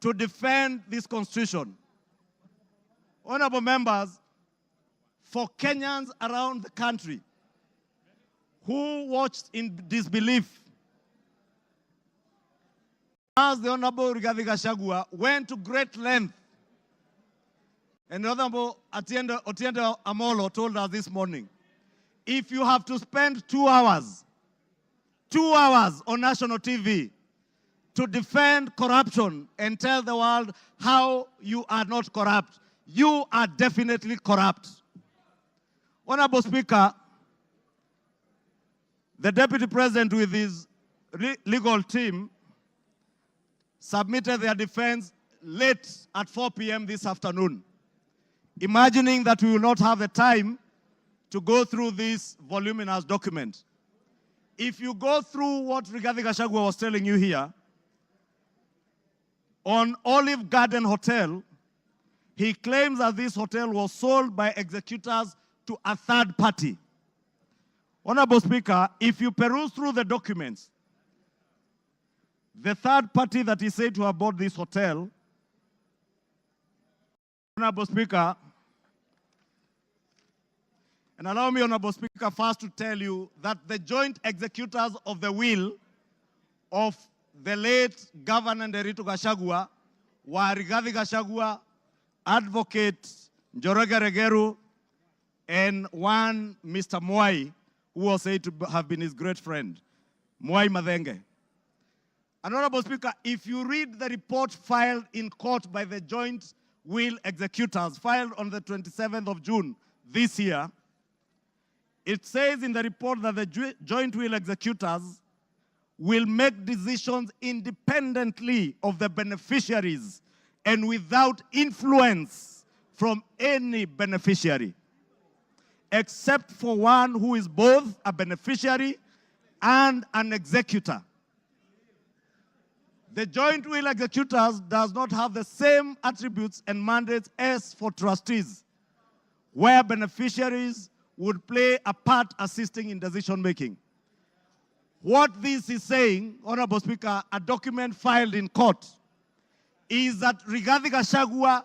to defend this Constitution. Honorable members, for Kenyans around the country who watched in disbelief as the Honorable Rigathi Gachagua went to great length, and the Honorable Otiende Amolo told us this morning, if you have to spend 2 hours on national TV to defend corruption and tell the world how you are not corrupt, you are definitely corrupt. Honorable Speaker, the Deputy President with his legal team submitted their defense late at 4 p.m. this afternoon, imagining that we will not have the time to go through this voluminous document. If you go through what Rigathi Gachagua was telling you here, on Olive Garden Hotel, he claims that this hotel was sold by executors to a third party. Honorable Speaker, if you peruse through the documents, the third party that is said to have bought this hotel, Honorable Speaker, and allow me, Honorable Speaker, first to tell you that the joint executors of the will of the late Governor Nderitu Gachagua were Rigathi Gachagua, Advocate Njoroge Regeru, and one Mr. Mwai, who was said to have been his great friend, Mwai Madenge. And Honorable Speaker, if you read the report filed in court by the joint will executors, filed on the 27th of June this year, it says in the report that the joint will executors will make decisions independently of the beneficiaries and without influence from any beneficiary, except for one who is both a beneficiary and an executor. The joint will executors does not have the same attributes and mandates as for trustees, where beneficiaries would play a part assisting in decision making. What this is saying, Honorable Speaker, a document filed in court, is that Rigathi Gachagua,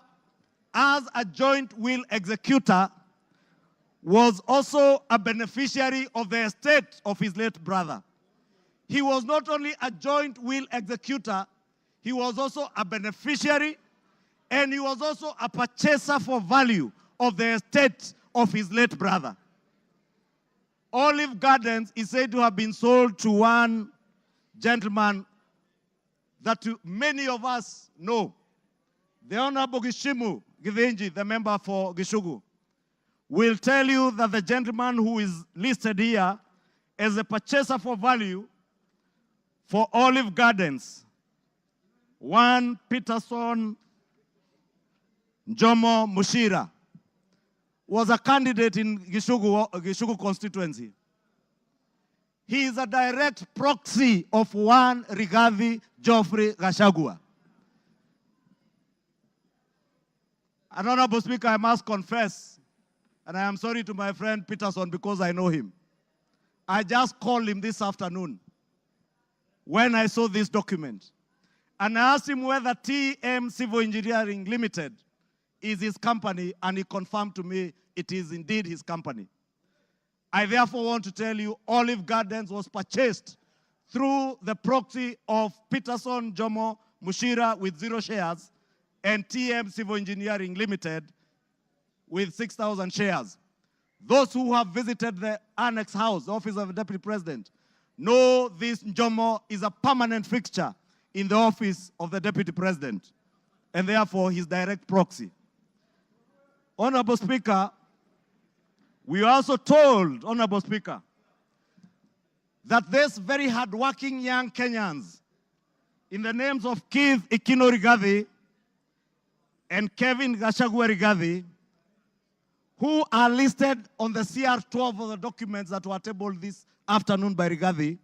as a joint will executor, was also a beneficiary of the estate of his late brother. He was not only a joint will executor, he was also a beneficiary, and he was also a purchaser for value of the estate of his late brother. Olive Gardens is said to have been sold to one gentleman that many of us know, the Honorable Gishimu Githinji, the member for Gishugu, will tell you that the gentleman who is listed here as a purchaser for value for Olive Gardens One Peterson Jomo Mushira was a candidate in Gishugu constituency. He is a direct proxy of one Rigathi Gachagua. And Honorable Speaker, I must confess, and I am sorry to my friend Peterson because I know him. I just called him this afternoon when I saw this document. And I asked him whether TM Civil Engineering Limited is his company, and he confirmed to me it is indeed his company. I therefore want to tell you Olive Gardens was purchased through the proxy of Peterson Jomo Mushira with 0 shares and TM Civil Engineering Limited with 6,000 shares. Those who have visited the Annex House, the office of the Deputy President, know this Jomo is a permanent fixture in the office of the Deputy President, and therefore his direct proxy. Honorable Speaker, we are also told, Honorable Speaker, that these very hardworking young Kenyans, in the names of Keith Ikino Rigathi and Kevin Gachagua Rigathi, who are listed on the CR12 of the documents that were tabled this afternoon by Rigathi,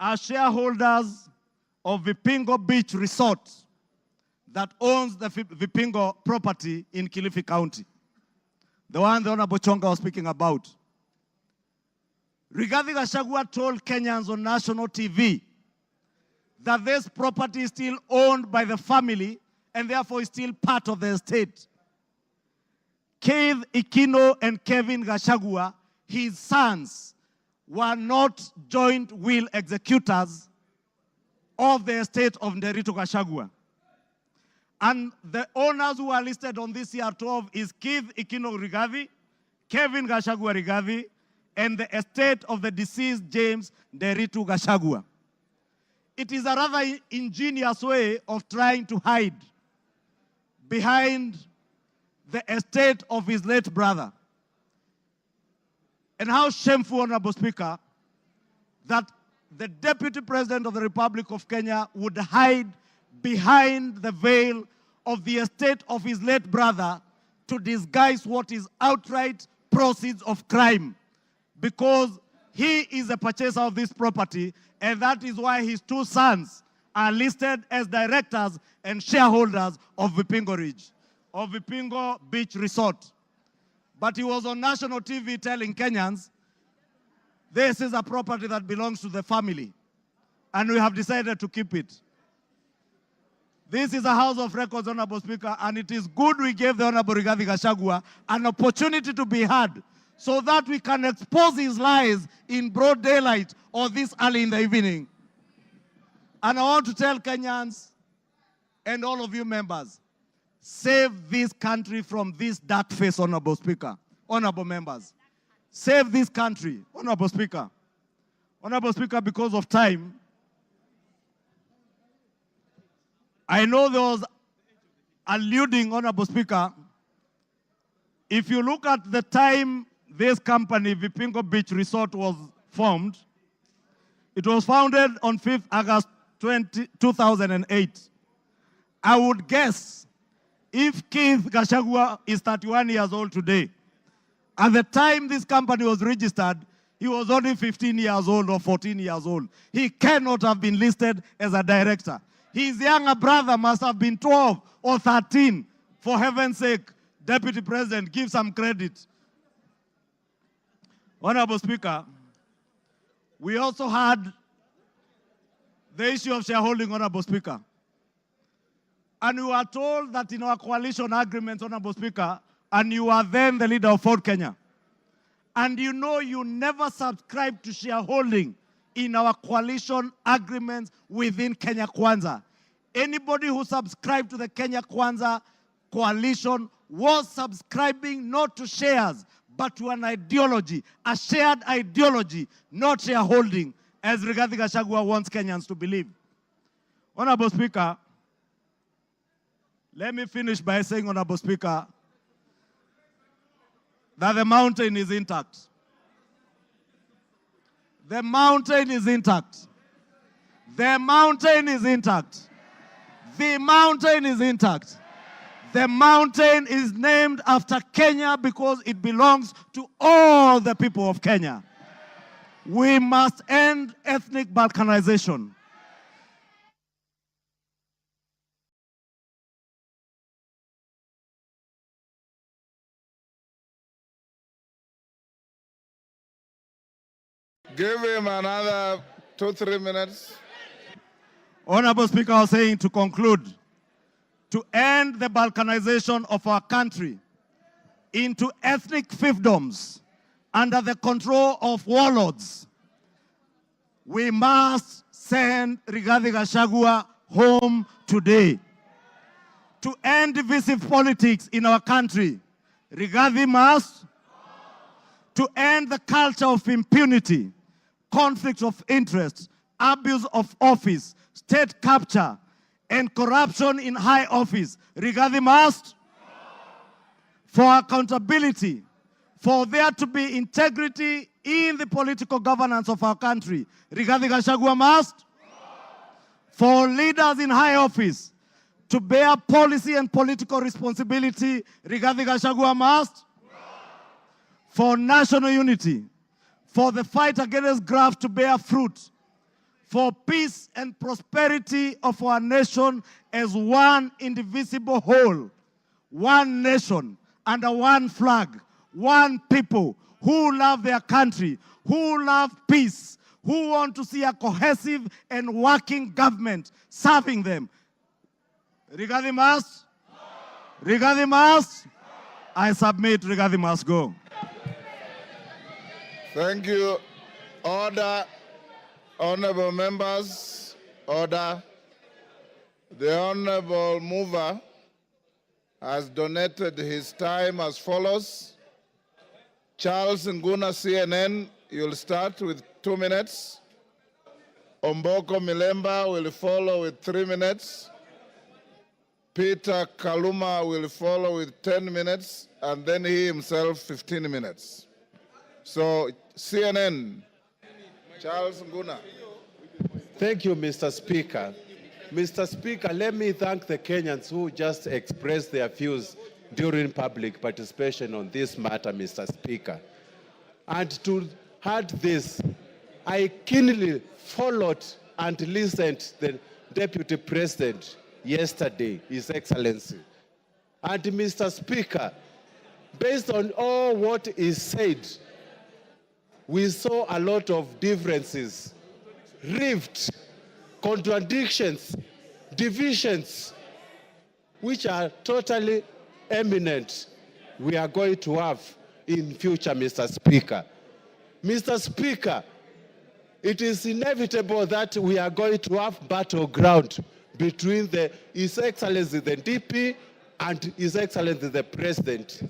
are shareholders of Vipingo Beach Resort that owns the Vipingo property in Kilifi County, the one the Honorable Chonga was speaking about. Rigathi Gachagua told Kenyans on national TV that this property is still owned by the family and therefore is still part of the estate. Keith Ikino and Kevin Gachagua, his sons, were not joint will executors of the estate of Nderitu Gachagua. And the owners who are listed on this CR12 is Keith Ikino Rigathi, Kevin Gachagua Rigathi, and the estate of the deceased James Nderitu Gachagua. It is a rather ingenious way of trying to hide behind the estate of his late brother. And how shameful, Honorable Speaker, that the Deputy President of the Republic of Kenya would hide behind the veil of the estate of his late brother to disguise what is outright proceeds of crime, because he is a purchaser of this property, and that is why his 2 sons are listed as directors and shareholders of Vipingo Ridge, of Vipingo Beach Resort. But he was on national TV telling Kenyans, this is a property that belongs to the family, and we have decided to keep it. This is a House of Records, Honorable Speaker, and it is good we gave the Honorable Rigathi Gachagua an opportunity to be heard so that we can expose his lies in broad daylight or this early in the evening. And I want to tell Kenyans and all of you members, save this country from this dark face, Honorable Speaker, honorable members. Save this country, Honorable Speaker. Honorable Speaker, because of time, I know there was alluding, Honorable Speaker, if you look at the time this company, Vipingo Beach Resort, was formed, it was founded on 5th August 2008. I would guess if Keith Gachagua is 31 years old today, at the time this company was registered, he was only 15 years old or 14 years old. He cannot have been listed as a director. His younger brother must have been 12 or 13. For heaven's sake, Deputy President, give some credit. Honorable Speaker, we also had the issue of shareholding, Honorable Speaker. And we were told that in our coalition agreement, Honorable Speaker, and you are then the leader of Ford Kenya, and you know you never subscribed to shareholding in our coalition agreements within Kenya Kwanza. Anybody who subscribed to the Kenya Kwanza coalition was subscribing not to shares, but to an ideology, a shared ideology, not shareholding, as Rigathi Gachagua wants Kenyans to believe. Honorable Speaker, let me finish by saying, Honorable Speaker, that the mountain is intact. The mountain is intact. The mountain is intact. The mountain is intact. The mountain is named after Kenya because it belongs to all the people of Kenya. We must end ethnic balkanization. Give him another 2-3 minutes. Honorable Speaker, I was saying to conclude, to end the balkanization of our country into ethnic fiefdoms under the control of warlords, we must send Rigathi Gachagua home today. To end divisive politics in our country, Rigathi must. To end the culture of impunity, conflict of interest, abuse of office, state capture, and corruption in high office, Rigathi must. For accountability, for there to be integrity in the political governance of our country, Rigathi Gachagua must. For leaders in high office to bear policy and political responsibility, Rigathi Gachagua must. For national unity, for the fight against graft to bear fruit, for peace and prosperity of our nation as one indivisible whole, one nation under one flag, one people who love their country, who love peace, who want to see a cohesive and working government serving them. Rigathi must? Rigathi must? I submit Rigathi must go. Thank you. Order. Honorable members, order. The honorable mover has donated his time as follows. Charles Nguna, CNN, you'll start with 2 minutes. Omboko Milemba will follow with 3 minutes. Peter Kaluma will follow with 10 minutes, and then he himself 15 minutes. So, CNN, Charles Nguna. Thank you, Mr. Speaker. Mr. Speaker, let me thank the Kenyans who just expressed their views during public participation on this matter, Mr. Speaker. And to add this, I keenly followed and listened to the Deputy President yesterday, His Excellency. And Mr. Speaker, based on all what is said, we saw a lot of differences, rift, contradictions, divisions, which are totally eminent we are going to have in future, Mr. Speaker. Mr. Speaker, it is inevitable that we are going to have battleground between His Excellency the DP and His Excellency the President.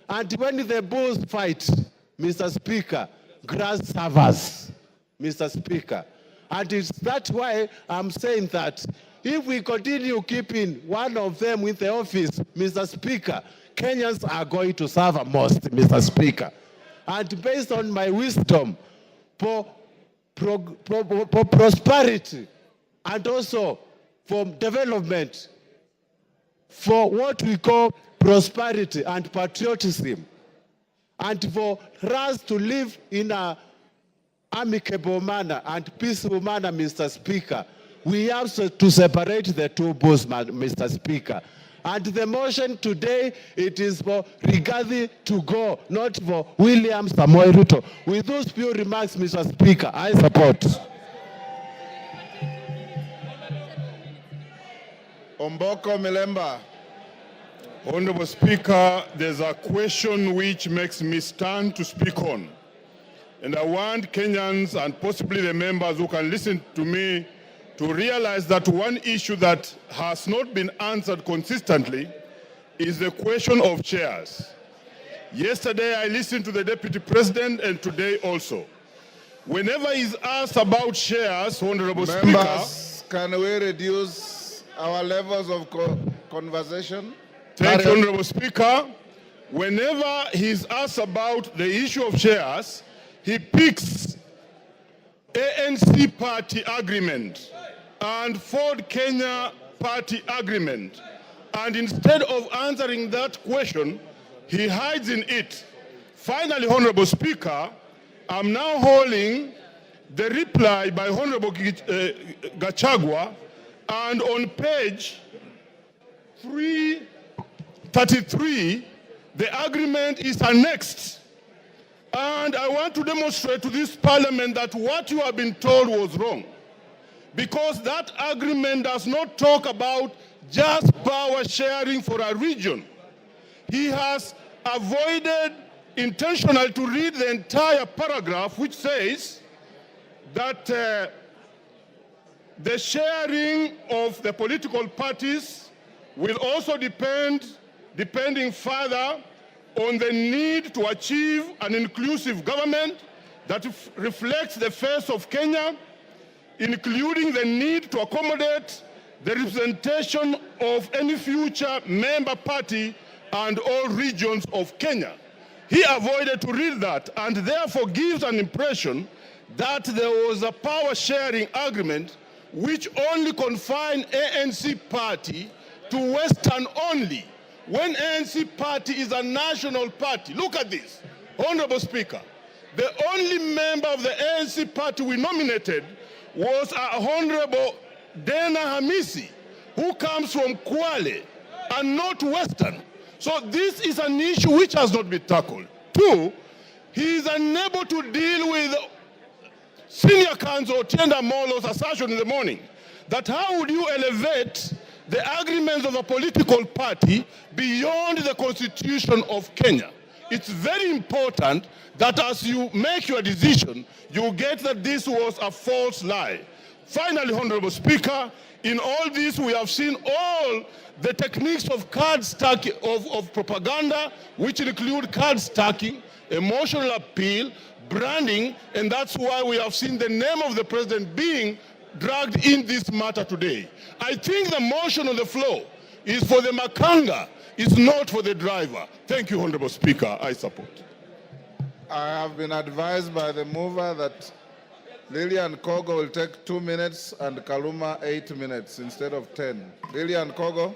And when the bulls fight, Mr. Speaker, grass suffers, Mr. Speaker. And it's that's why I'm saying that if we continue keeping one of them in the office, Mr. Speaker, Kenyans are going to suffer most, Mr. Speaker. And based on my wisdom, for prosperity and also for development, for what we call prosperity and patriotism, and for us to live in an amicable manner and peaceful manner, Mr. Speaker, we have to separate the two bulls, Mr. Speaker. And the motion today, it is for Rigathi to go, not for William Samoei Ruto. With those few remarks, Mr. Speaker, I support. Omboko Milemba. Honorable Speaker, there's a question which makes me stand to speak on. And I want Kenyans and possibly the members who can listen to me to realize that one issue that has not been answered consistently is the question of chairs. Yesterday I listened to the Deputy President and today also. Whenever he's asked about chairs, Honorable Members, Speaker, can we reduce our levels of conversation? Thank you, Honorable Speaker. Whenever he's asked about the issue of chairs, he picks ANC party agreement and Ford Kenya party agreement. And instead of answering that question, he hides in it. Finally, Honorable Speaker, I'm now holding the reply by Honorable Gachagua, and on page 333, the agreement is annexed. And I want to demonstrate to this parliament that what you have been told was wrong. Because that agreement does not talk about just power sharing for a region. He has avoided intentionally to read the entire paragraph, which says that the sharing of the political parties will also depending further on the need to achieve an inclusive government that reflects the face of Kenya, including the need to accommodate the representation of any future member party and all regions of Kenya. He avoided to read that and therefore gives an impression that there was a power sharing agreement which only confined ANC party to Western only, when ANC party is a national party. Look at this, Honorable Speaker. The only member of the ANC party we nominated was Honorable Dena Hamisi, who comes from Kwale and not Western. So this is an issue which has not been tackled. Two, he is unable to deal with Senior Counsel Tienda Molo's assertion in the morning that how would you elevate the agreements of a political party beyond the Constitution of Kenya? It's very important that as you make your decision, you get that this was a false lie. Finally, Honorable Speaker, in all this we have seen all the techniques of card stacking, of propaganda, which include card stacking, emotional appeal, branding, and that's why we have seen the name of the president being dragged in this matter today. I think the motion on the floor is for the makanga, it's not for the driver. Thank you, Honorable Speaker. I support. I have been advised by the mover that Lillian Kogo will take 2 minutes and Kaluma 8 minutes instead of 10. Lillian Kogo.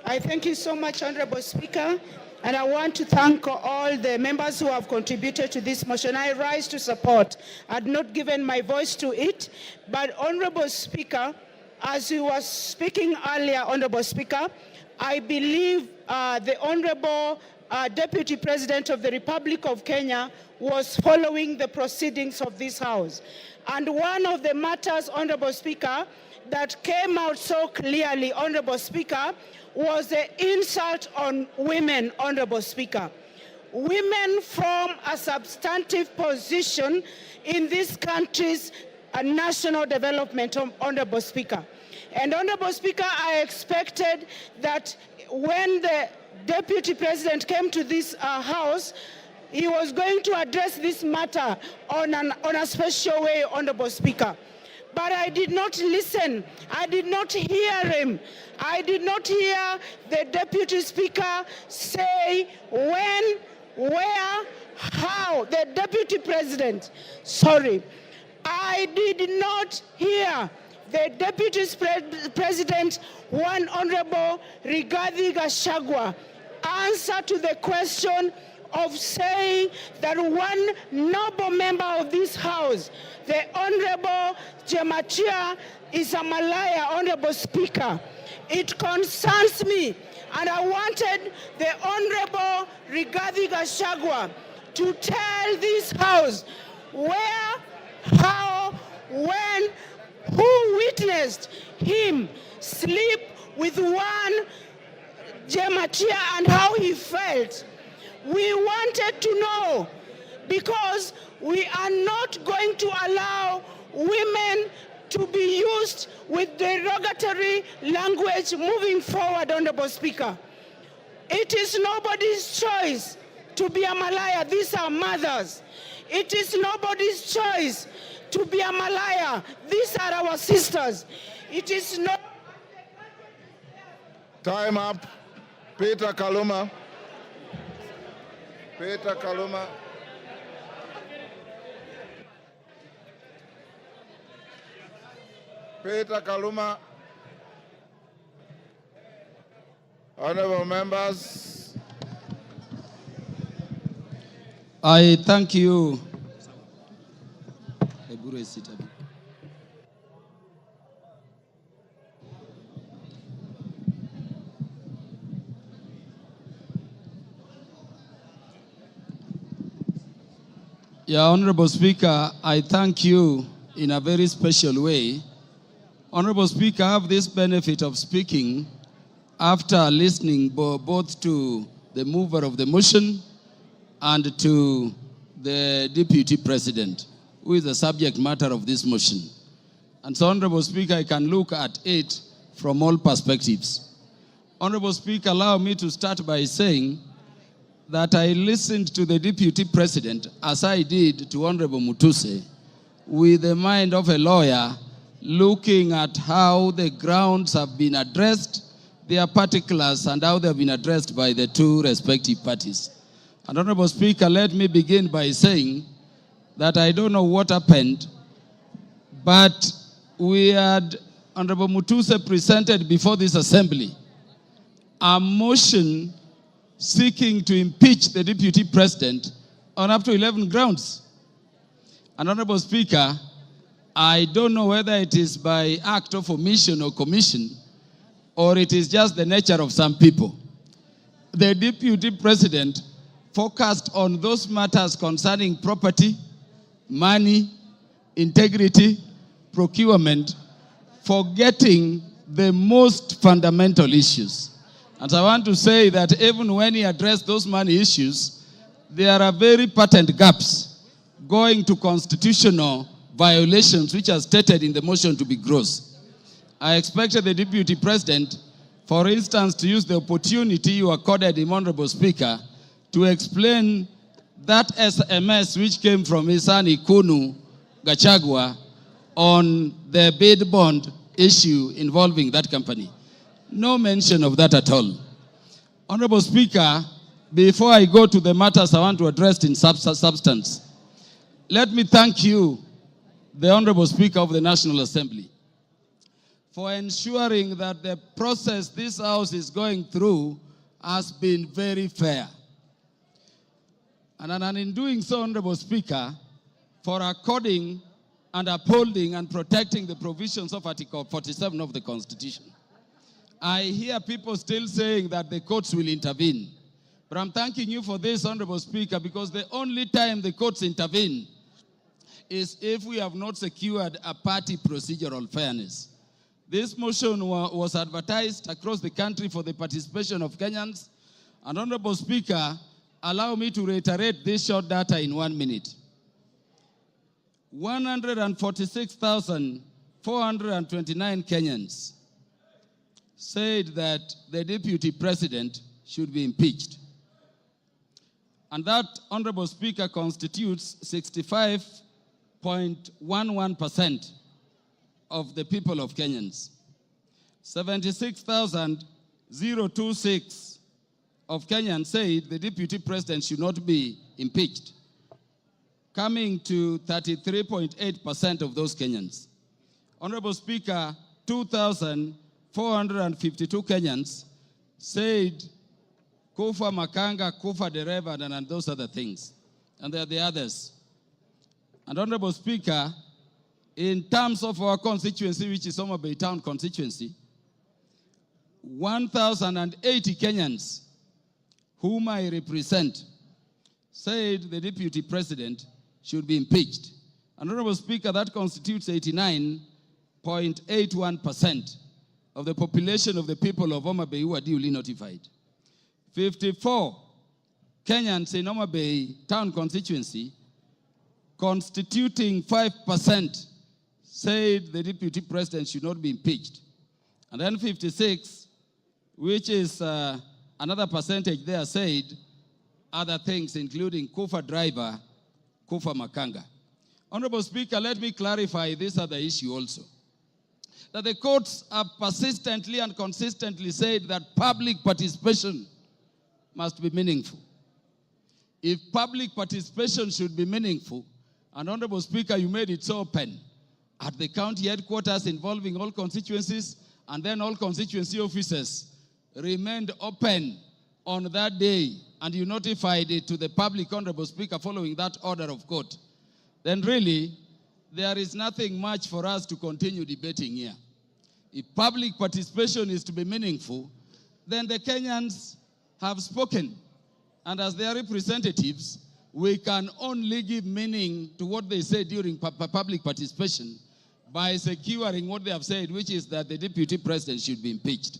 I thank you so much, Honorable Speaker, and I want to thank all the members who have contributed to this motion. I rise to support. I had not given my voice to it, but Honorable Speaker, as you were speaking earlier, Honorable Speaker, I believe the Honorable Deputy President of the Republic of Kenya was following the proceedings of this House. And one of the matters, Honorable Speaker, that came out so clearly, Honorable Speaker, was the insult on women, Honorable Speaker. Women form a substantive position in this country's national development, Honorable Speaker. And Honorable Speaker, I expected that when the Deputy President came to this House, he was going to address this matter on a special way, Honorable Speaker. But I did not listen. I did not hear him. I did not hear the Deputy Speaker say when, where, how. The Deputy President, sorry. I did not hear the Deputy President, one Honorable Rigathi Gachagua, answer to the question of saying that one noble member of this House, the Honorable Jemachia, is a Malaya, Honorable Speaker. It concerns me, and I wanted the Honorable Rigathi Gachagua to tell this House where, how, when, who witnessed him sleep with one Jemachia and how he felt. We wanted to know, because we are not going to allow women to be used with derogatory language moving forward, Honorable Speaker. It is nobody's choice to be a Malaya. These are mothers. It is nobody's choice to be a Malaya. These are our sisters. It is not... Time up. Peter Kaluma. Peter Kaluma. Peter Kaluma. Honorable members, I thank you. Yeah, Honorable Speaker, I thank you in a very special way. Honorable Speaker, I have this benefit of speaking after listening both to the mover of the motion and to the Deputy President, who is the subject matter of this motion. And so, Honorable Speaker, I can look at it from all perspectives. Honorable Speaker, allow me to start by saying that I listened to the Deputy President, as I did to Honorable Mutuse, with the mind of a lawyer, looking at how the grounds have been addressed, their particulars, and how they have been addressed by the two respective parties. And Honorable Speaker, let me begin by saying that I don't know what happened, but we had Honorable Mutuse presented before this assembly a motion seeking to impeach the Deputy President on up to 11 grounds. And Honorable Speaker, I don't know whether it is by act of omission or commission, or it is just the nature of some people. The Deputy President focused on those matters concerning property, money, integrity, procurement, forgetting the most fundamental issues. And I want to say that even when he addressed those money issues, there are very patent gaps going to constitutional violations which are stated in the motion to be gross. I expected the Deputy President, for instance, to use the opportunity you accorded him, Honorable Speaker, to explain that SMS which came from his son Ikunu Gachagua on the bid bond issue involving that company. No mention of that at all. Honorable Speaker, before I go to the matters I want to address in substance, let me thank you, the Honorable Speaker of the National Assembly, for ensuring that the process this House is going through has been very fair. And in doing so, Honorable Speaker, for according and upholding and protecting the provisions of Article 47 of the Constitution. I hear people still saying that the courts will intervene. But I'm thanking you for this, Honorable Speaker, because the only time the courts intervene is if we have not secured a party procedural fairness. This motion was advertised across the country for the participation of Kenyans. And Honorable Speaker, allow me to reiterate this short data in 1 minute. 146,429 Kenyans said that the Deputy President should be impeached. And that, Honorable Speaker, constitutes 65.11% of the people of Kenyans. 76,026 of Kenyans said the Deputy President should not be impeached, coming to 33.8% of those Kenyans. Honorable Speaker, 2,452 Kenyans said Kufa Makanga, Kufa Dereva, and those other things. And there are the others. And Honorable Speaker, in terms of our constituency, which is Homa Bay Town constituency, 1,080 Kenyans whom I represent said the Deputy President should be impeached. And Honorable Speaker, that constitutes 89.81% of the population of the people of Homa Bay who are duly notified. 54 Kenyans in Homa Bay Town constituency, constituting 5%, said the Deputy President should not be impeached. And then 56, which is another percentage there, said other things, including Kufa driver, Kufa Makanga. Honorable Speaker, let me clarify this other issue also. That the courts have persistently and consistently said that public participation must be meaningful. If public participation should be meaningful, and Honorable Speaker, you made it so open, at the county headquarters involving all constituencies, and then all constituency officers remained open on that day, and you notified it to the public, Honorable Speaker, following that order of court, then really there is nothing much for us to continue debating here. If public participation is to be meaningful, then the Kenyans have spoken. And as their representatives, we can only give meaning to what they say during public participation by securing what they have said, which is that the Deputy President should be impeached.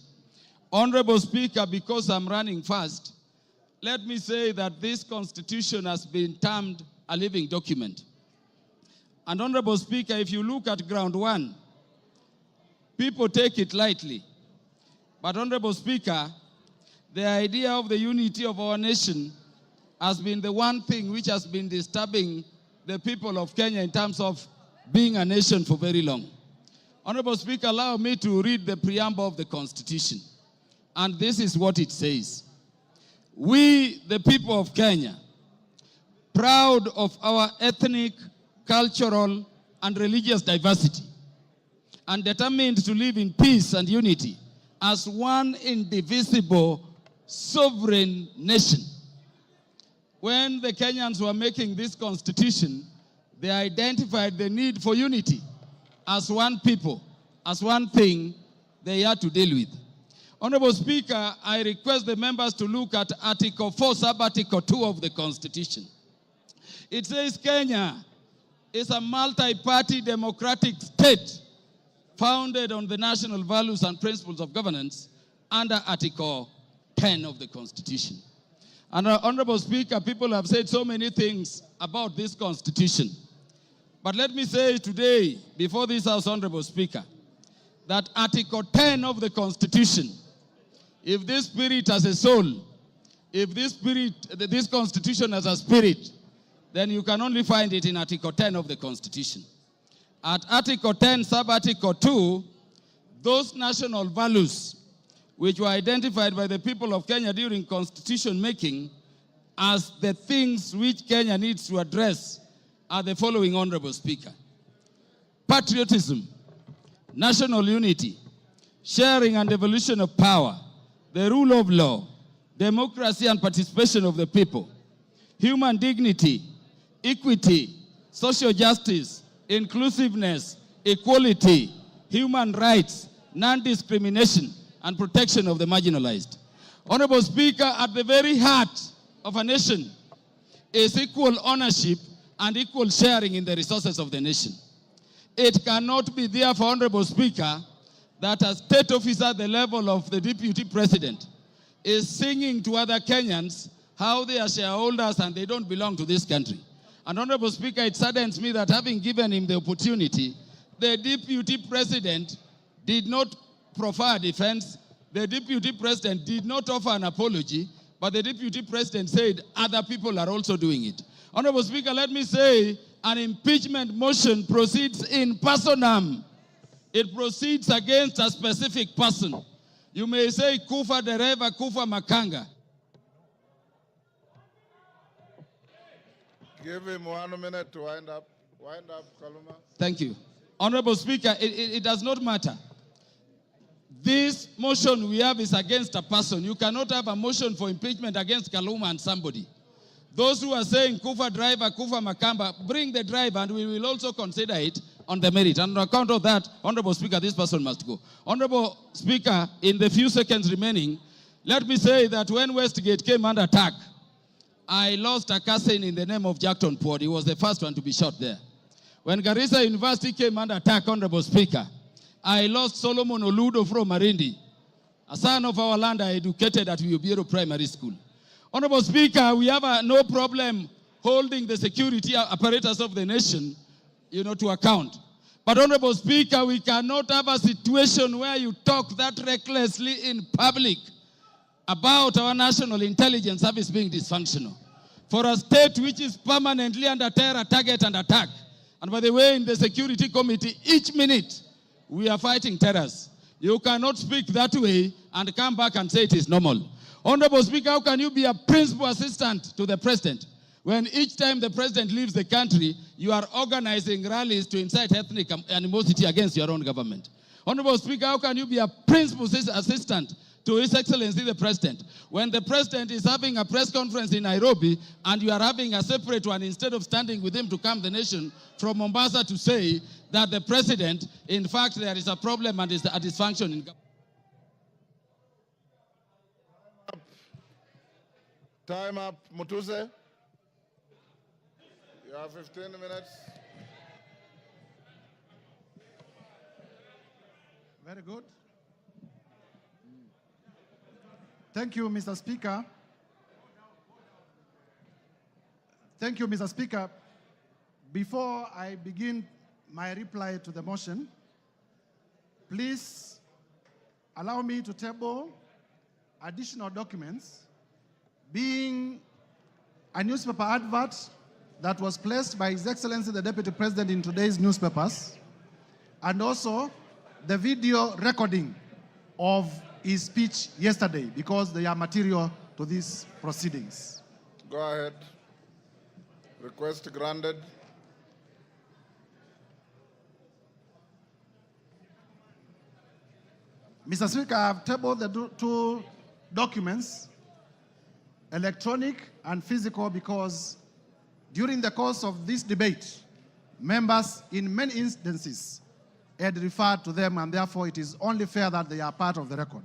Honorable Speaker, because I'm running fast, let me say that this Constitution has been termed a living document. And Honorable Speaker, if you look at ground one, people take it lightly. But Honorable Speaker, the idea of the unity of our nation has been the one thing which has been disturbing the people of Kenya in terms of being a nation for very long. Honorable Speaker, allow me to read the preamble of the Constitution. And this is what it says. We, the people of Kenya, proud of our ethnic, cultural, and religious diversity, and determined to live in peace and unity as one indivisible, sovereign nation. When the Kenyans were making this constitution, they identified the need for unity as one people, as one thing they had to deal with. Honorable Speaker, I request the members to look at Article 4, Sub-Article 2 of the Constitution. It says Kenya is a multi-party democratic state founded on the national values and principles of governance under Article 10 of the Constitution. And Honorable Speaker, people have said so many things about this Constitution. But let me say today, before this House, Honorable Speaker, that Article 10 of the Constitution, if this spirit has a soul, if this Constitution has a spirit, then you can only find it in Article 10 of the Constitution. At Article 10, Sub-Article 2, those national values which were identified by the people of Kenya during constitution making as the things which Kenya needs to address are the following, Honorable Speaker. Patriotism, national unity, sharing and devolution of power, the rule of law, democracy and participation of the people, human dignity, equity, social justice, inclusiveness, equality, human rights, non-discrimination, and protection of the marginalized. Honorable Speaker, at the very heart of a nation is equal ownership and equal sharing in the resources of the nation. It cannot be therefore, Honorable Speaker, that a state officer at the level of the Deputy President is singing to other Kenyans how they are shareholders and they don't belong to this country. And Honorable Speaker, it saddens me that having given him the opportunity, the Deputy President did not proffer a defense, the Deputy President did not offer an apology, but the Deputy President said other people are also doing it. Honorable Speaker, let me say an impeachment motion proceeds in personam. It proceeds against a specific person. You may say Kufa Dereva, Kufa Makanga. Give him 1 minute to wind up. Wind up, Kaluma. Thank you. Honorable Speaker, it does not matter. This motion we have is against a person. You cannot have a motion for impeachment against Kaluma and somebody. Those who are saying Kufa driver, Kufa Makamba, bring the driver and we will also consider it on the merit. And on account of that, Honorable Speaker, this person must go. Honorable Speaker, in the few seconds remaining, let me say that when Westgate came under attack, I lost a cousin in the name of Jackton Port. He was the first one to be shot there. When Garissa University came under attack, Honorable Speaker, I lost Solomon Oludo from Marindi, a son of our land I educated at Ubiero Primary School. Honorable Speaker, we have no problem holding the security apparatus of the nation, to account. But Honorable Speaker, we cannot have a situation where you talk that recklessly in public about our national intelligence service being dysfunctional. For a state which is permanently under terror, target, and attack. And by the way, in the Security Committee, each minute, we are fighting terrorists. You cannot speak that way and come back and say it is normal. Honorable Speaker, how can you be a principal assistant to the president when each time the president leaves the country, you are organizing rallies to incite ethnic animosity against your own government? Honorable Speaker, how can you be a principal assistant to His Excellency the President. When the President is having a press conference in Nairobi and you are having a separate one, instead of standing with him to calm the nation, from Mombasa to say that the President, in fact, there is a problem and is a dysfunction in government. Time up, Mutuse. You have 15 minutes. Very good. Thank you, Mr. Speaker. Thank you, Mr. Speaker. Before I begin my reply to the motion, please allow me to table additional documents, being a newspaper advert that was placed by His Excellency the Deputy President in today's newspapers, and also the video recording of his speech yesterday, because they are material to these proceedings. Go ahead. Request granted. Mr. Speaker, I have tabled the two documents, electronic and physical, because during the course of this debate, members in many instances had referred to them, and therefore it is only fair that they are part of the record.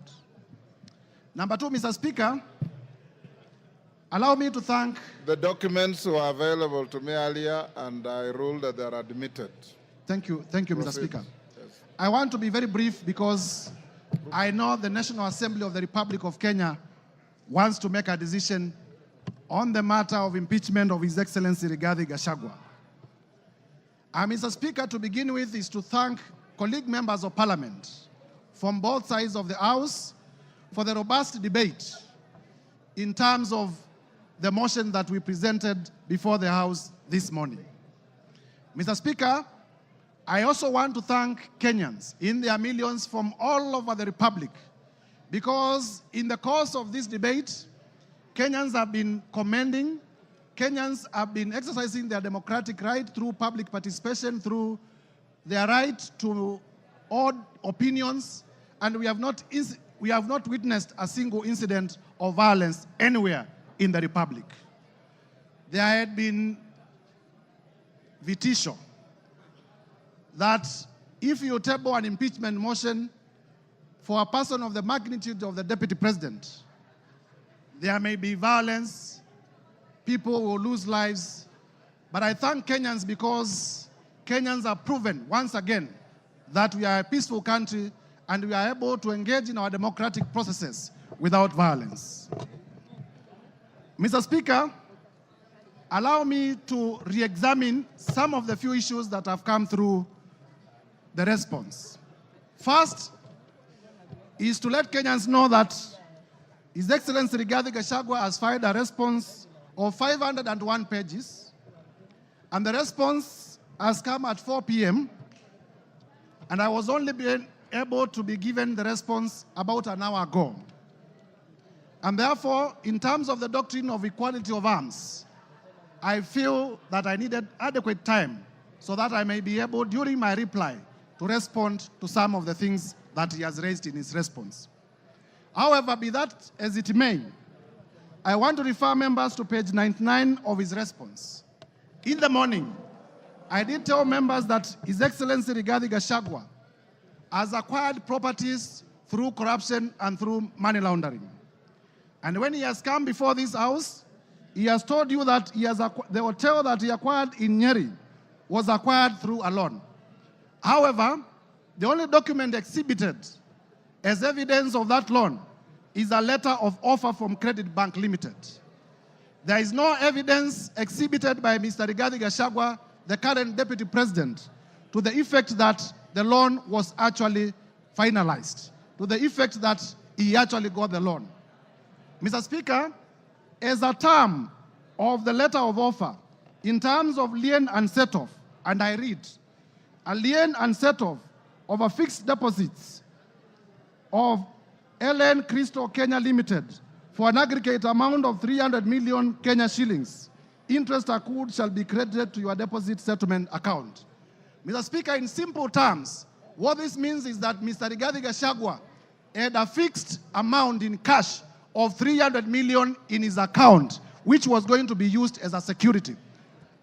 Number two, Mr. Speaker, allow me to thank... The documents were available to me earlier, and I ruled that they are admitted. Thank you, Mr. Speaker. Yes. I want to be very brief because I know the National Assembly of the Republic of Kenya wants to make a decision on the matter of impeachment of His Excellency Rigathi Gachagua. Mr. Speaker, to begin with is to thank colleague members of Parliament from both sides of the House for the robust debate in terms of the motion that we presented before the House this morning. Mr. Speaker, I also want to thank Kenyans in their millions from all over the Republic, because in the course of this debate, Kenyans have been commending, Kenyans have been exercising their democratic right through public participation, through their right to odd opinions, and we have not witnessed a single incident of violence anywhere in the Republic. There had been vitisho that if you table an impeachment motion for a person of the magnitude of the Deputy President, there may be violence, people will lose lives, but I thank Kenyans because Kenyans have proven once again that we are a peaceful country and we are able to engage in our democratic processes without violence. Mr. Speaker, allow me to re-examine some of the few issues that have come through the response. First is to let Kenyans know that His Excellency Rigathi Gachagua has filed a response of 501 pages, and the response has come at 4 p.m., and I was only able to be given the response about an hour ago. And therefore, in terms of the doctrine of equality of arms, I feel that I needed adequate time so that I may be able, during my reply, to respond to some of the things that he has raised in his response. However, be that as it may, I want to refer members to page 99 of his response. In the morning, I did tell members that His Excellency Rigathi Gachagua has acquired properties through corruption and through money laundering. And when he has come before this House, he has told you that the hotel that he acquired in Nyeri was acquired through a loan. However, the only document exhibited as evidence of that loan is a letter of offer from Credit Bank Limited. There is no evidence exhibited by Mr. Rigathi Gachagua, the current Deputy President, to the effect that the loan was actually finalized, to the effect that he actually got the loan. Mr. Speaker, as a term of the letter of offer, in terms of lien and set-off, and I read, a lien and set-off of a fixed deposits of LN Crystal Kenya Limited for an aggregate amount of 300 million Kenya shillings. Interest accrued shall be credited to your deposit settlement account. Mr. Speaker, in simple terms, what this means is that Mr. Rigathi Gachagua had a fixed amount in cash of 300 million in his account, which was going to be used as a security.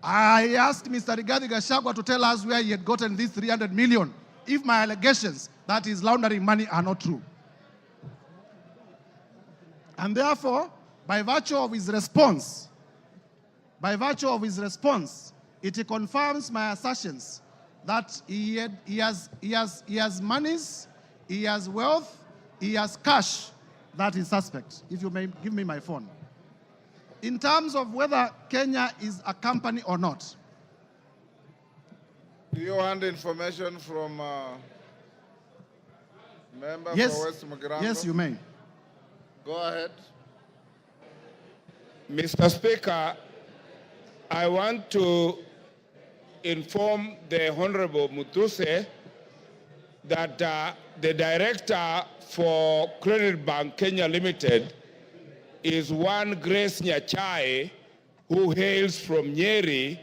I asked Mr. Rigathi Gachagua to tell us where he had gotten these 300 million, if my allegations that he's laundering money are not true. And therefore, by virtue of his response, it confirms my assertions that he has monies, he has wealth, he has cash that is suspect. If you may give me my phone. In terms of whether Kenya is a company or not. Do you want information from member for West Mugirango? Yes, you may. Go ahead. Mr. Speaker, I want to inform the Honorable Mutuse that the director for Credit Bank Kenya Limited is one Grace Nyachai, who hails from Nyeri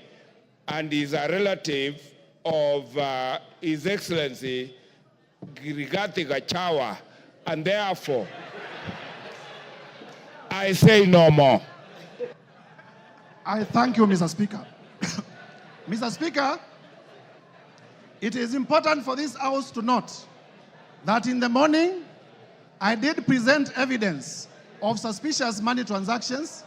and is a relative of His Excellency Rigathi Gachagua, and therefore I say no more. I thank you, Mr. Speaker. Mr. Speaker, it is important for this House to note that in the morning, I did present evidence of suspicious money transactions.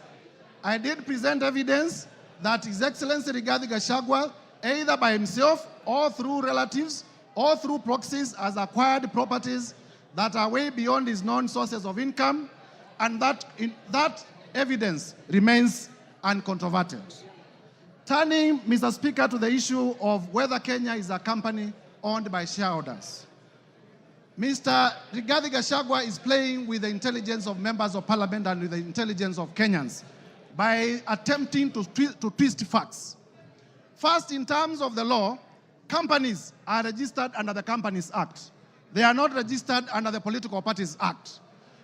I did present evidence that His Excellency Rigathi Gachagua, either by himself or through relatives or through proxies, has acquired properties that are way beyond his known sources of income, and that evidence remains uncontroverted. Turning, Mr. Speaker, to the issue of whether Kenya is a company owned by shareholders. Mr. Rigathi Gachagua is playing with the intelligence of members of parliament and with the intelligence of Kenyans by attempting to twist facts. First, in terms of the law, companies are registered under the Companies Act. They are not registered under the Political Parties Act.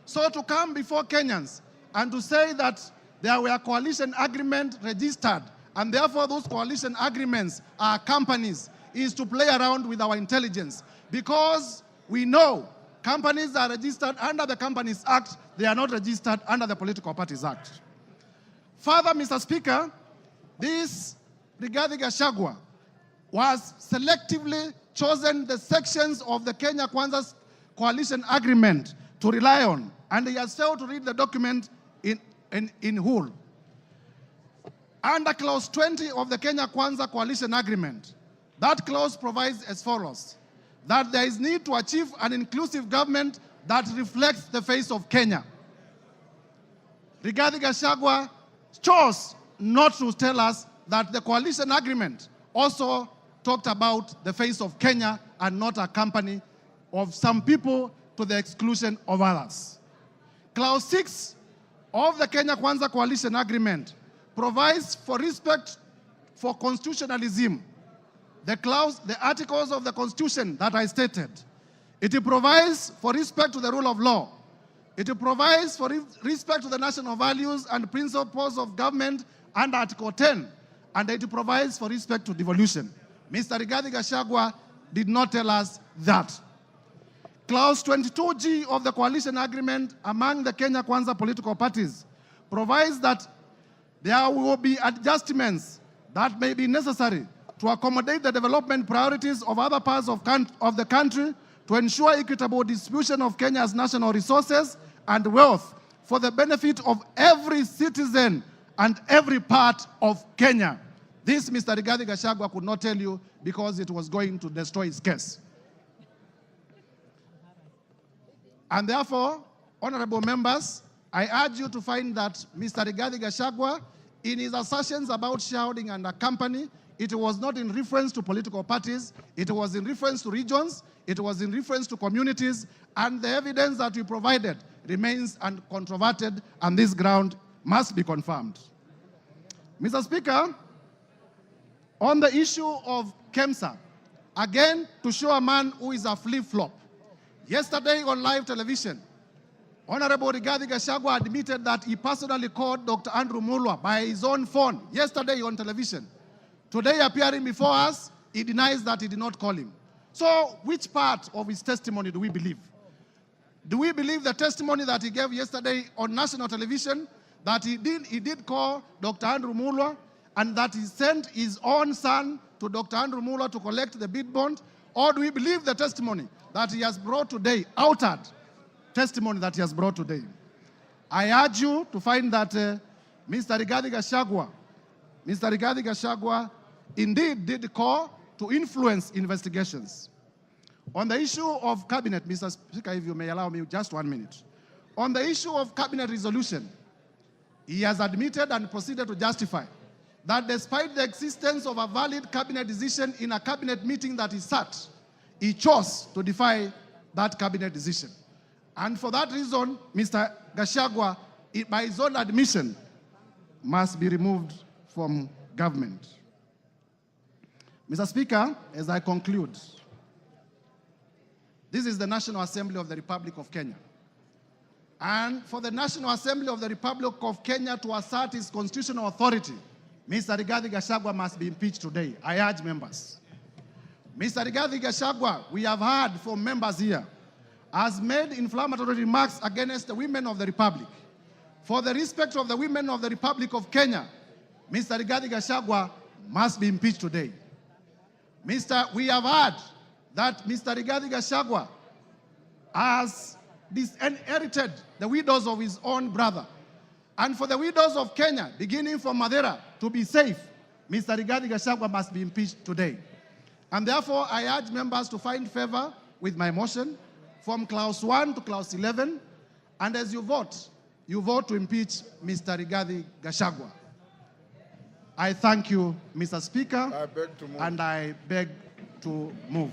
So to come before Kenyans and to say that there were coalition agreements registered and therefore those coalition agreements are companies is to play around with our intelligence, because we know companies are registered under the Companies Act, they are not registered under the Political Parties Act. Further, Mr. Speaker, this Rigathi Gachagua was selectively chosen the sections of the Kenya Kwanza coalition agreement to rely on, and he has failed to read the document in whole. Under clause 20 of the Kenya Kwanza coalition agreement, that clause provides as follows: that there is need to achieve an inclusive government that reflects the face of Kenya. Rigathi Gachagua chose not to tell us that the coalition agreement also talked about the face of Kenya and not a company of some people to the exclusion of others. Clause 6 of the Kenya Kwanza coalition agreement provides for respect for constitutionalism. The articles of the Constitution that I stated. It provides for respect to the rule of law. It provides for respect to the national values and principles of government under Article 10. And it provides for respect to devolution. Mr. Rigathi Gachagua did not tell us that. Clause 22G of the coalition agreement among the Kenya Kwanza political parties provides that there will be adjustments that may be necessary to accommodate the development priorities of other parts of the country to ensure equitable distribution of Kenya's national resources and wealth for the benefit of every citizen and every part of Kenya. This Mr. Rigathi Gachagua could not tell you because it was going to destroy his case. And therefore, honorable members, I urge you to find that Mr. Rigathi Gachagua, in his assertions about shareholding and a company, it was not in reference to political parties, it was in reference to regions, it was in reference to communities, and the evidence that we provided remains uncontroverted, and this ground must be confirmed. Mr. Speaker, on the issue of KEMSA, again, to show a man who is a flip-flop, yesterday on live television, Honorable Rigathi Gachagua admitted that he personally called Dr. Andrew Mulwa by his own phone yesterday on television. Today, appearing before us, he denies that he did not call him. So, which part of his testimony do we believe? Do we believe the testimony that he gave yesterday on national television, that he did call Dr. Andrew Mulwa, and that he sent his own son to Dr. Andrew Mulwa to collect the bid bond? Or do we believe the testimony that he has brought today, altered testimony that he has brought today? I urge you to find that Mr. Rigathi Gachagua indeed did call to influence investigations. On the issue of cabinet, Mr. Speaker, if you may allow me just 1 minute. On the issue of cabinet resolution, he has admitted and proceeded to justify that despite the existence of a valid cabinet decision in a cabinet meeting that he sat, he chose to defy that cabinet decision. And for that reason, Mr. Gachagua, by his own admission, must be removed from government. Mr. Speaker, as I conclude, this is the National Assembly of the Republic of Kenya. And for the National Assembly of the Republic of Kenya to assert its constitutional authority, Mr. Rigathi Gachagua must be impeached today. I urge members. Mr. Rigathi Gachagua, we have heard from members here, has made inflammatory remarks against the women of the Republic. For the respect of the women of the Republic of Kenya, Mr. Rigathi Gachagua must be impeached today. We have heard that Mr. Rigathi Gachagua has disinherited the widows of his own brother. And for the widows of Kenya, beginning from Madeira, to be safe, Mr. Rigathi Gachagua must be impeached today. And therefore, I urge members to find favor with my motion from clause 1 to clause 11. And as you vote to impeach Mr. Rigathi Gachagua. I thank you, Mr. Speaker, and I beg to move.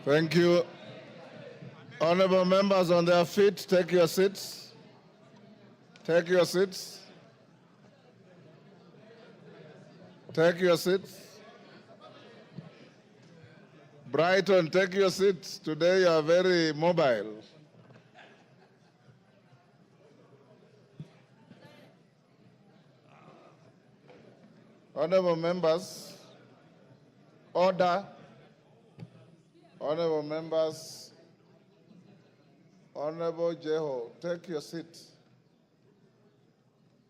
Thank you. Honorable members on their feet, take your seats. Take your seats. Take your seats. Brighton, take your seats. Today you are very mobile. Honorable members, order. Honorable members, Honorable Jeho, take your seat.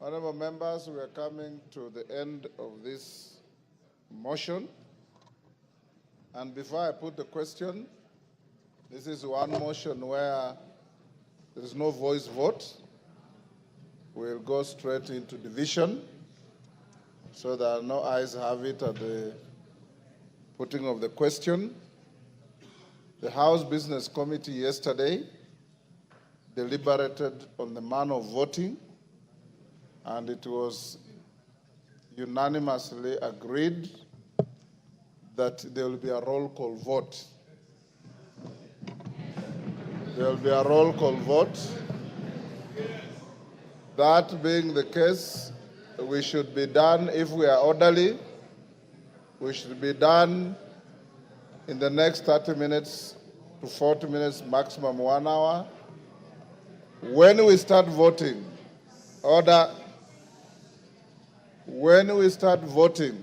Honorable members, we are coming to the end of this motion. And before I put the question, this is one motion where there is no voice vote. We'll go straight into division, so that no ayes have it at the putting of the question. The House Business Committee yesterday deliberated on the manner of voting, and it was unanimously agreed that there will be a roll call vote. There will be a roll call vote. That being the case, we should be done, if we are orderly, we should be done in the next 30 minutes to 40 minutes, maximum 1 hour. When we start voting, order. When we start voting,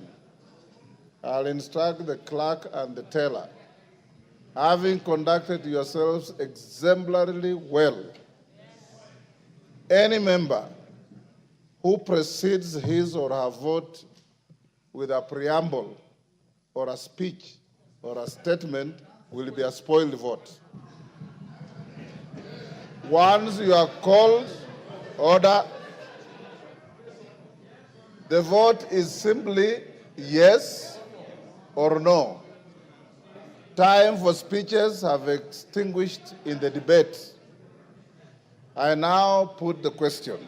I'll instruct the clerk and the teller, having conducted yourselves exemplarily well, any member who precedes his or her vote with a preamble or a speech or a statement will be a spoiled vote. Once you are called, order. The vote is simply yes or no. Time for speeches have extinguished in the debate. I now put the question.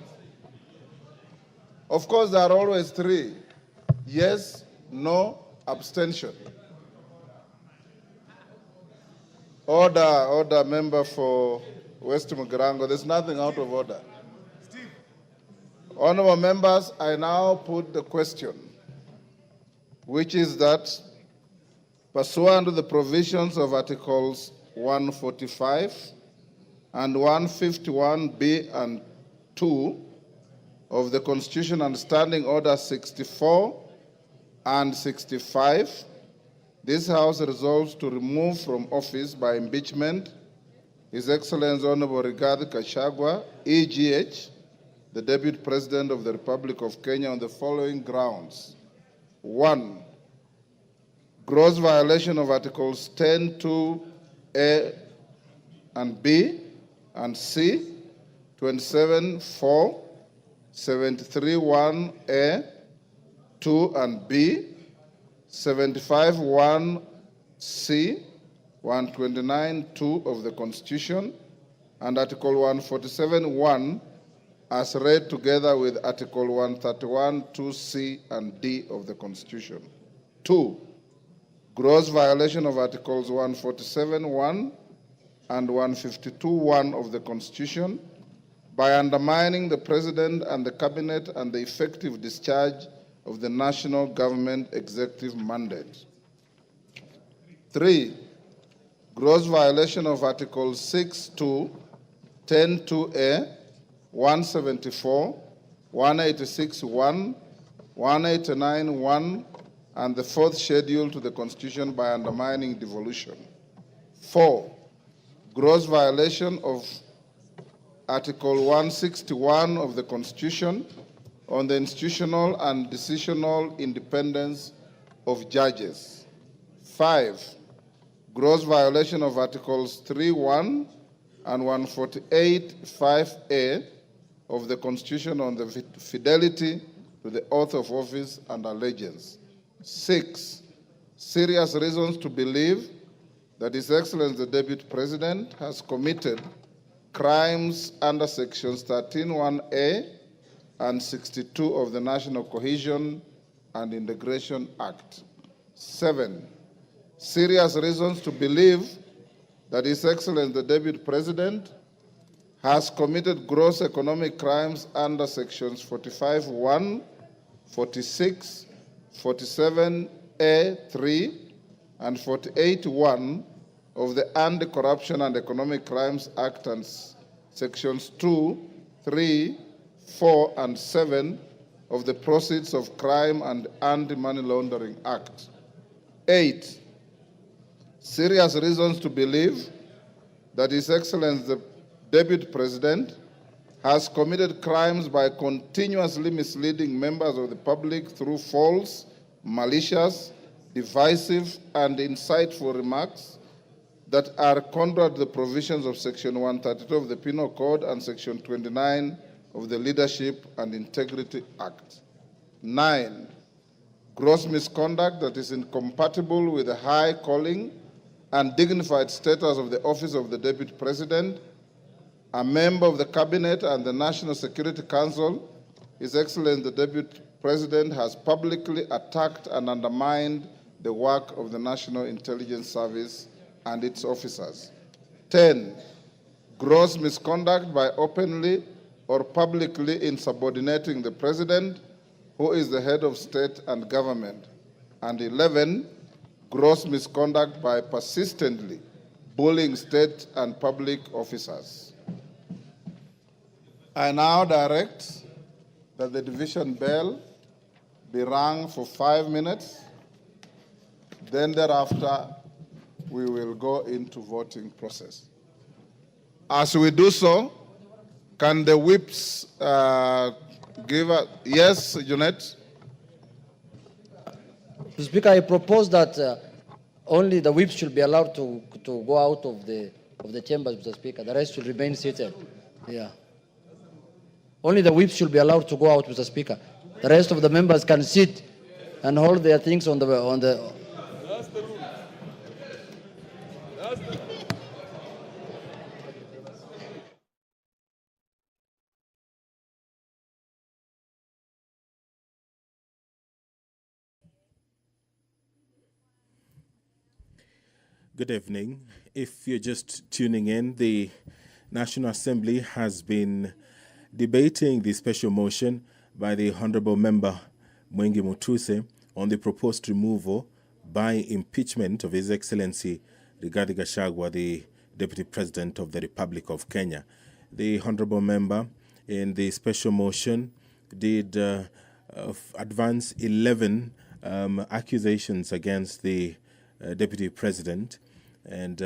Of course, there are always three: yes, no, abstention. Order, member for West Mugirango. There's nothing out of order. Honorable members, I now put the question, which is that, pursuant to the provisions of Articles 145 and 151B and 2 of the Constitution and Standing Order 64 and 65, this House resolves to remove from office by impeachment His Excellency Honorable Rigathi Gachagua, EGH, the Deputy President of the Republic of Kenya, on the following grounds. 1. Gross violation of Articles 10(2)A and B and C, 27(4), 73(1)A, 2 and B, 75(1)C, 129(2) of the Constitution, and Article 147(1) as read together with Article 131(2)C and D of the Constitution. 2. Gross violation of Articles 147(1) and 152(1) of the Constitution by undermining the President and the Cabinet and the effective discharge of the national government executive mandate. 3. Gross violation of Articles 6(2), 10(2)A, 174, 186(1), 189(1), and the fourth schedule to the Constitution by undermining devolution. 4. Gross violation of Article 161 of the Constitution on the institutional and decisional independence of judges. 5. Gross violation of Articles 3(1) and 148(5)A of the Constitution on the fidelity to the oath of office and allegiance. 6. Serious reasons to believe that His Excellency the Deputy President has committed crimes under Sections 13(1)A and 62 of the National Cohesion and Integration Act. 7. Serious reasons to believe that His Excellency the Deputy President has committed gross economic crimes under Sections 45(1), 46, 47(a)(3), and 48(1) of the Anti-Corruption and Economic Crimes Act and Sections 2, 3, 4, and 7 of the Proceeds of Crime and Anti-Money Laundering Act. 8. Serious reasons to believe that His Excellency the Deputy President has committed crimes by continuously misleading members of the public through false, malicious, divisive, and insightful remarks that are contrary to the provisions of Section 132 of the Penal Code and Section 29 of the Leadership and Integrity Act. 9. Gross misconduct that is incompatible with the high calling and dignified status of the office of the Deputy President, a member of the Cabinet and the National Security Council. His Excellency the Deputy President has publicly attacked and undermined the work of the National Intelligence Service and its officers. 10. Gross misconduct by openly or publicly insubordinating the President, who is the head of state and government. And 11. Gross misconduct by persistently bullying state and public officers. I now direct that the division bell be rung for 5 minutes. Then thereafter, we will go into voting process. As we do so, can the whips give us, yes, Jeanette? Mr. Speaker, I propose that only the whips should be allowed to go out of the chambers, Mr. Speaker. The rest should remain seated. Yeah. Only the whips should be allowed to go out, Mr. Speaker. The rest of the members can sit and hold their things on the. That's the rule. That's the... Good evening. If you're just tuning in, the National Assembly has been debating the special motion by the Honourable Member Mwengi Mutuse on the proposed removal by impeachment of His Excellency Rigathi Gachagua, the Deputy President of the Republic of Kenya. The Honourable Member in the special motion did advance 11 accusations against the Deputy President, and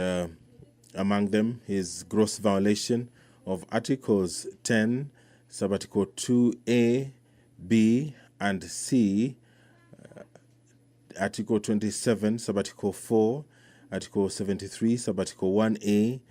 among them is gross violation of Articles 10, Subarticle 2A, B, and C, Article 27, Subarticle 4, Article 73, Subarticle 1A,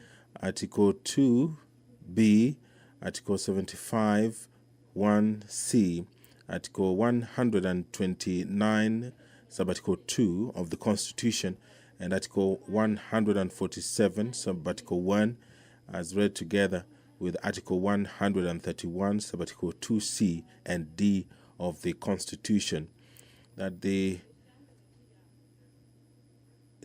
Article 2B, Article 75, 1C, Article 129, Subarticle 2 of the Constitution, and Article 147, Subarticle 1, as read together with Article 131, Subarticle 2C and D of the Constitution, that the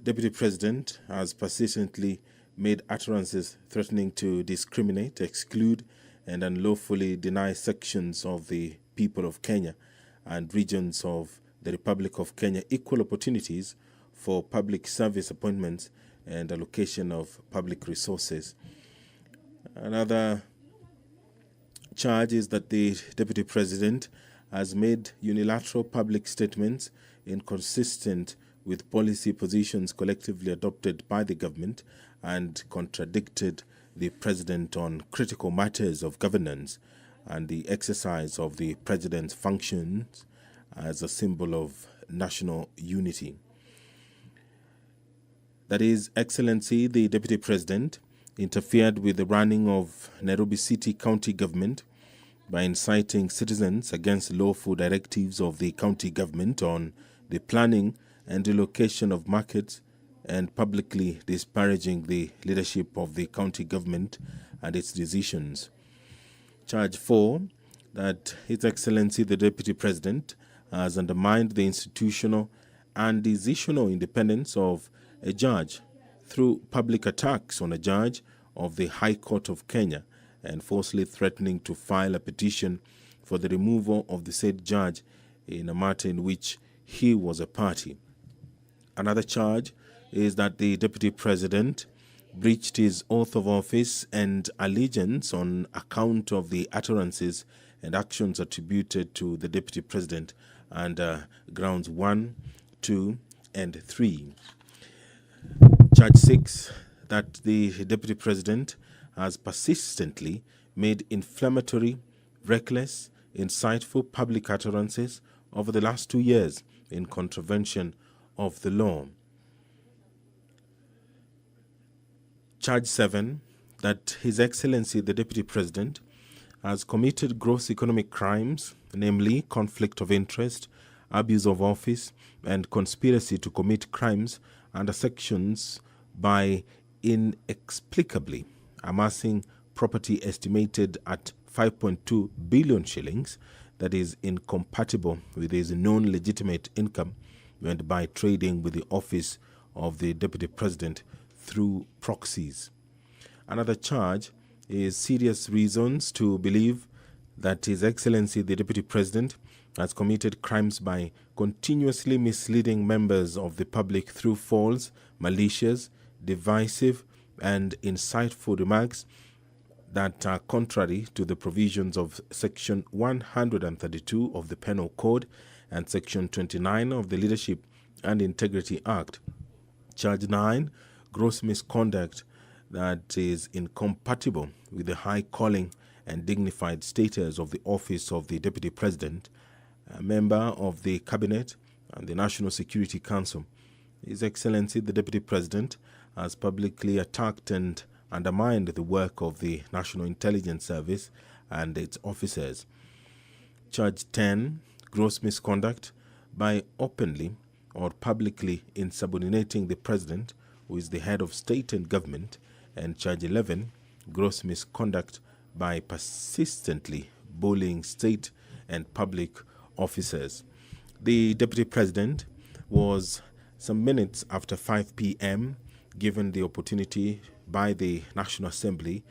Deputy President has persistently made utterances threatening to discriminate, exclude, and unlawfully deny sections of the people of Kenya and regions of the Republic of Kenya equal opportunities for public service appointments and allocation of public resources. Another charge is that the Deputy President has made unilateral public statements inconsistent with policy positions collectively adopted by the government and contradicted the President on critical matters of governance and the exercise of the President's functions as a symbol of national unity. That His Excellency, the Deputy President, interfered with the running of Nairobi City County Government by inciting citizens against lawful directives of the county government on the planning and relocation of markets, and publicly disparaging the leadership of the county government and its decisions. Charge 4, that His Excellency the Deputy President has undermined the institutional and decisional independence of a judge through public attacks on a judge of the High Court of Kenya and falsely threatening to file a petition for the removal of the said judge in a matter in which he was a party. Another charge is that the Deputy President breached his oath of office and allegiance on account of the utterances and actions attributed to the Deputy President under grounds 1, 2, and 3. Charge 6, that the Deputy President has persistently made inflammatory, reckless, insightful public utterances over the last 2 years in contravention of the law. Charge 7, that His Excellency the Deputy President has committed gross economic crimes, namely conflict of interest, abuse of office, and conspiracy to commit crimes under sections by inexplicably amassing property estimated at 5.2 billion shillings that is incompatible with his known legitimate income and by trading with the office of the Deputy President through proxies. Another charge is serious reasons to believe that His Excellency the Deputy President has committed crimes by continuously misleading members of the public through false, malicious, divisive, and insightful remarks that are contrary to the provisions of Section 132 of the Penal Code and Section 29 of the Leadership and Integrity Act. Charge 9, gross misconduct that is incompatible with the high calling and dignified status of the office of the Deputy President, a member of the Cabinet and the National Security Council. His Excellency the Deputy President has publicly attacked and undermined the work of the National Intelligence Service and its officers. Charge 10, gross misconduct by openly or publicly insubordinating the President, who is the head of state and government, and Charge 11, gross misconduct by persistently bullying state and public officers. The Deputy President was some minutes after 5 p.m. given the opportunity by the National Assembly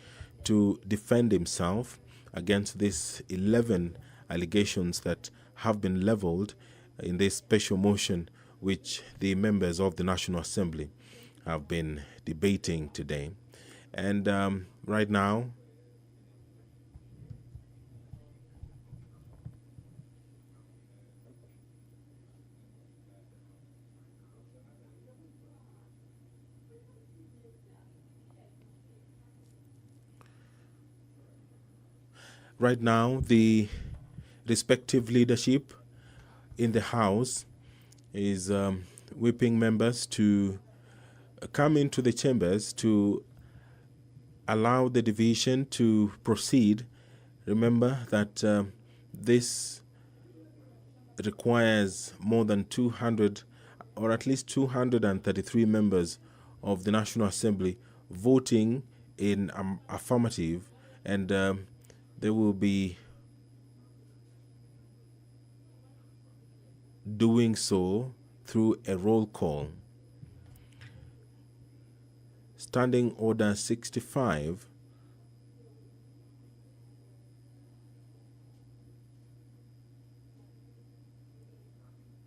to defend himself against these 11 allegations that have been leveled in this special motion which the members of the National Assembly have been debating today. And right now, Right now, the respective leadership in the House is whipping members to come into the chambers to allow the division to proceed. Remember that this requires more than 200 or at least 233 members of the National Assembly voting in affirmative, and they will be doing so through a roll call. Standing Order 65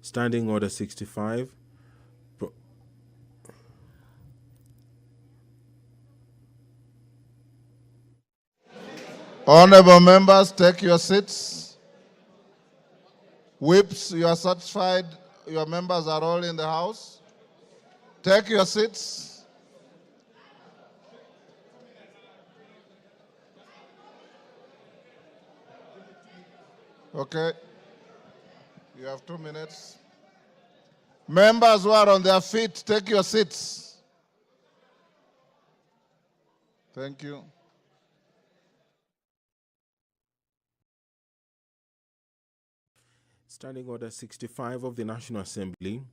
Standing Order 65 Honorable members, take your seats. Whips, you are satisfied your members are all in the House? Take your seats. Okay. You have 2 minutes. Members who are on their feet, take your seats. Thank you. Standing Order 65 of the National Assembly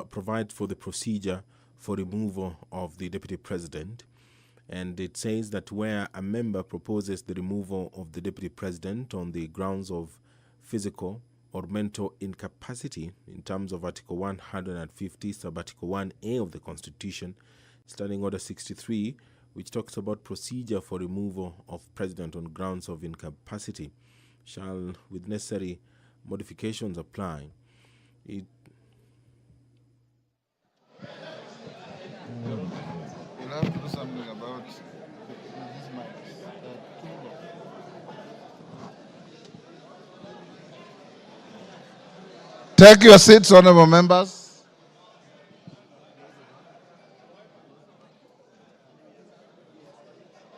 provides for the procedure for removal of the Deputy President. And it says that where a member proposes the removal of the Deputy President on the grounds of physical or mental incapacity in terms of Article 150, Sub-Article 1A of the Constitution, Standing Order 63, which talks about procedure for removal of President on grounds of incapacity, shall, with necessary modifications, apply. You'll have to do something about this mic. Take your seats, honorable members.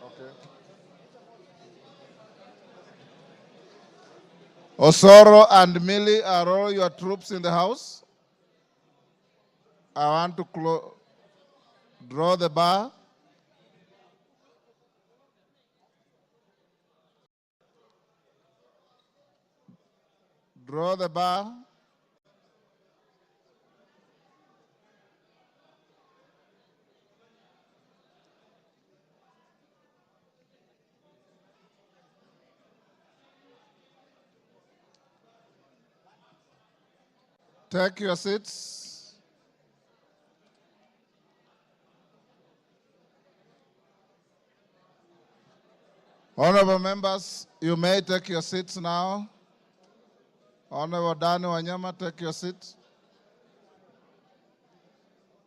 Okay. Osoro and Millie, are all your troops in the House? I want to draw the bar. Draw the bar. Take your seats. Honorable members, you may take your seats now. Honorable Dani Wanyama, take your seat.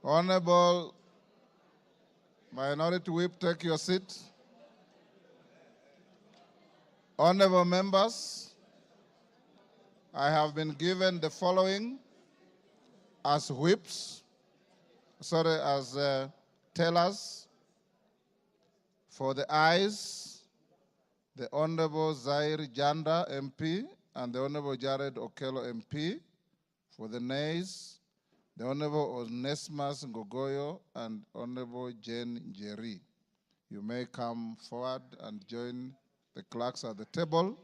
Honorable Minority Whip, take your seat. Honorable members, I have been given the following as whips, as tellers. For the ayes, the Honorable Zaire Janda, MP, and the Honorable Jared Okello, MP. For the nays, the Honorable Onesmus Ngogoyo and Honorable Jane Njeri. You may come forward and join the clerks at the table.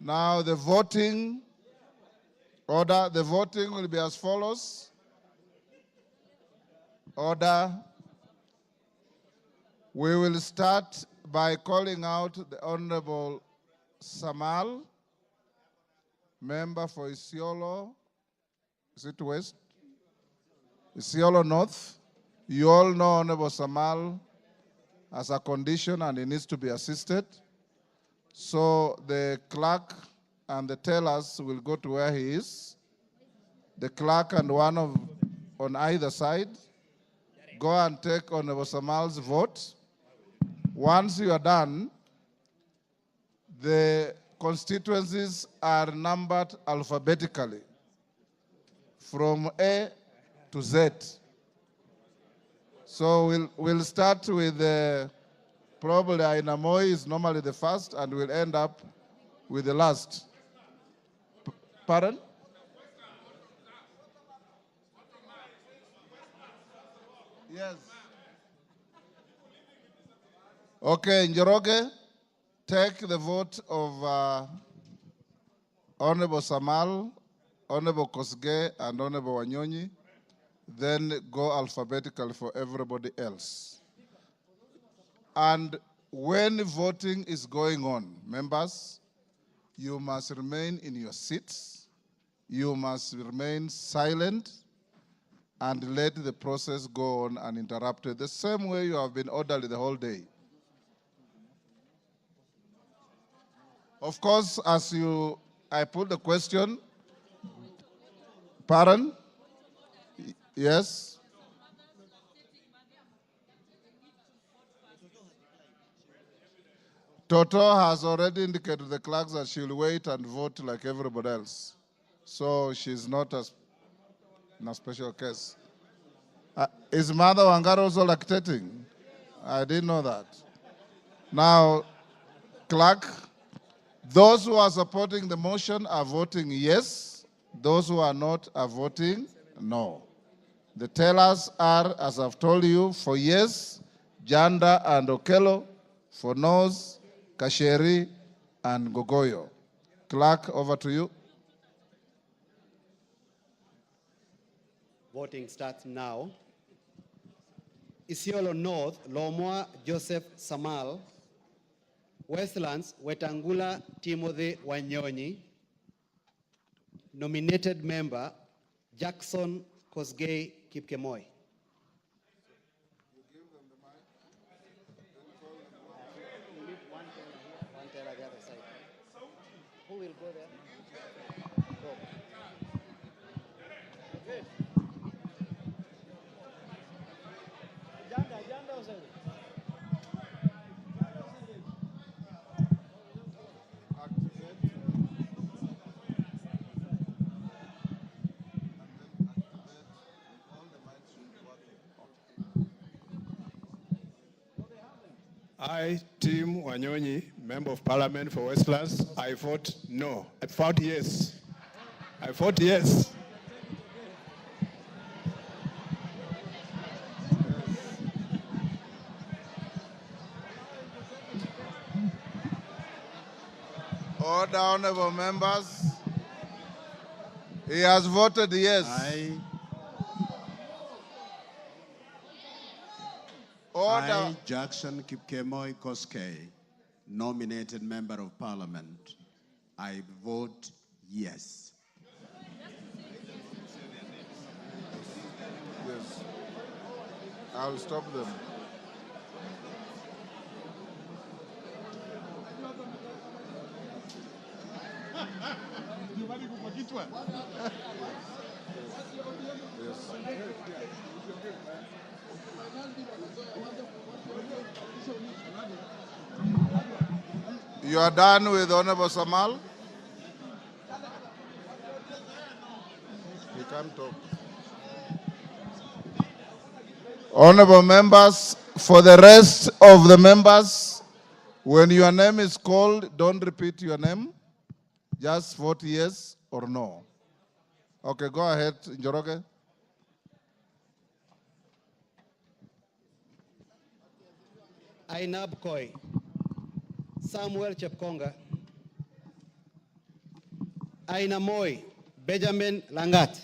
Now the voting order, the voting will be as follows. Order. We will start by calling out the Honorable Samal, member for Isiolo. Is it West? Isiolo North. You all know Honorable Samal has a condition and he needs to be assisted. So the clerk and the tellers will go to where he is. The clerk and one on either side go and take Honorable Samal's vote. Once you are done, the constituencies are numbered alphabetically from A to Z. So we'll start with Probably Aina Moi is normally the first and will end up with the last. Pardon? Yes. Okay, Njoroge, take the vote of Honorable Samal, Honorable Kosgei, and Honorable Wanyonyi. Then go alphabetically for everybody else. And when voting is going on, members, you must remain in your seats. You must remain silent and let the process go on uninterrupted, the same way you have been orderly the whole day. Of course, I put the question, pardon? Yes? Toto has already indicated to the clerks that she'll wait and vote like everybody else. So she's not in a special case. Is Mother Wangari also lactating? I didn't know that. Now, clerk, those who are supporting the motion are voting yes. Those who are not are voting no. The tellers are, as I've told you, for yes, Janda and Okello, for no's, Kasheri and Gogoyo. Clerk, over to you. Voting starts now. Isiolo North, Lomwa Joseph Samal. Westlands, Wetangula Timothy Wanyonyi. Nominated member, Jackson Kosgei Kipkemoi. Who will go there? Go. I, Tim Wanyonyi, Member of Parliament for Westlands, I vote no. I vote yes. I vote yes. Order, honorable members. He has voted yes. Order. I, Jackson Kipkemoi Kosgei, nominated Member of Parliament, I vote yes. Yes. I'll stop them. You are done with Honorable Samal? He can't talk. Honorable members, for the rest of the members, when your name is called, don't repeat your name. Just vote yes or no. Okay, go ahead, Njoroge. Ainab Koi, Samuel Chepkonga, Aina Moi, Benjamin Langat,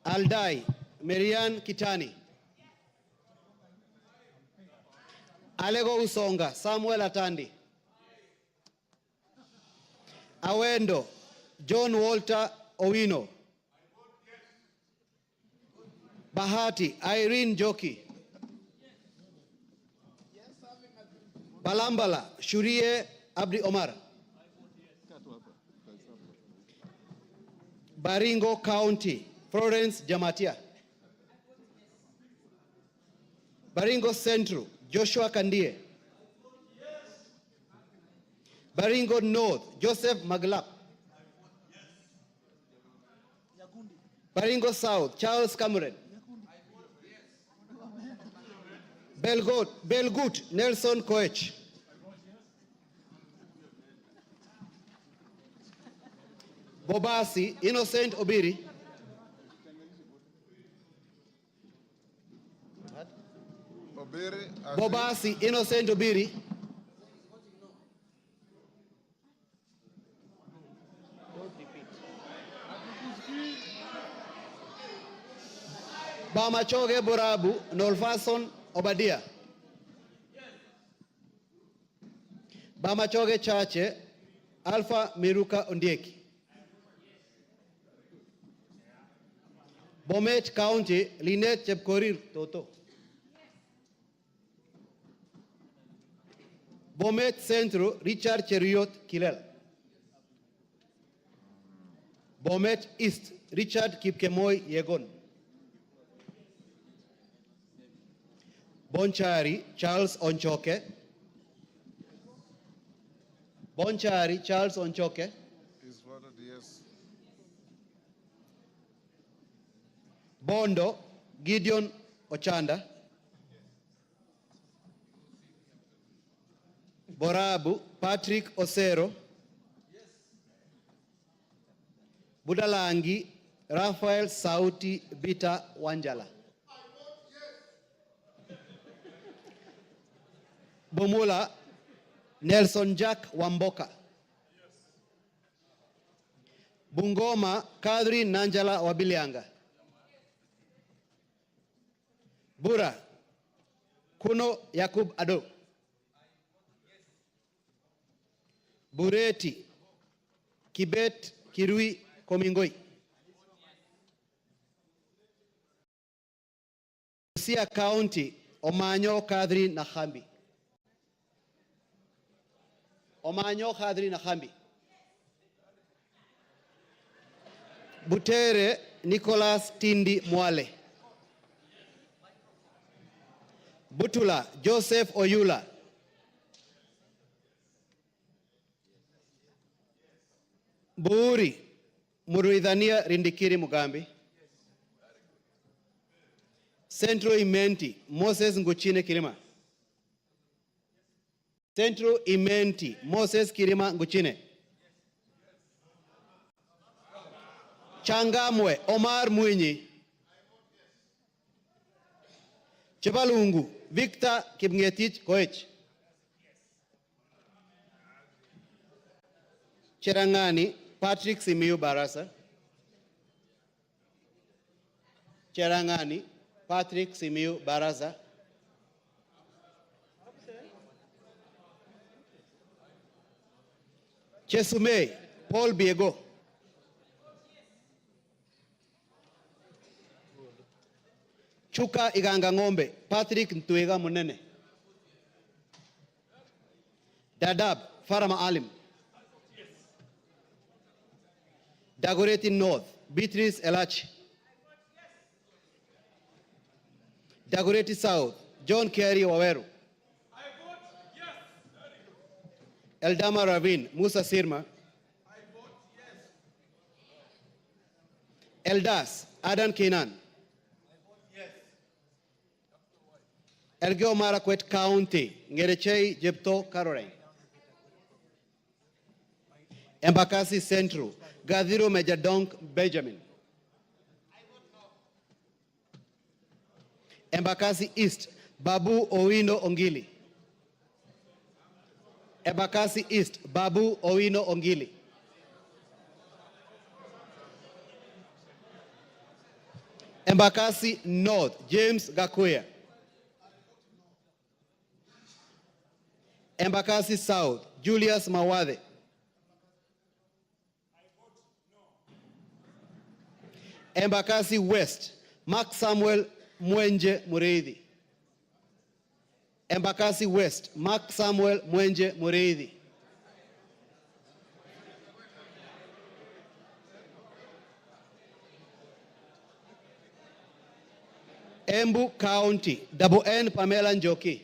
Aldai, Marian Kitani, Alego Usonga, Samuel Atandi, Awendo, John Walter Owino, Bahati, Irene Joki, Balambala, Shurie Abdi Omar, Baringo County, Florence Jamatia, Baringo Central, Joshua Kandie, Baringo North, Joseph Maglap, Baringo South, Charles Cameron, Belgut Nelson Koech. Bobasi Innocent Obiri. Bobasi Innocent Obiri. Bamachoge Borabu Nolfason Obadia. Bamachoge Chache Alpha Miruka Ondieki. Bomet County Linet Chepkorir Toto. Bomet Centro Richard Cheriot Kilel. Bomet East Richard Kipkemoi Yegon. Bonchari Charles Onchoke. Bonchari Charles Onchoke. Is voted yes. Bondo Gideon Ochanda. Borabu Patrick Osero. Budalangi Raphael Sauti Bita Wanjala. Bomula Nelson Jack Wamboka. Bungoma Kadri Nanjala Wabilianga. Bura Kuno Yakub Ado. Bureti Kibet Kirui Komingoi. Busia County Omanyo Kadri Nahambi. Omanyo Kadri Nahambi. Butere Nicholas Tindi Mwale. Butula Joseph Oyula. Buuri Muruidhania Rindikiri Mugambi. Central Imenti Moses Nguchine Kirima. Central Imenti Moses Kirima Nguchine. Changamwe Omar Mwinyi. Chebalungu Victor Kipngetich Koech. Cherangani Patrick Simiyu Barasa. Cherangani Patrick Simiyu Barasa. Chesumei Paul Biego. Chuka Iganga Ngombe Patrick Ntuega Munene. Dadab Farama Alim. Dagoretti North Beatrice Elachi. Dagoretti South John Kerry Waweru. Eldama Ravine Musa Sirma. Eldas Adan Kenan. Elgeo Marakwet County Ngerechei Jepto Caroline. Embakasi Central Gadhiro Majadonk Benjamin. Embakasi East Babu Owino Ongili. Embakasi East Babu Owino Ongili. Embakasi North James Gakuya. Embakasi South Julius Mawade. Embakasi West Mark Samuel Mwenje Mureithi. Embakasi West Mark Samuel Mwenje Mureithi. Embu County Double N Pamela Njoki.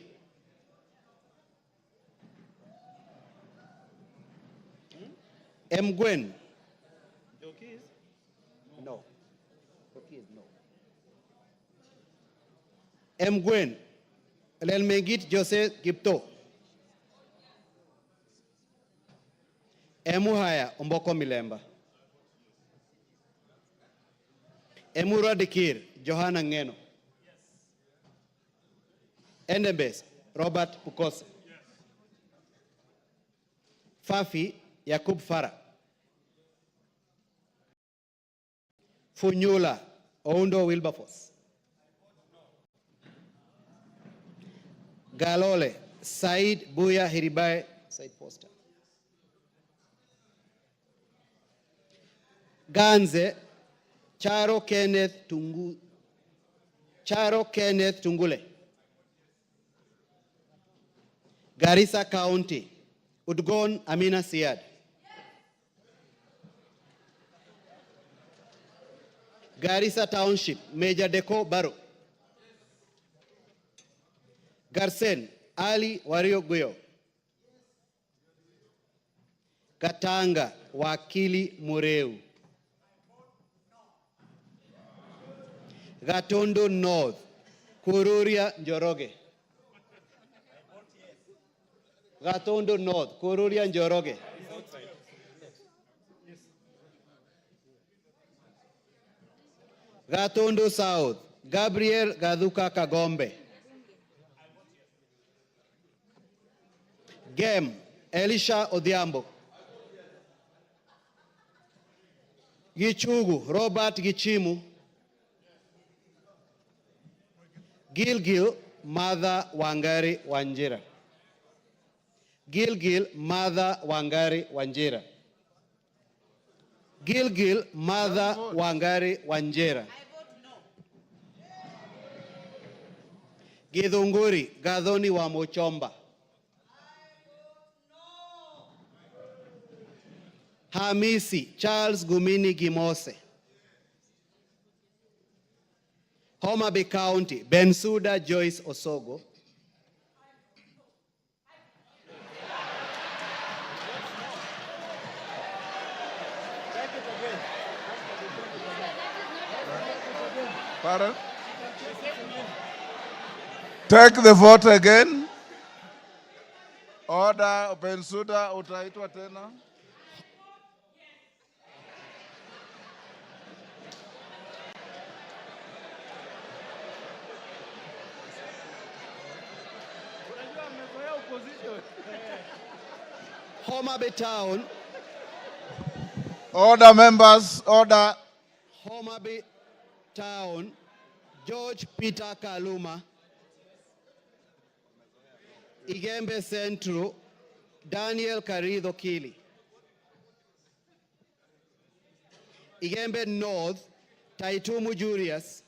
Mgwen. Njoki is? No. Njoki is no. Mgwen Lelmengit Jose Gipto. Emuhaya Omboko Milemba. Emura Dikir Johanna Ngeno. Endebes Robert Pukose. Fafi Yakub Farah. Funyula Oundo Wilberforce. Galole Said Buya Hiribai Said Poster. Ganze Charo Kenneth Tungule. Garissa County Udgon Amina Siad. Garissa Township Major Deko Baro. Garsen Ali Wario Guyo. Katanga Wakili Mureu. Gatondo North Kururia Njoroge. Gatondo North Kururia Njoroge. Gatondo South Gabriel Gaduka Kagombe. Gem Elisha Odhiambo. Gichugu Robert Gichimu. Gilgil Mother Wangari Wanjira. Gilgil Mother Wangari Wanjira. Gilgil Mother Wangari Wanjira. Githunguri Gathoni wa Mochomba. Hamisi Charles Gumini Gimose. Homa Bay County Bensuda Joyce Osogo. Pardon? Take the vote again. Order Bensuda utaitwa tena. Homa Bay Town. Order members, order. Homa Bay Town, George Peter Kaluma. Igembe Central, Daniel Karido Kili. Igembe North, Taitumu Julius.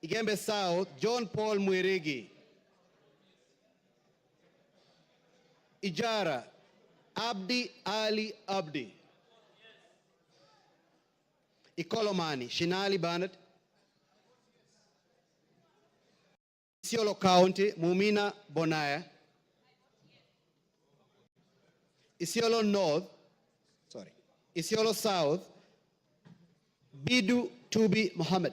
Igembe South, John Paul Mwirigi. Ijara, Abdi Ali Abdi. Ikolomani, Shinali Barnett. Isiolo County, Mumina Bonaya. Isiolo North, Isiolo South, Bidu Tubi Mohammed.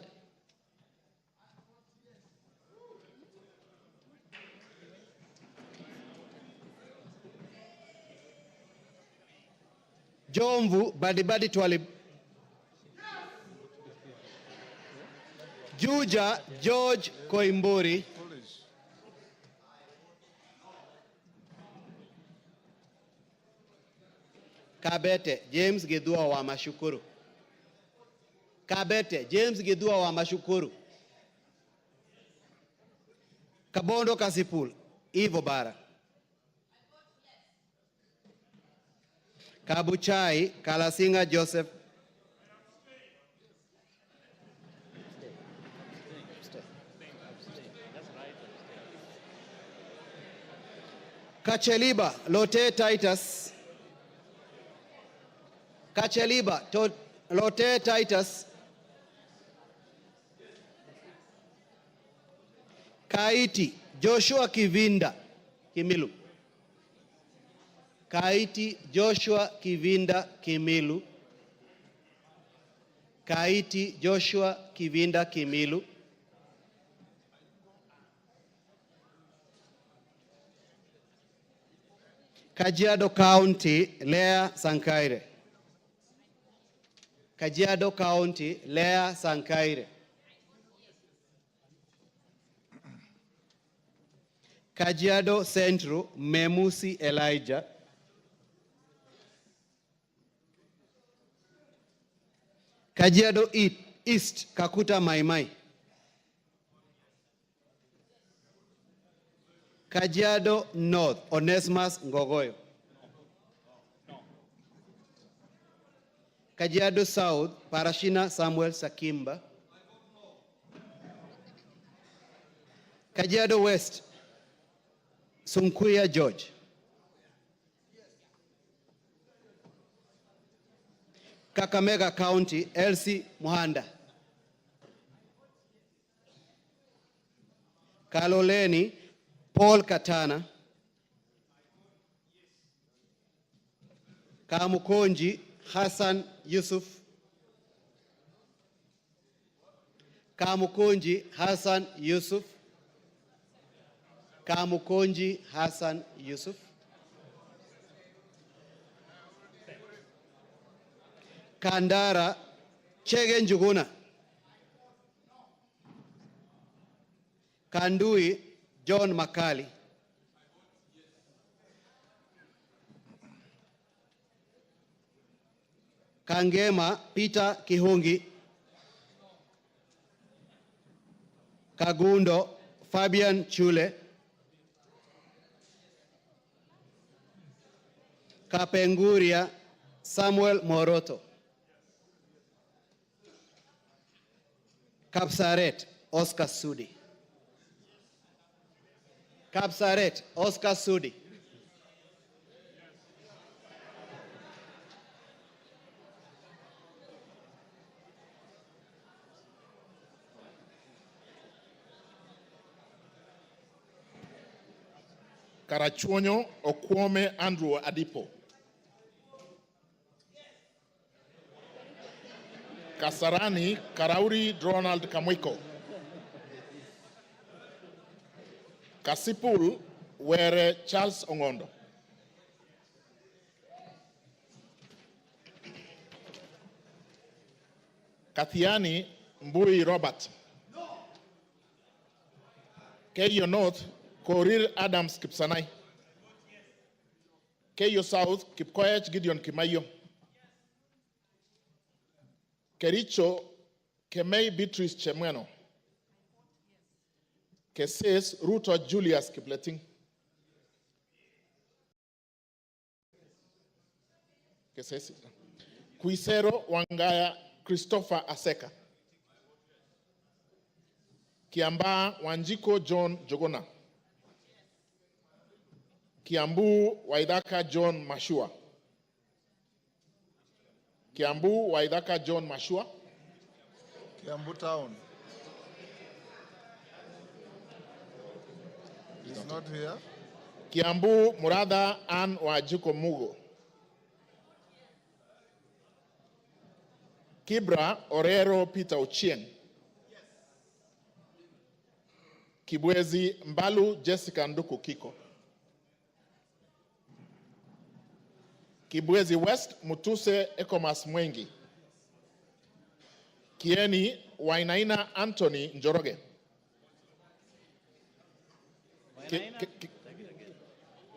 Jomvu Badibadi Twalib. Juja George Koimburi. Kabete James Gedua wa Mashukuru. Kabete James Gedua wa Mashukuru. Kabondo Kasipul Ivo Bara. Kabuchai Kalasinga Joseph. Kacheliba Lote Titus. Kacheliba Lote Titus. Kaiti Joshua Kivinda Kimilu. Kaiti Joshua Kivinda Kimilu. Kaiti Joshua Kivinda Kimilu. Kajiado County, Lea Sankaire. Kajiado County, Lea Sankaire. Kajiado Central, Memusi Elijah. Kajiado East, Kakuta Maimai. Kajiado North, Onesimus Ngogoyo. Kajiado South, Parashina Samuel Sakimba. Kajiado West, Sunkuya George. Kakamega County, Elsie Muhanda. Kaloleni, Paul Katana. Kamukonji, Hassan Yusuf. Kamukonji, Hassan Yusuf. Kamukonji, Hassan Yusuf. Kandara, Chege Njuguna. Kandui, John Makali. Kangema, Peter Kihungi. Kagundo, Fabian Chule. Kapenguria, Samuel Moroto. Kapsaret, Oscar Sudi. Kapsaret, Oscar Sudi. Karachuonyo Okwome Andrew Adipo. Kasarani Karauri Ronald Kamwiko. Kasipul Were Charles Ongondo. Kathiani Mbui Robert. Keyo North Korir Adams Kipsanai. Keyo South Kipkoech Gideon Kimayo. Kericho Kemei Beatrice Chemweno. Keses Ruto Julius Kipleting. Keses Kuisero Wangaya Christopher Aseka. Kiamba Wanjiko John Jogona. Kiambu Waidaka John Mashua. Kiambu Waidaka John Mashua. Kiambu Town. He's not here. Kiambu Murada Ann Wajiko Mugo. Kibra Orero Peter Ochieng. Kibwezi Mbalu Jessica Nduku Kiko. Kibwezi West Mutuse Ekomas Mwengi. Kieni Wainaina Anthony Njoroge.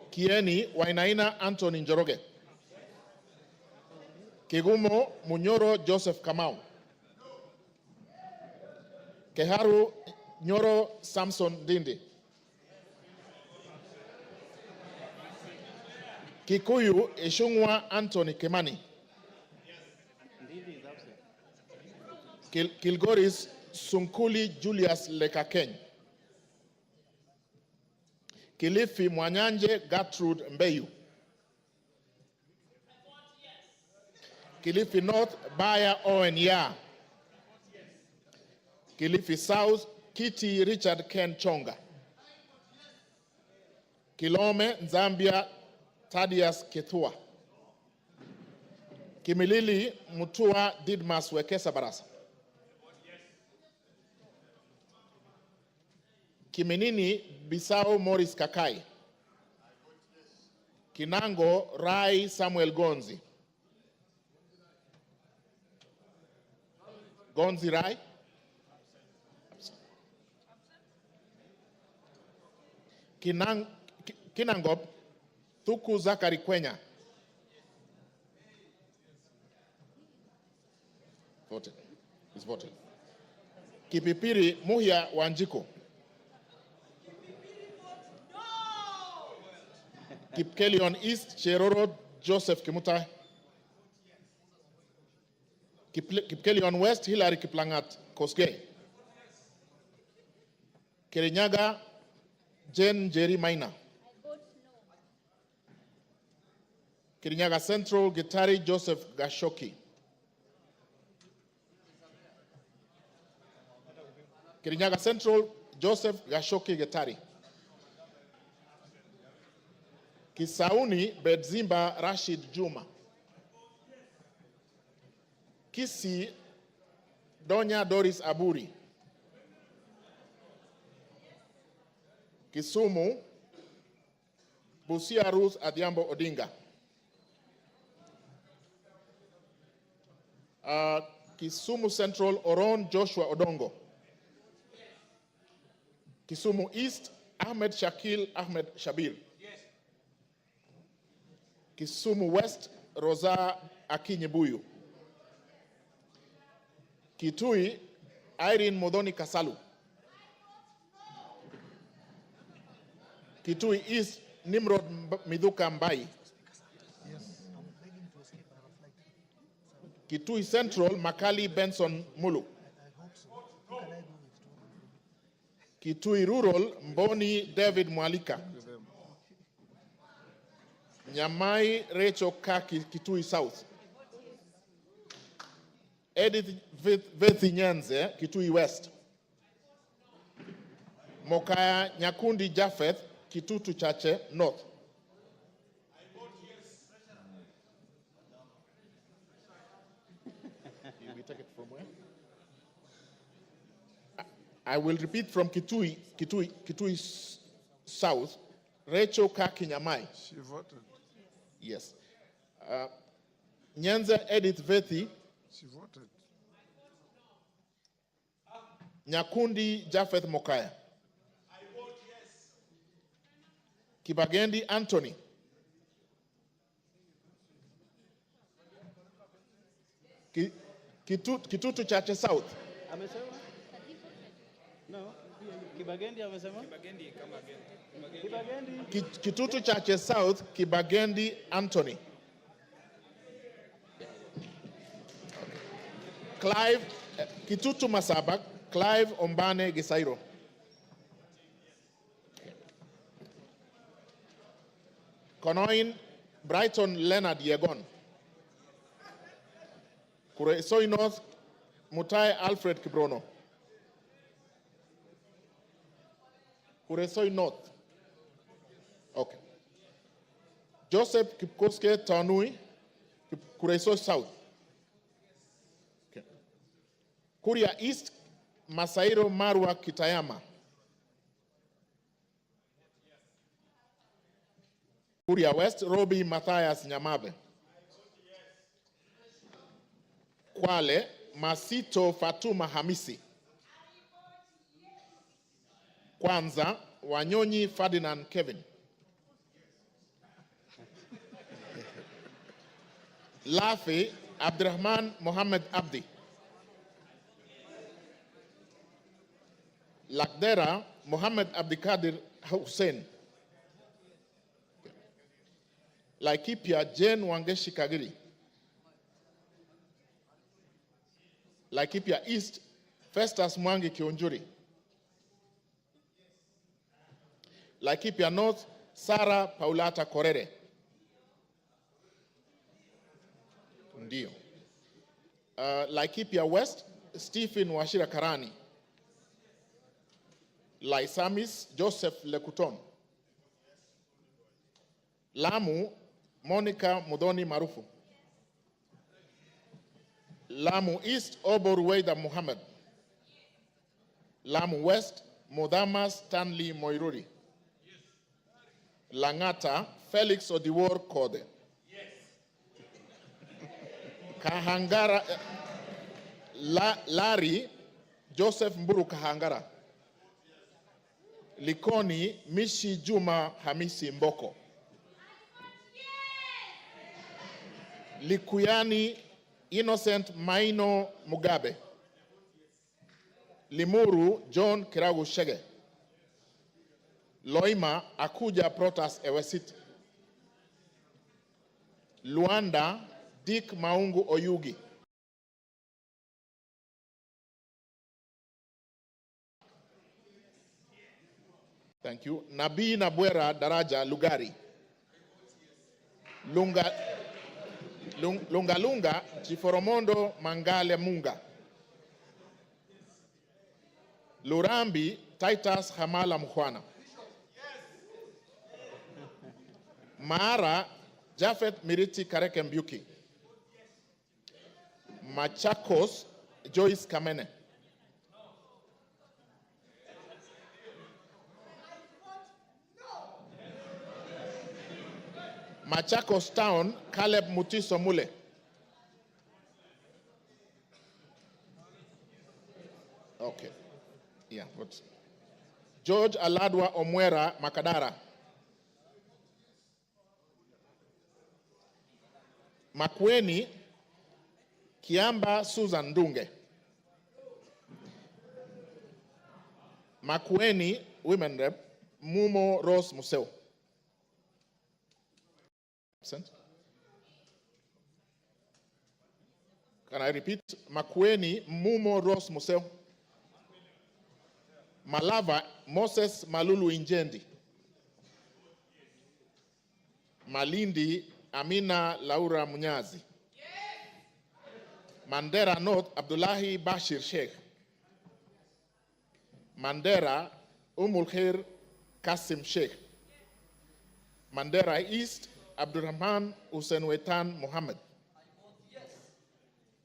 Kieni Wainaina Anthony Njoroge. Kigumo Munyoro Joseph Kamau. Keharu Nyoro Samson Dindi. Kikuyu Ishungwa Anthony Kemani. Kilgoris Sunkuli Julius Lekakeny. Kilifi Mwanyanje Gertrude Mbeyu. Kilifi North Baya Owen Ya. Kilifi South Kitty Richard Ken Chonga. Kilome Zambia Thaddeus Kethua. Kimilili Mutua Didmas Wekesa Barasa. Kiminini Bisao Morris Kakai. Kinango Rai Samuel Gonzi. Gonzi Rai. Kinangop Thuku Zakari Kwenya. Voted. Is voted. Kipipiri Muhia Wanjiko. Kipkelion East Cheroro Joseph Kimutai. Kipkelion West Hilary Kiplangat Koskei. Kirinyaga Jen Jerry Maina. Kirinyaga Central Gitari Joseph Gashoki. Kirinyaga Central Joseph Gashoki Gitari. Kisauni Bedzimba Rashid Juma. Kisi Donya Doris Aburi. Kisumu Busia Ruth Adhiambo Odinga. Kisumu Central Oron Joshua Odongo. Kisumu East Ahmed Shakil Ahmed Shabir. Kisumu West Rosa Akinyebuyu. Kitui Irene Modoni Kasalu. Kitui East Nimrod Midhuka Mbai. Kitui Central Makali Benson Mulu. Kitui Rural Mboni David Mwalika. Nyamai Rachel Kaki Kitui South. Edith Vethi Nyanze Kitui West. Mokaya Nyakundi Japheth Kitutu Chache North. We take it from where? I will repeat from Kitui South. Rachel Kaki Nyamai. She voted. Yes. Nyanza Edith Vethi. She voted. Nyakundi Japheth Mokaya. I vote yes. Kibagendi Anthony. Kitutu Chache South. Amesema? No. Kibagendi amesema? Kibagendi. Kitutu Chache South, Kibagendi Anthony. Clive, Kitutu Masabak, Clive Ombane Gisairo. Konoin, Brighton Leonard Yegon. Kuresoi North, Mutai Alfred Kibrono. Kuresoi North. Okay. Joseph Kipkoske Tanui, Kuresoi South. Okay. Kuria East, Masairo Marwa Kitayama. Kuria West, Robi Matthias Nyamabe. Kwale, Masito Fatuma Hamisi. Kwanza, Wanyonyi Ferdinand Kevin. Lafi, Abdurrahman Mohammed Abdi. Lakdera, Mohammed Abdikadir Hussein. Laikipia, Jane Wangeshi Kagiri. Laikipia East, Festus Mwangi Kionjuri. Laikipia North, Sarah Paulata Korere. Ndio. Laikipia West, Stephen Washira Karani. Laisamis, Joseph Lekuton. Lamu, Monica Mudoni Marufu. Lamu East, Obor Weida Muhammad. Lamu West, Modama Stanley Moiruri. Langata, Felix Odiwuor Kode. Kahangara, Larry Joseph Mburu Kahangara. Likoni Mishi Juma Hamisi Mboko. Likuyani Innocent Maino Mugabe. Limuru John Kiragu Shege. Loima Akuja Protas Ewesit. Luanda Dick Maungu Oyugi. Thank you. Nabii Nabwera Daraja Lugari. Lunga Chiforomondo Mangale Munga. Lurambi Titus Hamala Mkhwana. Maara Jafet Miriti Kareke Mbyuki. Machakos Joyce Kamene. Machakos Town Caleb Mutiso Mule. Okay. Yeah, but George Aladwa Omwera Makadara. Makweni Kiamba Susan Dunge. Makweni Women Rep Mumo Rose Museo. Absent. Can I repeat? Makweni Mumo Rose Museo. Malava Moses Malulu Injendi. Malindi Amina Laura Munyazi. Mandera North Abdullahi Bashir Sheikh. Mandera Umulkhair Kasim Sheikh. Mandera East Abdurrahman Hussein Wetan Muhammad.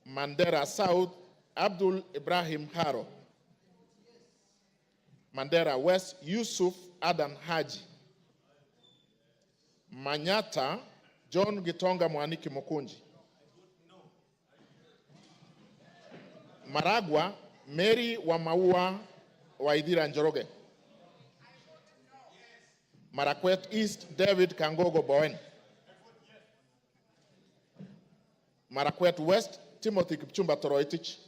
Mandera South Abdul Ibrahim Haro. Mandera West Yusuf Adan Haji. Manyata John Gitonga Mwaniki Mokunji. Maragwa Mary Wamaua Waidira Njoroge. Marakwet East David Kangogo Bowen. Marakwet West Timothy Kipchumba Toroitich.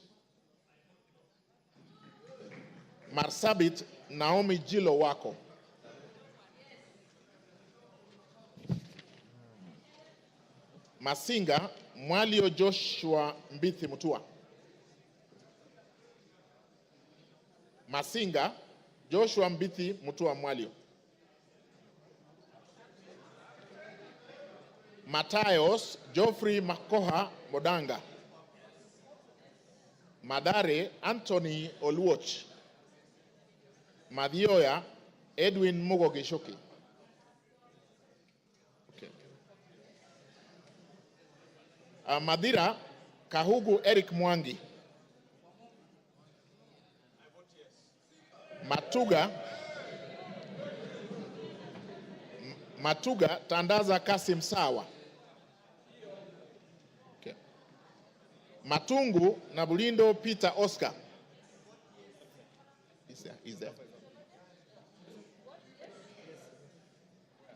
Marsabit Naomi Jilo Wako. Masinga Mwalio Joshua Mbithi Mutua. Masinga Joshua Mbithi Mutua Mwalio. Matayos Geoffrey Makoha Modanga. Madare Anthony Oluoch. Madioya Edwin Mugogishoki. Okay. Madira Kahugu Eric Mwangi. Matuga Tandaza Kasim Sawa. Okay. Matungu Nabulindo Peter Oscar. Is there?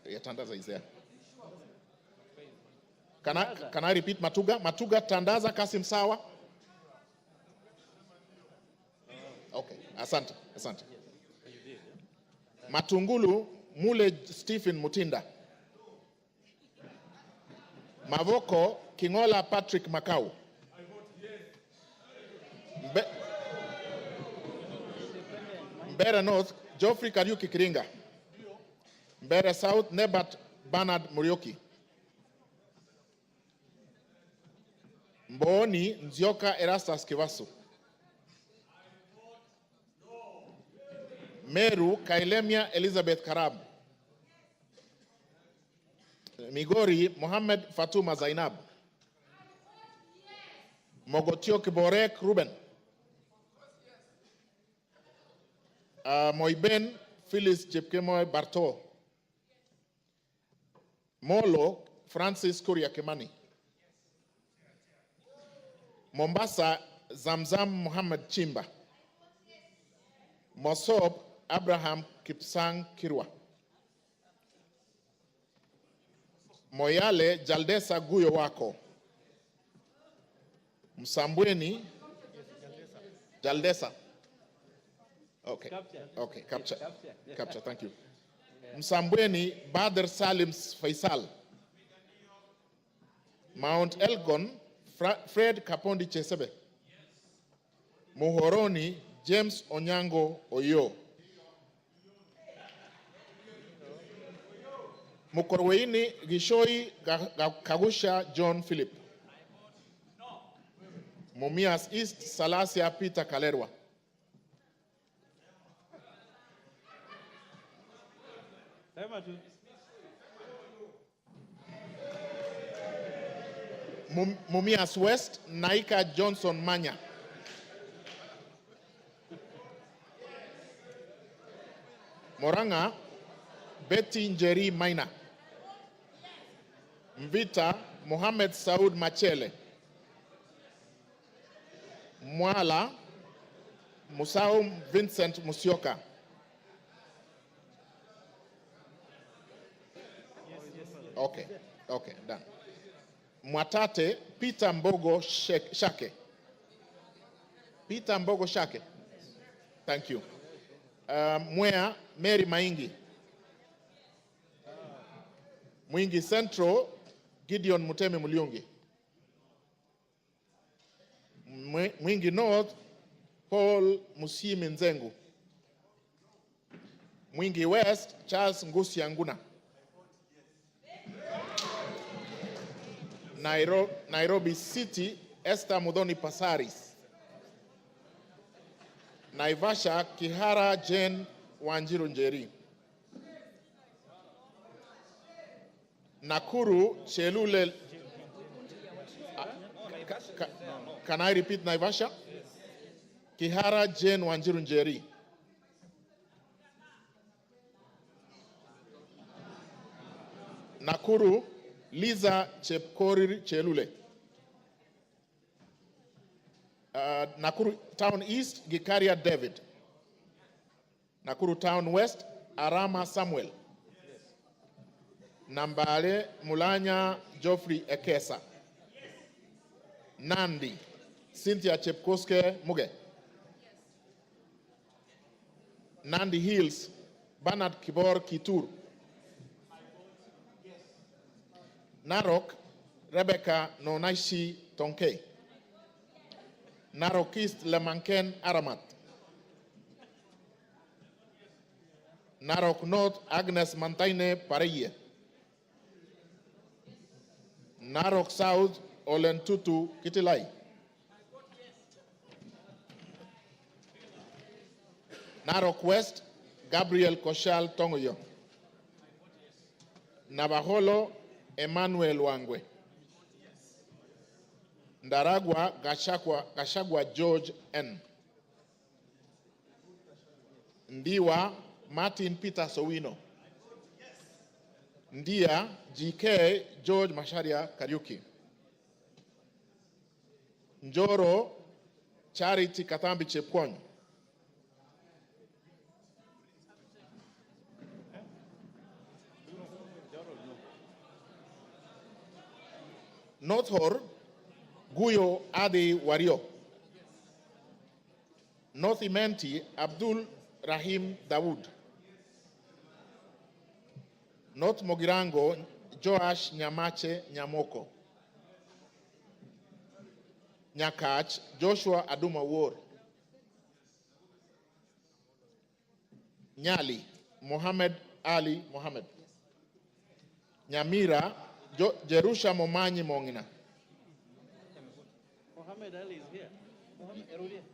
Yeah, Tandaza is there. Can I repeat Matuga? Matuga Tandaza Kasim Sawa. Okay, asante. Matungulu Mule Stephen Mutinda. Mavoko Kingola Patrick Makau. Mbere North Geoffrey Kariuki Kiringa. Mbere South Nebat Bernard Murioki. Mboni Nzioka Erastus Kivasu. Meru Kailemia Elizabeth Karab. Migori Mohammed Fatuma Zainab. Mogotio Kiborek Ruben. Moiben Phyllis Jepkemoy Barto. Molo Francis Kuria Kimani. Mombasa Zamzam Muhammad Chimba. Mosob Abraham Kipsang Kirwa. Moyale Jaldesa Guyo Wako. Msambweni Jaldesa. Okay. Okay, capture. Capture, thank you. Msambweni Badr Salim Faisal. Mount Elgon Fred Kapondi Chesebe. Muhoroni James Onyango Oyo. Mukorweini Gishoi Kagusha John Philip. Mumias East Salasia Peter Kalerwa. Mumias West Naika Johnson Manya. Moranga Betty Njeri Maina. Mvita Mohamed Saud Machele. Mwala Musau Vincent Musyoka. Okay, okay, done. Mwatate Peter Mbogo Shake. Peter Mbogo Shake. Thank you. Mwea Mary Maingi. Mwingi Central Gideon Muteme Muliungi. Mwingi North Paul Musimi Nzengu. Mwingi West Charles Ngusi Anguna. Nairobi City Esther Mudoni Pasaris. Naivasha Kihara Jane Wanjiru Njeri. Nakuru Chelule. Can I repeat Naivasha? Kihara Jane Wanjiru Njeri. Nakuru Liza Chepkorir Chelule. Nakuru Town East Gikaria David. Nakuru Town West Arama Samuel. Nambale Mulanya Geoffrey Ekesa. Nandi Cynthia Chepkoske Muge. Nandi Hills Bernard Kibor Kitur. Narok Rebecca Nonaishi Tonke. Narok East Lemanken Aramat. Narok North Agnes Mantaine Pareye. Narok South Olentutu Kitilai. Narok West Gabriel Koshal Tongoyo. Navaholo Emmanuel Wangwe. Ndaragwa Gachagua George N. Ndiwa Martin Peter Sowino. Ndia GK George Masharia Kariuki. Njoro Charity Katambi Chepkwony. North Hor Guyo Adi Wario. North Imenti Abdul Rahim Dawood. North Mogirango Joash Nyamache Nyamoko. Nyakach Joshua Aduma War. Nyali Mohammed Ali Mohammed. Nyamira Jerusha Momanyi Mongina. Mohammed Ali is here.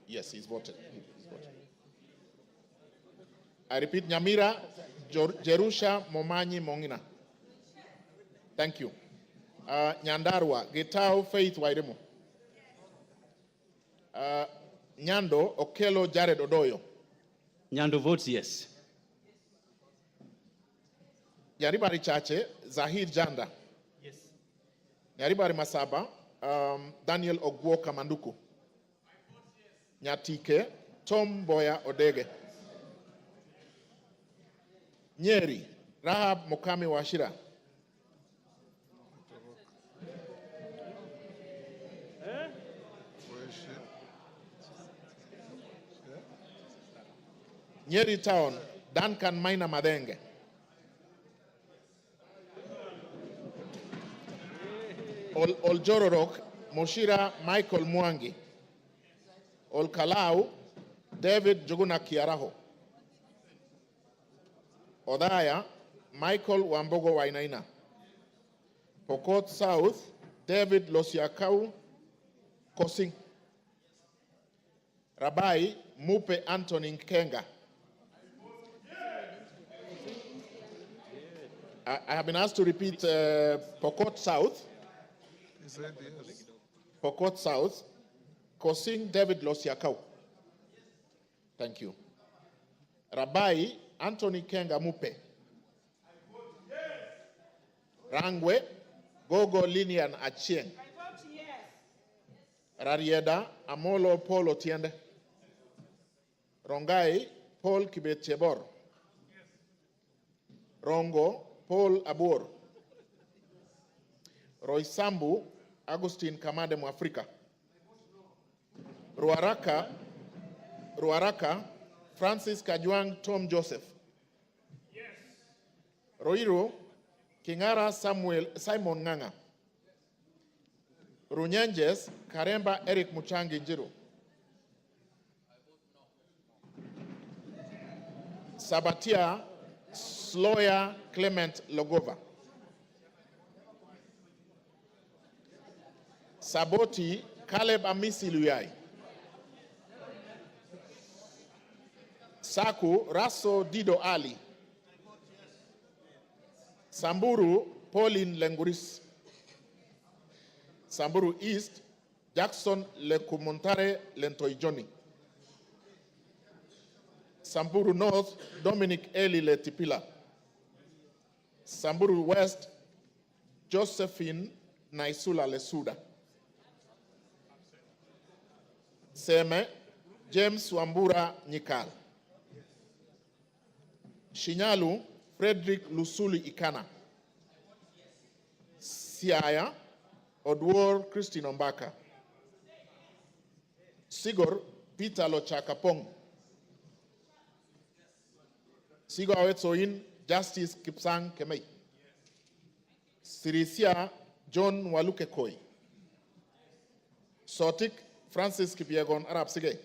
Yes, he's voted. I repeat, Nyamira Jerusha Momanyi Mongina. Thank you. Nyandarua Gitao Faith Wairemo. Nyando Okelo Jared Odoyo. Nyando votes yes. Nyaribari Chache, Zahir Janda. Yes. Nyaribari Masaba, Daniel Ogwo Kamanduku. Nyatike, Tom Boya Odege. Nyeri, Rahab Mokami Washira. Nyeri Town, Duncan Maina Madenge. Oljororok, Moshira Michael Mwangi. Olkalau, David Juguna Kiaraho. Odaya, Michael Wambogo Wainaina. Pokot South, David Losiakau Kosing. Rabai, Mupe Anthony Kenga. I have been asked to repeat Pokot South. He said yes. Pokot South, Kosing David Losiakau. Thank you. Rabai Anthony Kenga Mupe. Rangwe Gogo Linian Achieng. Rarieda Amolo Paul Otiende. Rongai Paul Kibetchebor. Rongo Paul Abur. Roysambu Agustin Kamade Mwafrika. Ruaraka Francis Kajwang Tom Joseph. Roiro Kingara Simon Nganga. Runyenjes Karemba Eric Muchangi Njiru. Sabatia Sloya Clement Logova. Saboti Caleb Amisi Luyai. Saku Raso Dido Ali. Samburu Pauline Lenguris. Samburu East Jackson Lekumuntare Lentoijoni. Samburu North Dominic Eli Letipila. Samburu West Josephine Naisula Lesuda. Seme James Wambura Nyikal. Shinyalu Frederick Lusuli Ikana. Siaya Odwor Christine Ombaka. Sigor Peter Lochakapong. Sigor Awetsoin Justice Kipsang Kemei. Sirisia John Waluke Koi. Sotik Francis Kipiegon Arab Sige.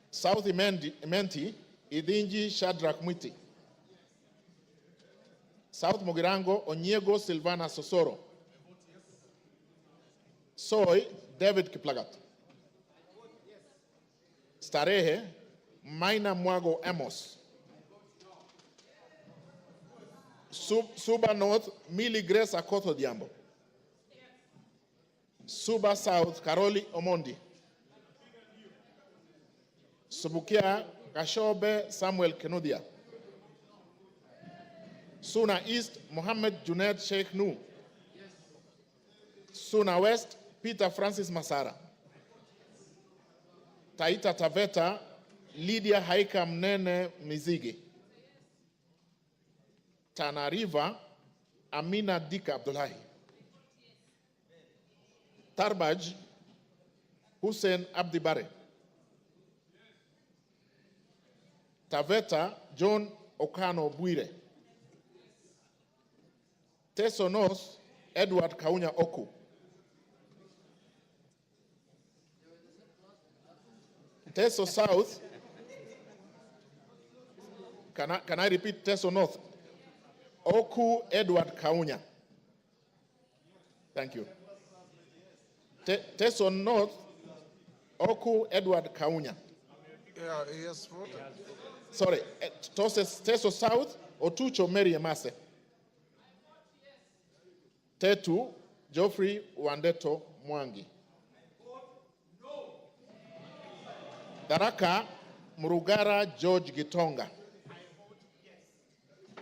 South Imenti Idinji Shadrach Mwiti. South Mogirango Onyego Silvana Sosoro. Soy David Kiplagat. Starehe Maina Mwago Amos. Suba North Millie Grace Akoto Diambo. Suba South Karoli Omondi. Subukia Kashobe Samuel Kenudia. Suna East Mohammed Junaid Sheikh Nu. Suna West Peter Francis Masara. Taita Taveta Lydia Haika Mnene Mizigi. Tana River Amina Dika Abdullahi. Tarbaj Hussein Abdibare. Taveta John Okano Bwire. Teso North Edward Kaunya Oku. Teso South, can I repeat Teso North? Oku Edward Kaunya. Thank you. Teso North, Oku Edward Kaunya. Yeah, yes, voted. Sorry, Teso South, Otucho Mary Emase. Tetu, Geoffrey Wandeto Mwangi. Daraka, Murugara George Gitonga.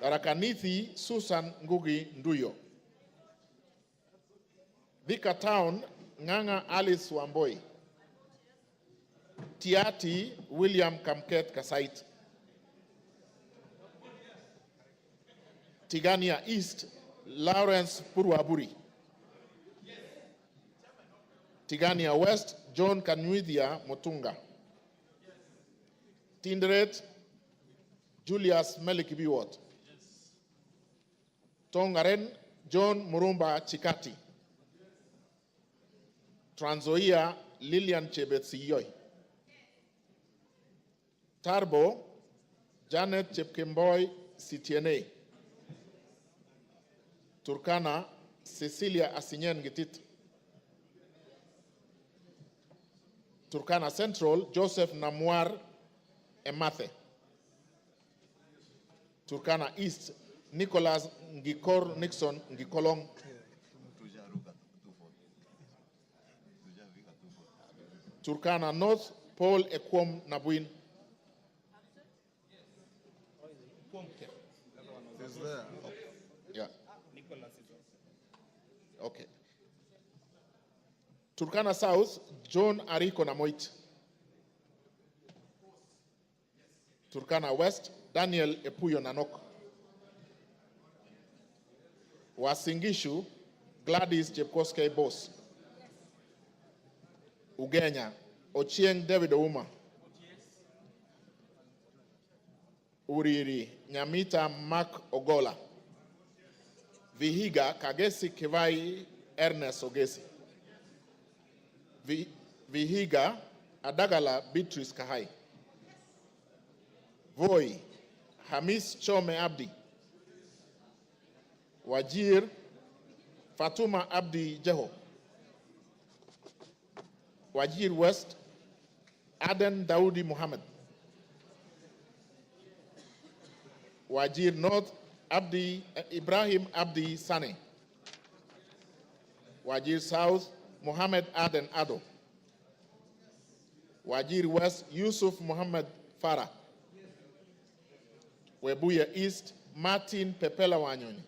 Tharaka-Nithi Susan Ngugi Nduyo. Thika Town Ng'ang'a Alice Wamboi. Tiati William Kamket Kasait. Tigania East Lawrence Purwaburi. Tigania West John Kanwithia Motunga. Tinderet Julius Melikibiwot. Tongaren John Murumba Chikati. Trans Nzoia Lilian Chebet-Siyoy. Tarbo Janet Chepkemboy Sitiene. Turkana Cecilia Asinyen Gitit. Turkana Central Joseph Namwar Emathe. Turkana East Nicholas Ngikor Nixon Ngikolong. Turkana North Paul Ekwom Nabuin. Is there? Yeah. Okay. Turkana South John Ariko Namoit. Turkana West Daniel Epuyo Nanok. Wasingishu Gladys Chepkoskei Boss. Ugenya Ochieng David Ouma. Uriri Nyamita Mark Ogola. Vihiga Kagesi Kivai Ernest Ogesi. Vihiga Adagala Beatrice Kahai. Voi Hamis Chome Abdi. Wajir Fatuma Abdi Jeho. Wajir West Aden Daudi Muhammad. Wajir North Abdi Ibrahim Abdi Sane. Wajir South Muhammad Aden Ado. Wajir West Yusuf Muhammad Farah. Webuye East Martin Pepela Wanyoni.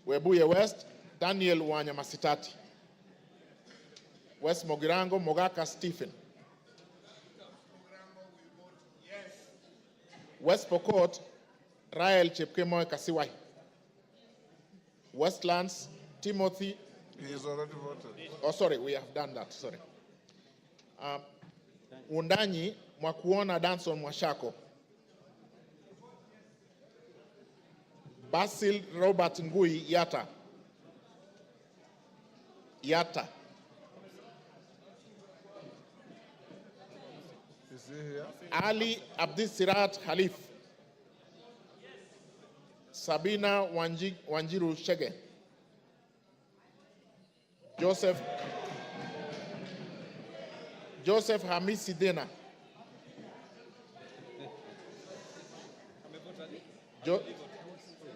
Webuye West Daniel Wanyamasitati. West Mogirango Mogaka Stephen. West Pokot Rael Chepkemoy Kasiwai. Westlands Timothy. He is already voted. Oh, sorry, we have done that. Sorry. Undanyi Mwakuona Danson Mwashako. Basil Robert Ngui Yata. Yata. Is he here? Ali Abdisirat Khalif. Sabina Wanjiru Shege. Joseph Hamisi Dena.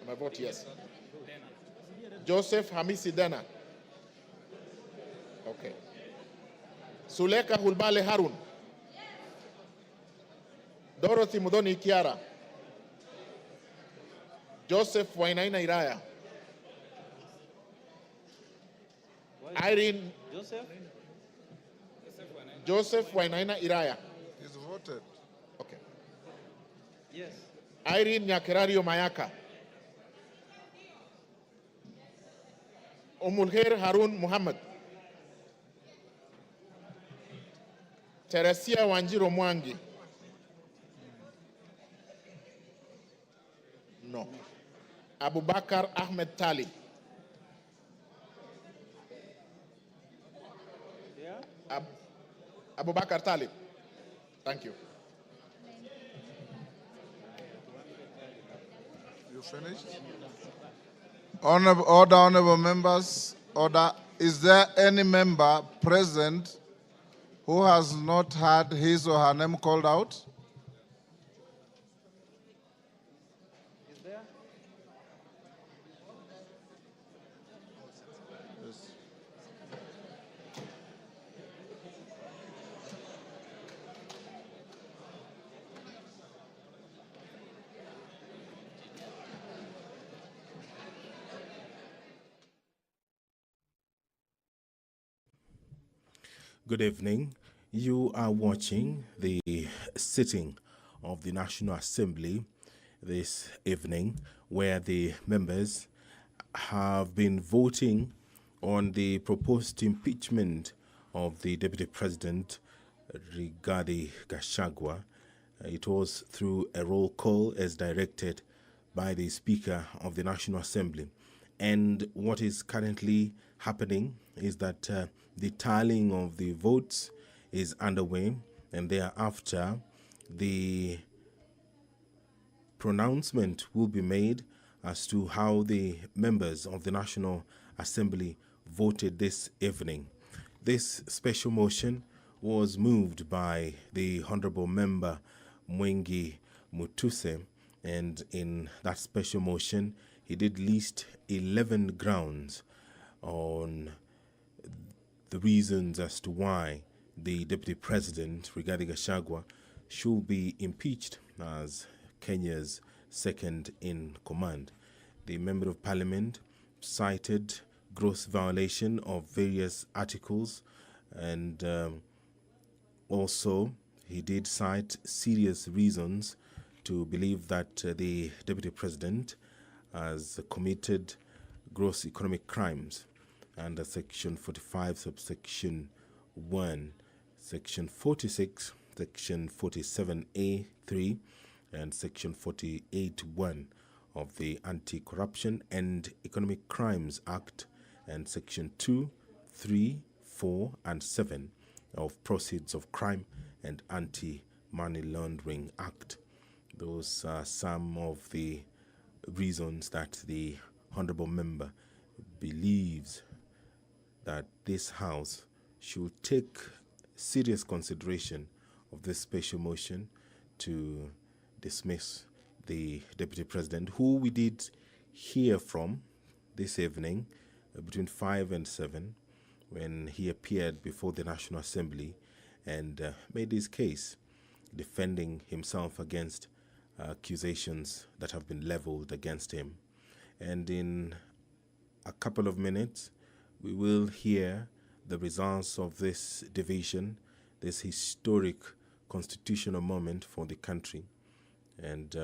My vote yes. Joseph Hamisi Dena. Okay. Suleka Hulbale Harun. Dorothy Mudoni Kiara. Joseph Wainaina Iraya. Irene Joseph Wainaina Iraya. He's voted. Okay. Yes. Irene Nyakerario Mayaka. Umulher Harun Muhammad. Teresia Wanjiro Mwangi. No. Abubakar Ahmed Tali. Yeah. Abubakar Tali. Thank you. You finished? Honorable members, order. Is there any member present who has not had his or her name called out? Is there? Yes. Good evening. You are watching the sitting of the National Assembly this evening, where the members have been voting on the proposed impeachment of the Deputy President Rigathi Gachagua. It was through a roll call as directed by the Speaker of the National Assembly. And what is currently happening is that the tallying of the votes is underway, and thereafter the pronouncement will be made as to how the members of the National Assembly voted this evening. This special motion was moved by the Honorable Member Mwengi Mutuse, and in that special motion, he did list 11 grounds on the reasons as to why the Deputy President, Rigathi Gachagua, should be impeached as Kenya's second in command. The Member of Parliament cited gross violation of various articles, and also he did cite serious reasons to believe that the Deputy President has committed gross economic crimes under Section 45, subsection 1, Section 46, Section 47A3, and Section 48(1) of the Anti-Corruption and Economic Crimes Act, and Section 2, 3, 4, and 7 of Proceeds of Crime and Anti-Money Laundering Act. Those are some of the reasons that the Honorable Member believes that this House should take serious consideration of this special motion to dismiss the Deputy President, who we did hear from this evening between 5 and 7 when he appeared before the National Assembly and made his case, defending himself against accusations that have been leveled against him. And in a couple of minutes, we will hear the results of this division, this historic constitutional moment for the country. And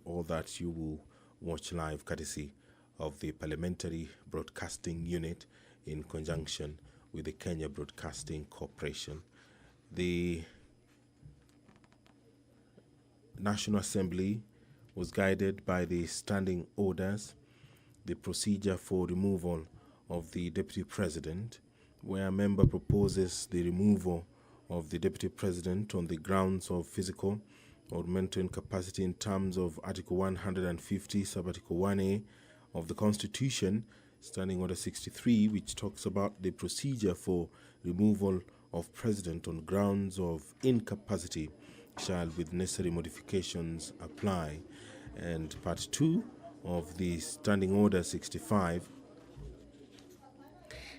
all that you will watch live courtesy of the Parliamentary Broadcasting Unit in conjunction with the Kenya Broadcasting Corporation. The National Assembly was guided by the standing orders, the procedure for removal of the Deputy President, where a member proposes the removal of the Deputy President on the grounds of physical or mental incapacity in terms of Article 150, Sub-Article 1A of the Constitution, Standing Order 63, which talks about the procedure for removal of President on grounds of incapacity shall, with necessary modifications, apply. And Part 2 of the Standing Order 65,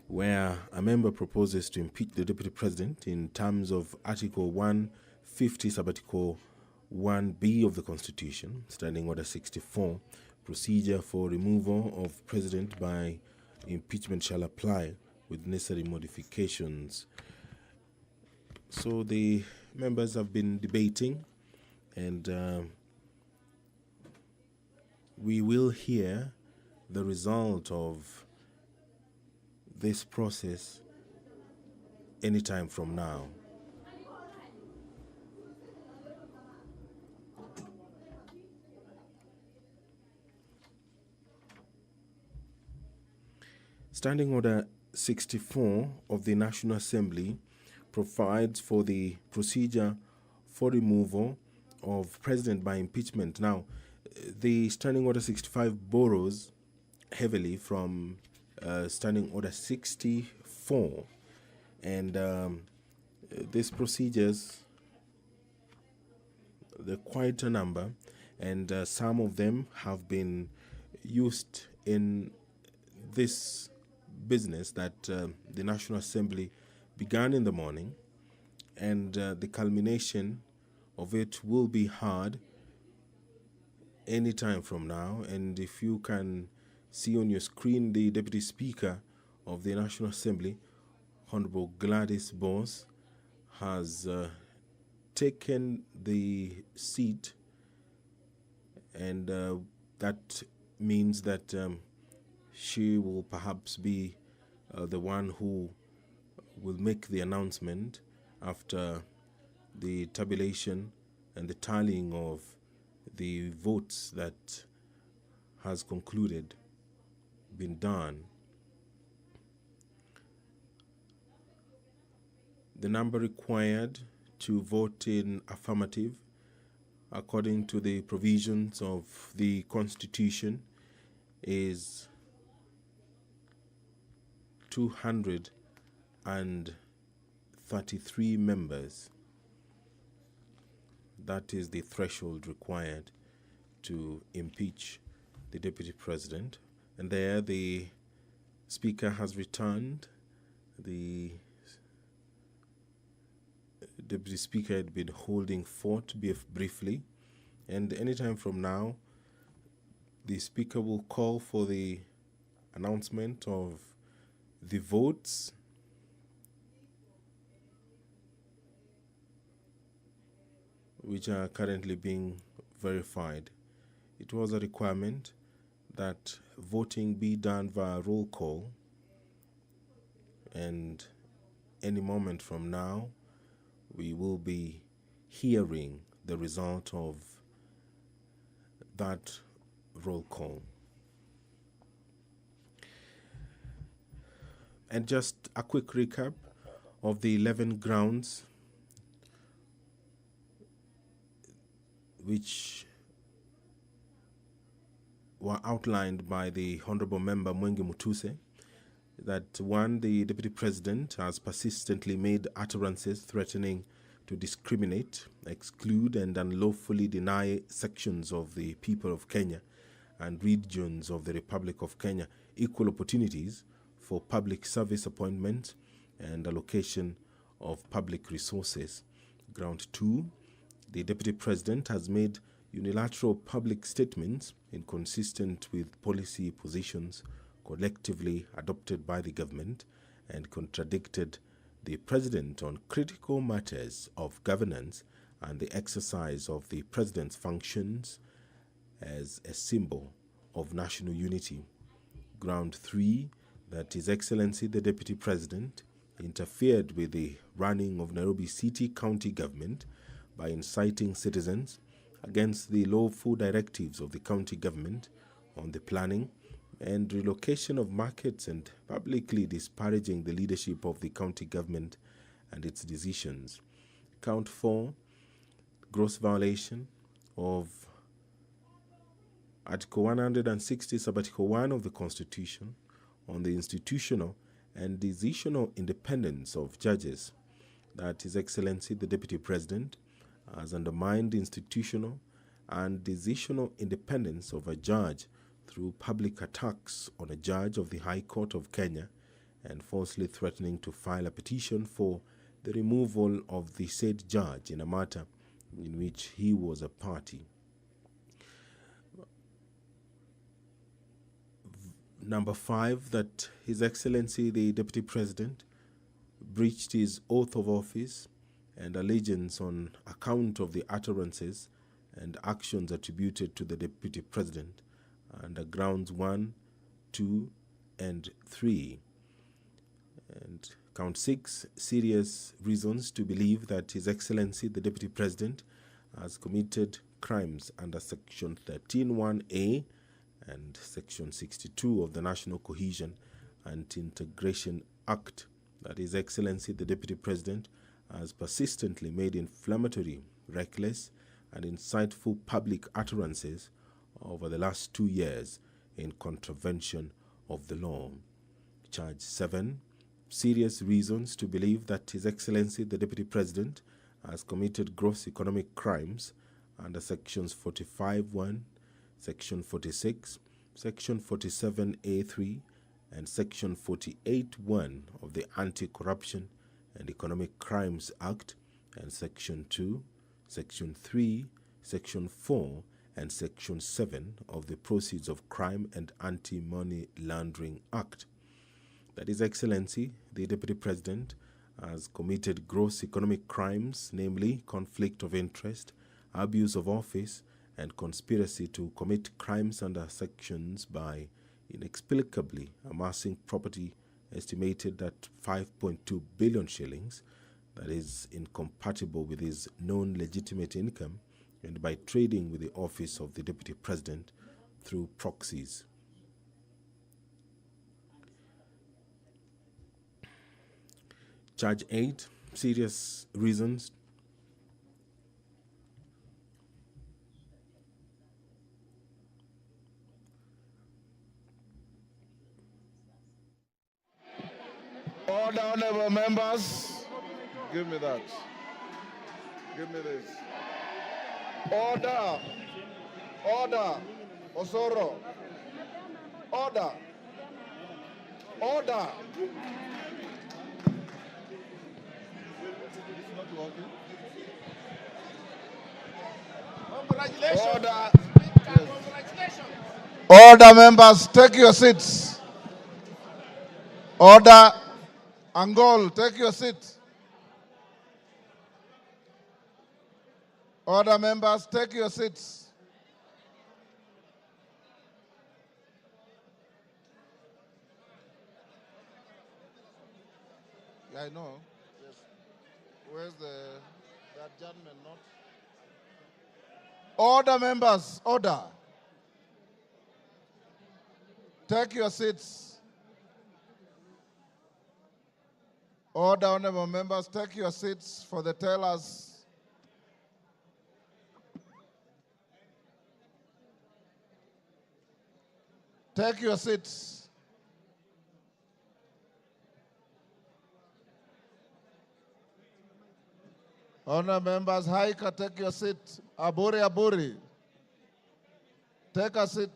where a member proposes to impeach the Deputy President in terms of Article 150, Sub-Article 1B of the Constitution, Standing Order 64, procedure for removal of President by impeachment shall apply with necessary modifications. So the members have been debating, and we will hear the result of this process anytime from now. Standing Order 64 of the National Assembly provides for the procedure for removal of President by impeachment. Now, the Standing Order 65 borrows heavily from Standing Order 64, and these procedures, they're quite a number, and some of them have been used in this business that the National Assembly began in the morning, and the culmination of it will be hard any time from now. And if you can see on your screen the Deputy Speaker of the National Assembly, Honorable Gladys Bose has taken the seat, and that means that she will perhaps be the one who will make the announcement after the tabulation and the tallying of the votes that has concluded, been done. The number required to vote in affirmative, according to the provisions of the Constitution, is 233 members. That is the threshold required to impeach the Deputy President. And there the Speaker has returned. The Deputy Speaker had been holding fort briefly, and anytime from now, the Speaker will call for the announcement of the votes which are currently being verified. It was a requirement that voting be done via roll call, and any moment from now, we will be hearing the result of that roll call. And just a quick recap of the 11 grounds which were outlined by the Honorable Member Mwengi Mutuse. That one, the Deputy President has persistently made utterances threatening to discriminate, exclude, and unlawfully deny sections of the people of Kenya and regions of the Republic of Kenya equal opportunities for public service appointment and allocation of public resources. Ground 2, the Deputy President has made unilateral public statements inconsistent with policy positions collectively adopted by the government and contradicted the President on critical matters of governance and the exercise of the President's functions as a symbol of national unity. Ground 3, that His Excellency the Deputy President interfered with the running of Nairobi City County government by inciting citizens against the lawful directives of the county government on the planning and relocation of markets and publicly disparaging the leadership of the county government and its decisions. Count 4, gross violation of Article 160, Sub-Article 1 of the Constitution on the institutional and decisional independence of judges. That His Excellency the Deputy President has undermined institutional and decisional independence of a judge through public attacks on a judge of the High Court of Kenya and falsely threatening to file a petition for the removal of the said judge in a matter in which he was a party. Number 5, that His Excellency the Deputy President breached his oath of office and allegiance on account of the utterances and actions attributed to the Deputy President under grounds 1, 2, and 3. And count 6, serious reasons to believe that His Excellency the Deputy President has committed crimes under Section 13(1)(a) and Section 62 of the National Cohesion and Integration Act. That His Excellency the Deputy President has persistently made inflammatory, reckless, and insightful public utterances over the last 2 years in contravention of the law. Charge 7, serious reasons to believe that His Excellency the Deputy President has committed gross economic crimes under Sections 45(1), Section 46, Section 47(a)(3), and Section 48(1) of the Anti-Corruption and Economic Crimes Act, and Section 2, Section 3, Section 4, and Section 7 of the Proceeds of Crime and Anti-Money Laundering Act. that His Excellency, the Deputy President, has committed gross economic crimes, namely conflict of interest, abuse of office, and conspiracy to commit crimes under sanctions by inexplicably amassing property estimated at 5.2 billion shillings, that is incompatible with his known legitimate income, and by trading with the office of the Deputy President through proxies. Charge 8, serious reasons. Order, honorable members. Give me that. Give me this. Order. Order. Osoro. Order. Order. Congratulations. Order. Order, members, take your seats. Order. Angol, take your seat. Order, members, take your seats. Yeah, I know. Yes. Where's the adjournment note? Order, members, order. Take your seats. Order, honorable members, take your seats for the tellers. Take your seats. Honorable members, Haika, take your seat. Aburi, take a seat.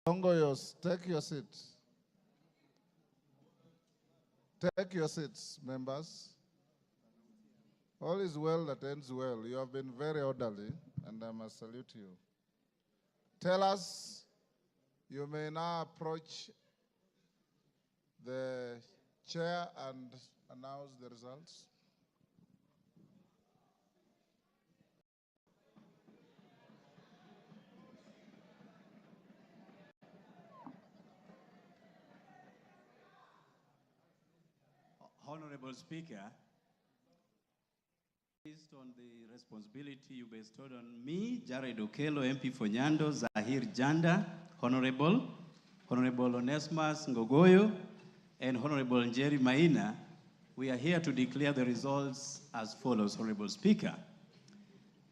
Ongoyos, take your seat. Take your seats, members. All is well that ends well. You have been very orderly, and I must salute you. Tell us, you may now approach the chair and announce the results. Honorable Speaker, based on the responsibility you bestowed on me, Jared Okello, MP for Nyando, Zahir Janda, Honorable Onesmus Ngogoyo, and Honorable Njeri Maina, we are here to declare the results as follows, Honorable Speaker.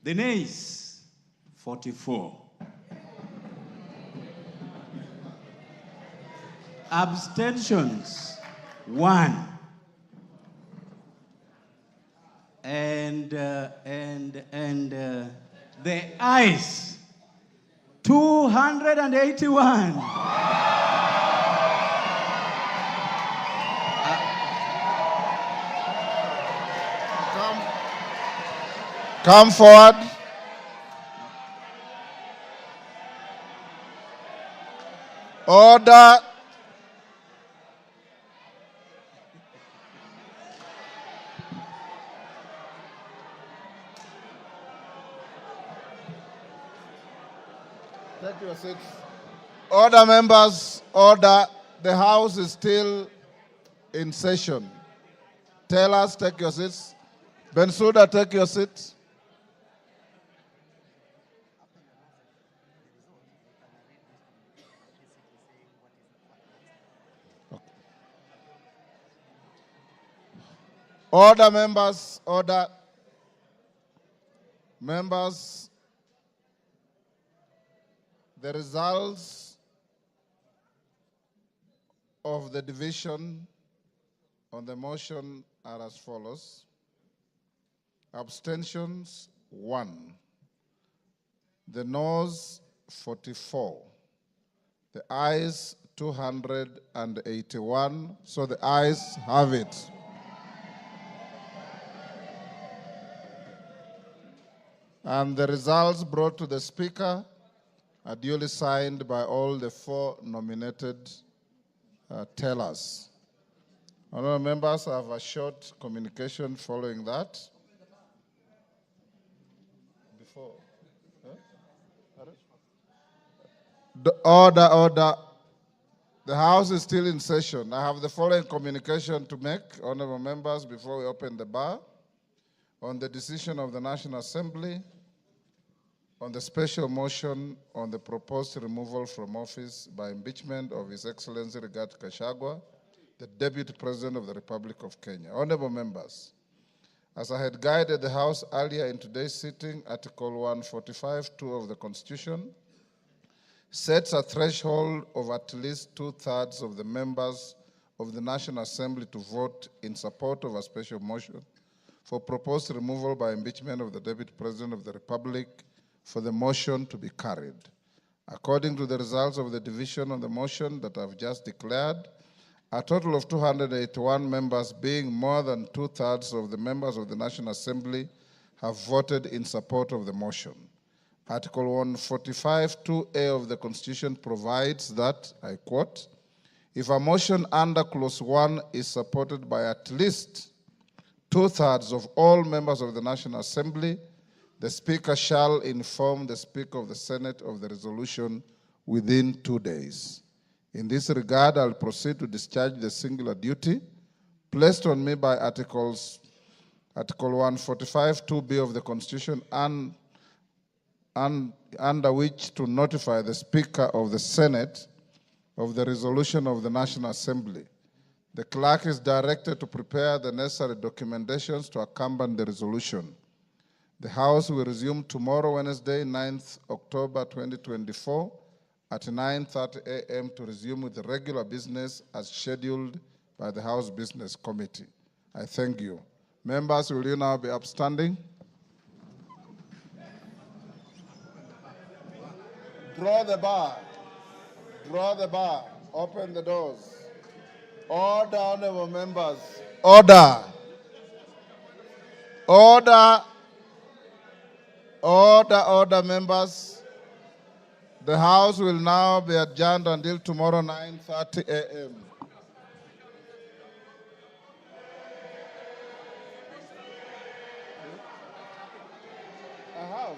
The nays, 44. Abstentions, 1. And the ayes, 281. Come forward. Order. Take your seats. Order, members, order. The House is still in session. Tellers, take your seats. Bensouda, take your seat. Order, members, order. Members, the results of the division on the motion are as follows. Abstentions, 1. The noes, 44. The ayes, 281. So the ayes have it. And the results brought to the Speaker are duly signed by all the 4 nominated tellers. Honourable members, I have a short communication following that. Order. The House is still in session. I have the following communication to make, honourable members, before we open the bar. On the decision of the National Assembly, on the special motion on the proposed removal from office by impeachment of His Excellency Rigathi Gachagua, the Deputy President of the Republic of Kenya. Honourable members, as I had guided the House earlier in today's sitting, Article 145(2) of the Constitution sets a threshold of at least 2/3 of the members of the National Assembly to vote in support of a special motion for proposed removal by impeachment of the Deputy President of the Republic for the motion to be carried. According to the results of the division on the motion that I've just declared, a total of 281 members, being more than 2/3 of the members of the National Assembly, have voted in support of the motion. Article 145(2)(a) of the Constitution provides that, I quote, if a motion under Clause 1 is supported by at least 2/3 of all members of the National Assembly, the Speaker shall inform the Speaker of the Senate of the resolution within 2 days. In this regard, I'll proceed to discharge the singular duty placed on me by Article 145(2)(b) of the Constitution and under which to notify the Speaker of the Senate of the resolution of the National Assembly. The clerk is directed to prepare the necessary documentations to accompany the resolution. The House will resume tomorrow, Wednesday, 9th October 2024, at 9:30 a.m. to resume with the regular business as scheduled by the House Business Committee. I thank you. Members, will you now be upstanding? Draw the bar. Draw the bar. Open the doors. Order, honourable members. Order. Order. Order, members. The House will now be adjourned until tomorrow, 9:30 a.m. I have.